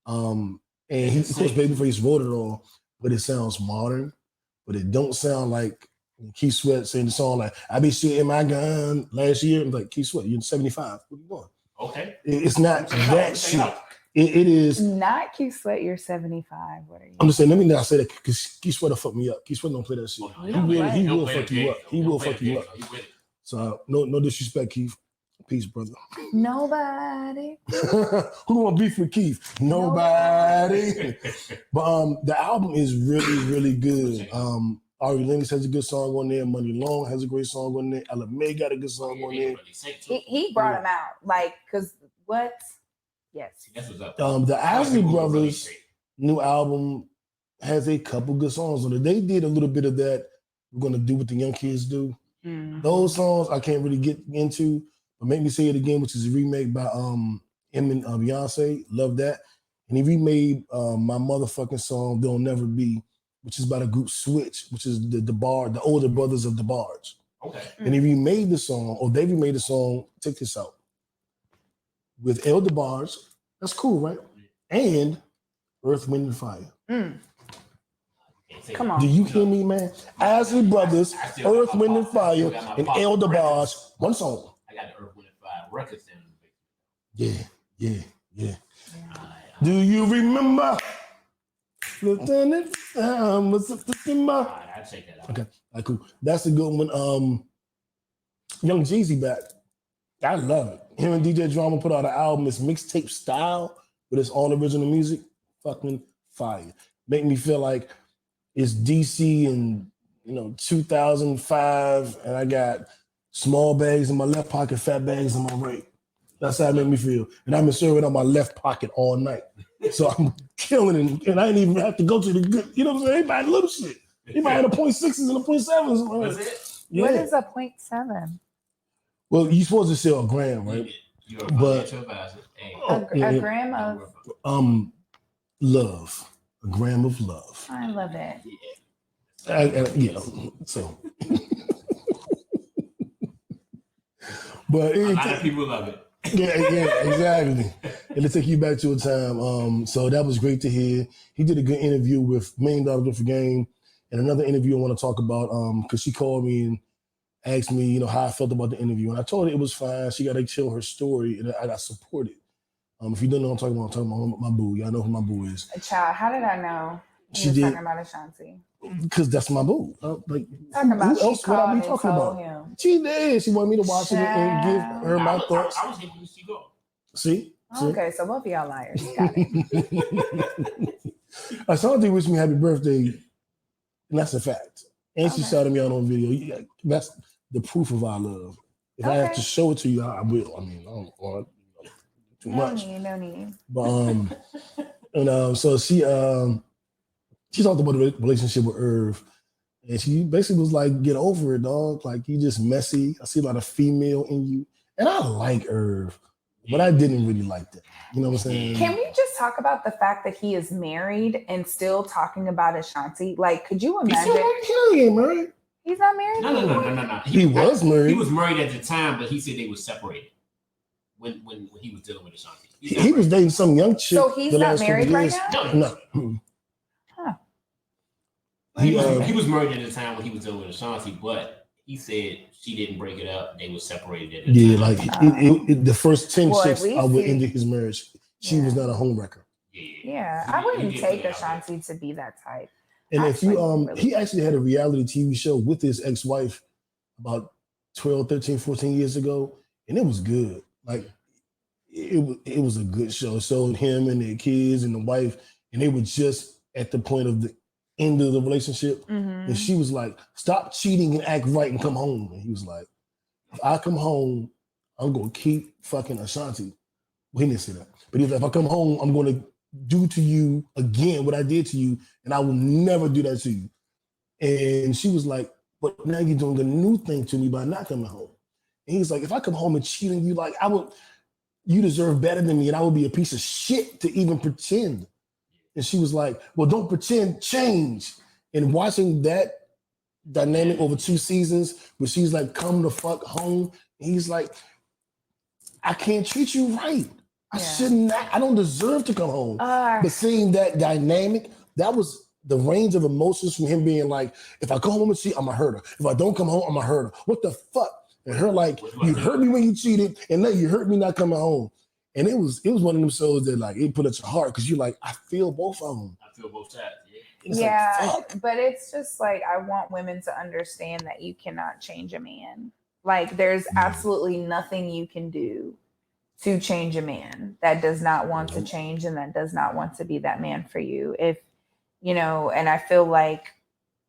and of course Babyface wrote it all, but it sounds modern, but it don't sound like Keith Sweat saying the song like "I be shooting my gun" last year. I'm like, Keith Sweat, you're 75. What are you doing? Okay, it's not that shit. It is not Keith Sweat. You're 75. What are you? I'm just saying. Let me not say that because Keith Sweat will fuck me up. Keith Sweat don't play that shit. He will fuck you up. He will fuck you up. So no disrespect, Keith. Peace, brother. Nobody. Who want beef with Keith? Nobody. But the album is really, really good. Ari Lennox has a good song on there. Money Long has a great song on there. Ella May got a good song on there. He brought him out. Like, because what? Yes. The Isley Brothers' new album has a couple good songs on it. They did a little bit of that. We're gonna do what the young kids do. Mm-hmm. Those songs I can't really get into, but Make Me Say It Again, which is a remake by Em and Beyonce. Love that. And he remade my motherfucking song "They'll Never Be," which is by the group Switch, which is the older brothers of the Barge. Okay. And he remade the song, or they remade the song. Check this out. With El DeBarge, that's cool, right? And Earth, Wind, and Fire. Come on. Do you hear me, man? Isley Brothers, Earth, Wind, and Fire, and El DeBarge, one song. I got the Earth, Wind, and Fire records Yeah. Do you remember? Lieutenant, I'll check that out. Okay, cool. That's a good one. Young Jeezy back. I love it. Him and DJ Drama put out an album. It's mixtape style, but it's all original music. Fucking fire. Make me feel like it's DC in 2005, and I got small bags in my left pocket, fat bags in my right. That's how it make me feel. And I've been serving on my left pocket all night. So I'm killing it, and I didn't even have to go to the good. You know what I'm saying? Everybody little shit. Everybody the 0.6s and the 0.7s. That's it? Yeah. What is a 0.7? Well, you're supposed to sell a gram, right? But a gram of love. A gram of love. I love it. Yeah. So, but a lot of people love it. Yeah, exactly. It'll take you back to a time. So that was great to hear. He did a good interview with $1 Million Different Game, and another interview I want to talk about because she called me and asked me, how I felt about the interview, and I told her it was fine. She got to tell her story, and I got supported. If you don't know what I'm talking about my boo. Y'all know who my boo is. Child, how did I know? She was did. Talking about Ashanti. Because that's my boo. Talking about who else would I be talking about? Him. She did. She wanted me to watch it and give her my thoughts. I was thinking she go. See? Okay, so both of y'all liars. Got it. Ashanti wished me happy birthday, and that's a fact. And she shouted me out on video. That's the proof of our love. If I have to show it to you, I will. I mean, I don't want too much. No need. But so she talked about the relationship with Irv, and she basically was like, "Get over it, dog. Like, you just messy. I see a lot of female in you." And I like Irv, but I didn't really like that. You know what I'm saying? Can we just talk about the fact that he is married and still talking about Ashanti? Like, could you imagine? He ain't married. He's not married? No. He was married. He was married at the time, but he said they were separated. when he was dealing with Ashanti. He was dating some young chick. So he's not married right now? No. Huh. He was married at the time when he was dealing with Ashanti, but he said she didn't break it up. They were separated at the time. The first 10 chicks at I would least end his marriage. She was not a homewrecker. Yeah, I wouldn't take Ashanti to be that type. And if you he actually had a reality TV show with his ex-wife about 12, 13, 14 years ago, and it was good. Like it was a good show. It showed him and their kids and the wife, and they were just at the point of the end of the relationship. And she was like, "Stop cheating and act right and come home." And he was like, "If I come home, I'm gonna keep fucking Ashanti." Well, he didn't say that, but he was like, "If I come home, I'm gonna do to you again what I did to you, and I will never do that to you." And she was like, "But now you're doing a new thing to me by not coming home." And he's like, "If I come home and cheat on you, like you deserve better than me, and I would be a piece of shit to even pretend." And she was like, "Well, don't pretend, change." And watching that dynamic over 2 seasons, where she's like, "Come the fuck home," and he's like, "I can't treat you right. I shouldn't. I don't deserve to come home." But seeing that dynamic, that was the range of emotions from him being like, "If I go home and cheat, I'm a hurt her. If I don't come home, I'm a hurt her. What the fuck?" And her like, "You hurt me when you cheated, and now you hurt me not coming home." And it was one of them shows that like it put at your heart because you're like, I feel both of them. I feel both sides. But it's just like I want women to understand that you cannot change a man. Like there's absolutely nothing you can do to change a man that does not want to change and that does not want to be that man for you. If and I feel like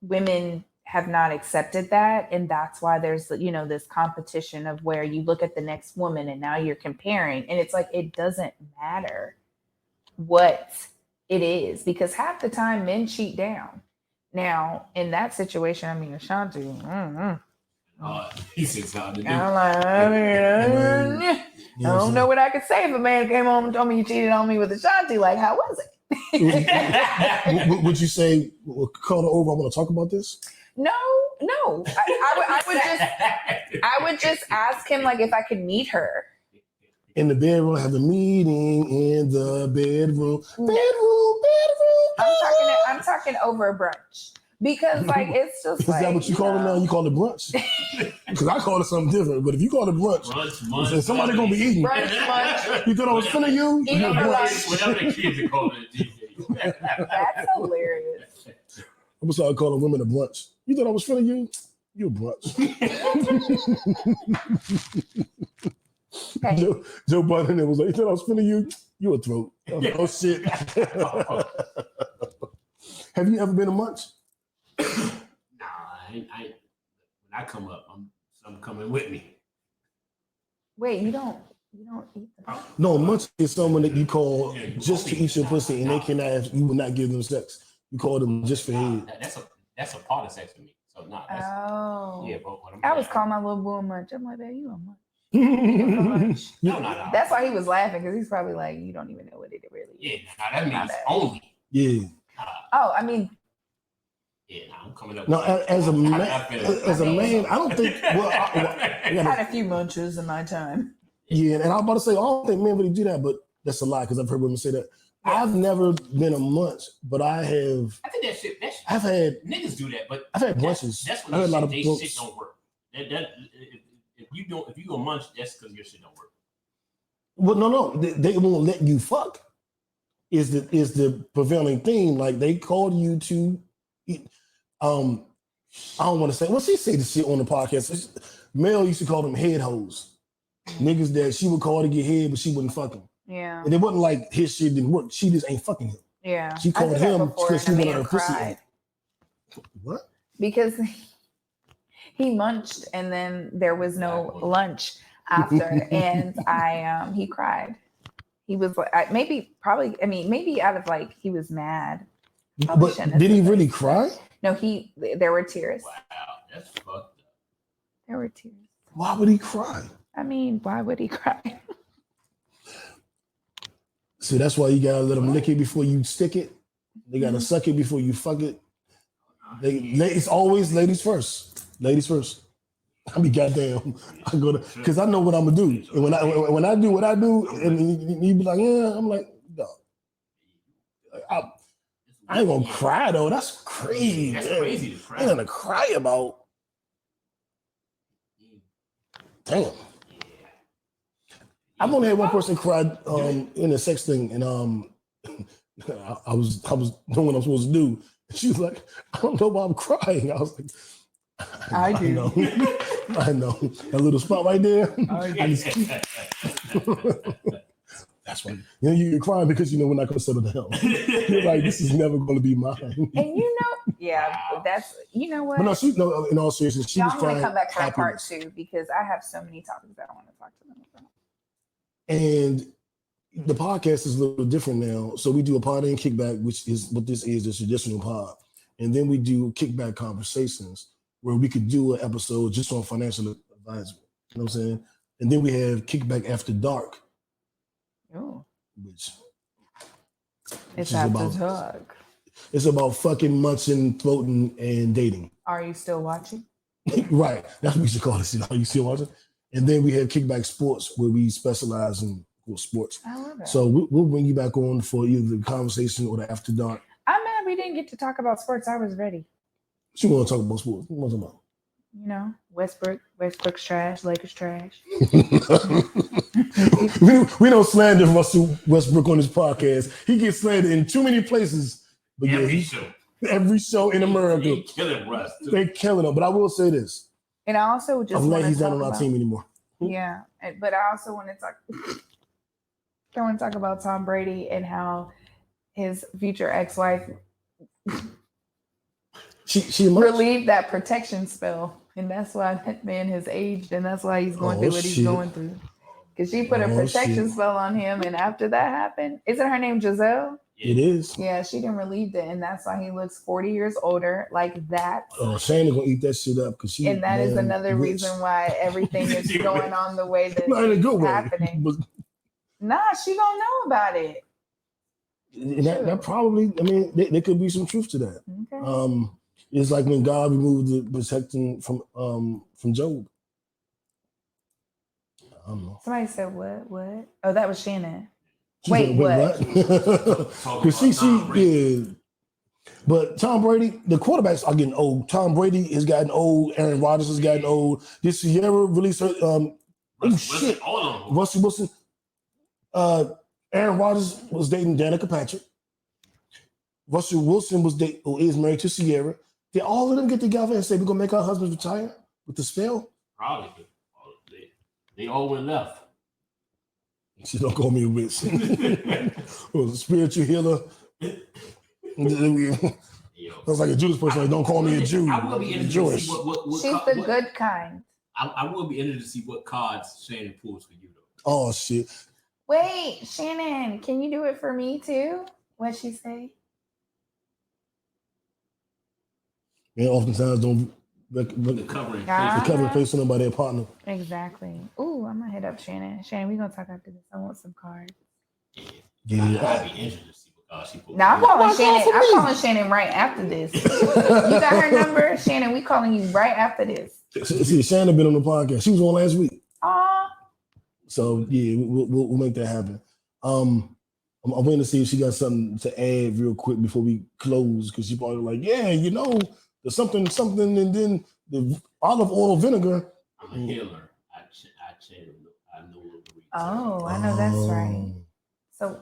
women have not accepted that, and that's why there's this competition of where you look at the next woman and now you're comparing, and it's like it doesn't matter what it is because half the time men cheat down. Now in that situation, I mean Ashanti, he said something. I don't know what I could say if a man came home and told me you cheated on me with Ashanti. Like, how was it? Would you say, call her over? I want to talk about this. No. I would just ask him like if I could meet her in the bedroom. Have a meeting in the bedroom. I'm talking over a brunch because like it's just is that what you call it now? You call it brunch? Because I call it something different. But if you call it brunch, somebody gonna be eating. Brunch. You thought I was finna you? Whatever the kids are calling it. That's hilarious. I'm gonna start calling women a brunch. You thought I was finna you? You a brunch. Okay. Joe Biden was like, "You thought I was finna you? You a throat." Oh shit. Have you ever been a munch? Nah, I when I come up, I'm coming with me. Wait, you don't eat the No, munch is someone that you call just to eat your pussy, and they cannot. You will not give them sex. You call them just for head. That's a part of sex for me. So nah. Bro. I was calling my little boy a munch. I'm like, "Babe, you a munch." No. That's why he was laughing because he's probably like, "You don't even know what it really is." Yeah, that means only. Yeah. I mean. Yeah, I'm coming up. No, as a man, I don't think. Well, I had a few munches in my time. Yeah, and I was about to say, I don't think men really do that, but that's a lie because I've heard women say that. Yeah. I've never been a munch, but I have. I think that I've had niggas do that, but I've had brunches. That's when they shit don't work. If you a munch, that's because your shit don't work. Well, no, they won't let you fuck. Is the prevailing thing? Like they call you to. I don't want to say. Well, she said the shit on the podcast. Mel used to call them head hoes. Niggas that she would call to get head, but she wouldn't fuck him. Yeah. And it wasn't like his shit didn't work. She just ain't fucking him. Yeah. She called him because she wanted her pussy. What? Because he munched and then there was no lunch after, and he cried. He was like, maybe out of like he was mad. But did he really cry? No, there were tears. Wow, that's fucked up. There were tears. Why would he cry? I mean, why would he cry? See, that's why you gotta let them lick it before you stick it. They gotta suck it before you fuck it. It's always ladies first. Ladies first. I be goddamn. I go to because I know what I'm gonna do, and when I do what I do, and you be like, yeah, I'm like, no, I ain't gonna cry though. That's crazy. That's crazy to cry. I ain't gonna cry about. Damn. I've only had one person cry in a sex thing, and I was doing what I'm supposed to do. She was like, I don't know why I'm crying. I was like, I know. I know. That little spot right there. That's why you're crying because we're not gonna settle down. You're like, this is never gonna be mine. And that's what. But no, in all seriousness, she was crying. Come back for happiness. part 2 because I have so many topics that I want to talk to them about. And the podcast is a little different now. So we do a Pod Named Kickback, which is what this is, the traditional pod. And then we do kickback conversations where we could do an episode just on financial advisement. You know what I'm saying? And then we have Kickback After Dark. Oh. Which it's after dark. It's about fucking, munching, floating, and dating. Are you still watching? Right. That's what we should call it. Are you still watching? And then we have Kickback Sports, where we specialize in sports. I love it. So we'll bring you back on for either the conversation or the After Dark. I'm mad we didn't get to talk about sports. I was ready. She want to talk about sports. What was about? Westbrook's trash, Lakers trash. we don't slander Russell Westbrook on this podcast. He gets slandered in too many places. But every show in America. They killing Russ. They killing him. But I will say this. And I also just I'm glad he's not on our team anymore. Yeah, but I also want to talk. I want to talk about Tom Brady and how his future ex-wife she relieved that protection spell, and that's why that man has aged, and that's why he's going through what he's going through. Because she put a protection spell on him, and after that happened, isn't her name Giselle? It is. Yeah, she didn't relieve it, and that's why he looks 40 years older, like that. Oh, Shane gonna eat that shit up because she. And that is another reason why everything is going on the way that it's happening. Nah, she don't know about it. That probably. I mean, there could be some truth to that. Okay. It's like when God removed the protection from Job. I don't know. Somebody said what? Oh, that was Shannon. Wait, what? Because she. But Tom Brady, the quarterbacks are getting old. Tom Brady has gotten old. Aaron Rodgers has gotten old. Did Sierra release her? Russell Wilson. Aaron Rodgers was dating Danica Patrick. Russell Wilson is married to Sierra. Did all of them get together and say we're gonna make our husbands retire with the spell? Probably. They all went left. She don't call me a witch. Spiritual healer. I was like a Judas person. Like, don't call me a Jew. I will be interested to see what she's the good kind. I will be interested to see what cards Shannon pulls for you, though. Oh shit! Wait, Shannon, can you do it for me too? What'd she say? And oftentimes don't the covering face on them by their partner. Exactly. Ooh, I'm gonna hit up Shannon. Shannon, we're gonna talk after this. I want some cards. Yeah. I'd be interested to see what cards she pulls. Now I'm calling Shannon. I'm calling Shannon right after this. You got her number, Shannon. We calling you right after this. See, Shannon been on the podcast. She was on last week. Aw. So yeah, we'll make that happen. I'm waiting to see if she got something to add real quick before we close, because she probably like, yeah, there's something, and then the olive oil vinegar. I'm a healer. I know what the reason. Oh, I know that's right. So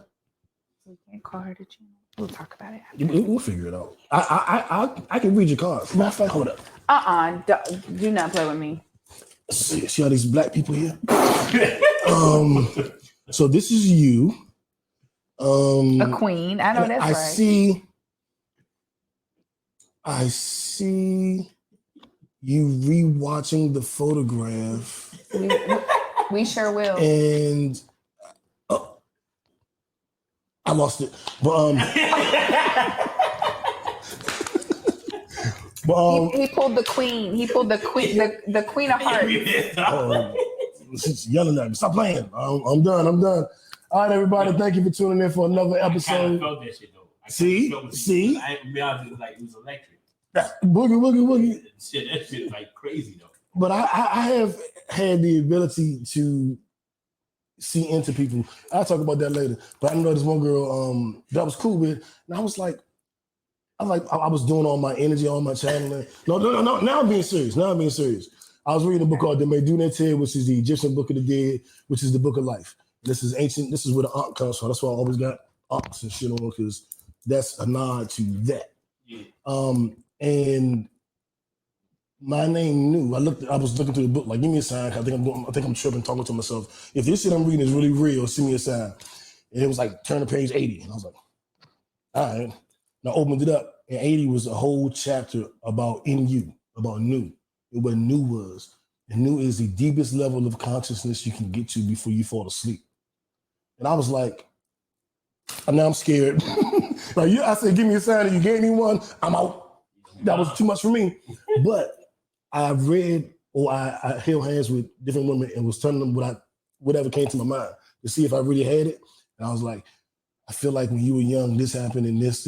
we can't call her to channel. We'll talk about it after. We'll figure it out. I can read your cards. Matter of fact, hold up. Do not play with me. See all these black people here? So this is you. A queen. I know that's right. I see you rewatching the photograph. We sure will. And I lost it. But he pulled the queen. He pulled the queen. The queen of hearts. She's yelling at me. Stop playing. I'm done. All right, everybody. Thank you for tuning in for another episode. I felt that shit though. See? I realized it was electric. Boogie. Shit, that shit is like crazy though. But I have had the ability to see into people. I'll talk about that later. But I know this one girl that was cool with, and I was like, I was doing all my energy, all my channeling. No. Now I'm being serious. I was reading a book called The Medunete, which is the Egyptian Book of the Dead, which is the Book of Life. This is ancient. This is where the Ankh comes from. That's why I always got Ankhs and shit on, because that's a nod to that. Yeah. And my name knew. I was looking through the book, like, give me a sign. I think I'm tripping, talking to myself. If this shit I'm reading is really real, send me a sign. And it was like, turn to page 80. And I was like, all right. And I opened it up, and 80 was a whole chapter about in you, about new, and what new was. And new is the deepest level of consciousness you can get to before you fall asleep. And I was like, now I'm scared. Like, I said, give me a sign. If you gave me one, I'm out. That was too much for me. But I read, or I held hands with different women and was telling them whatever came to my mind to see if I really had it. And I was like, I feel like when you were young, this happened and this.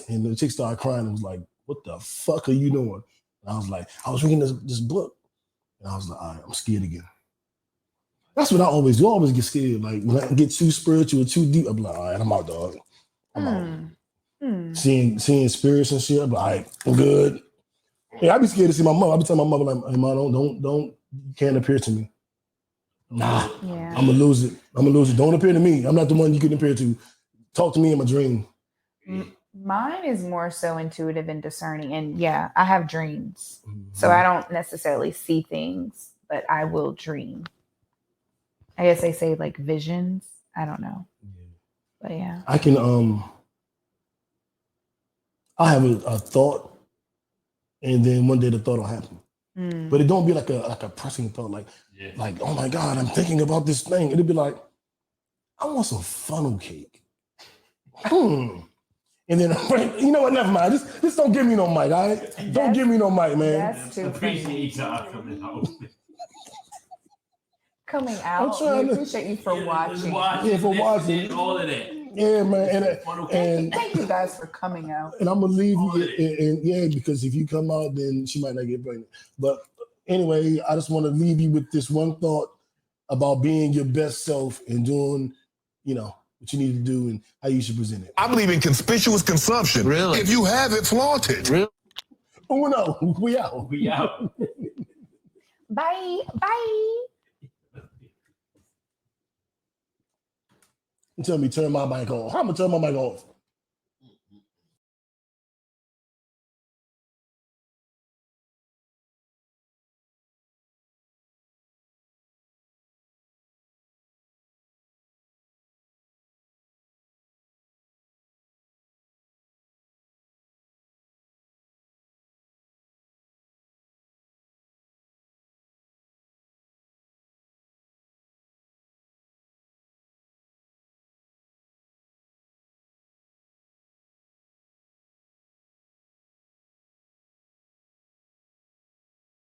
And the chick started crying and was like, what the fuck are you doing? And I was like, I was reading this book. And I was like, all right, I'm scared again. That's what I always do. I always get scared. Like, when I get too spiritual or too deep, I'm like, all right, I'm out, dog. I'm out. Seeing spirits and shit, I'm like, all right, I'm good. Yeah, I'd be scared to see my mother. I'd be telling my mother, like, hey, Mom, don't, you can't appear to me. Nah, Yeah. I'm gonna lose it. Don't appear to me. I'm not the one you can appear to. Talk to me in my dream. Mine is more so intuitive and discerning. And yeah, I have dreams. So I don't necessarily see things, but I will dream. I guess they say like visions. I don't know. But yeah. I can, I have a thought, and then one day the thought will happen. But it don't be like a pressing thought, like, oh my God, I'm thinking about this thing. It'll be like, I want some funnel cake. And then, you know what, never mind. Just don't give me no mic, all right? Don't give me no mic, man. That's too Appreciate funny. y'all coming out. Coming out. We appreciate you for watching. Yeah, for watching. All of that. Yeah, man. And thank you guys for coming out. And I'm gonna leave you, and yeah, because if you come out, then she might not get pregnant. But anyway, I just want to leave you with this one thought about being your best self and doing, what you need to do and how you should present it. I believe in conspicuous consumption. Really? If you have it, flaunt it. Really? Oh no, we out. We out. Bye. Tell me, turn my mic off. I'm gonna turn my mic off.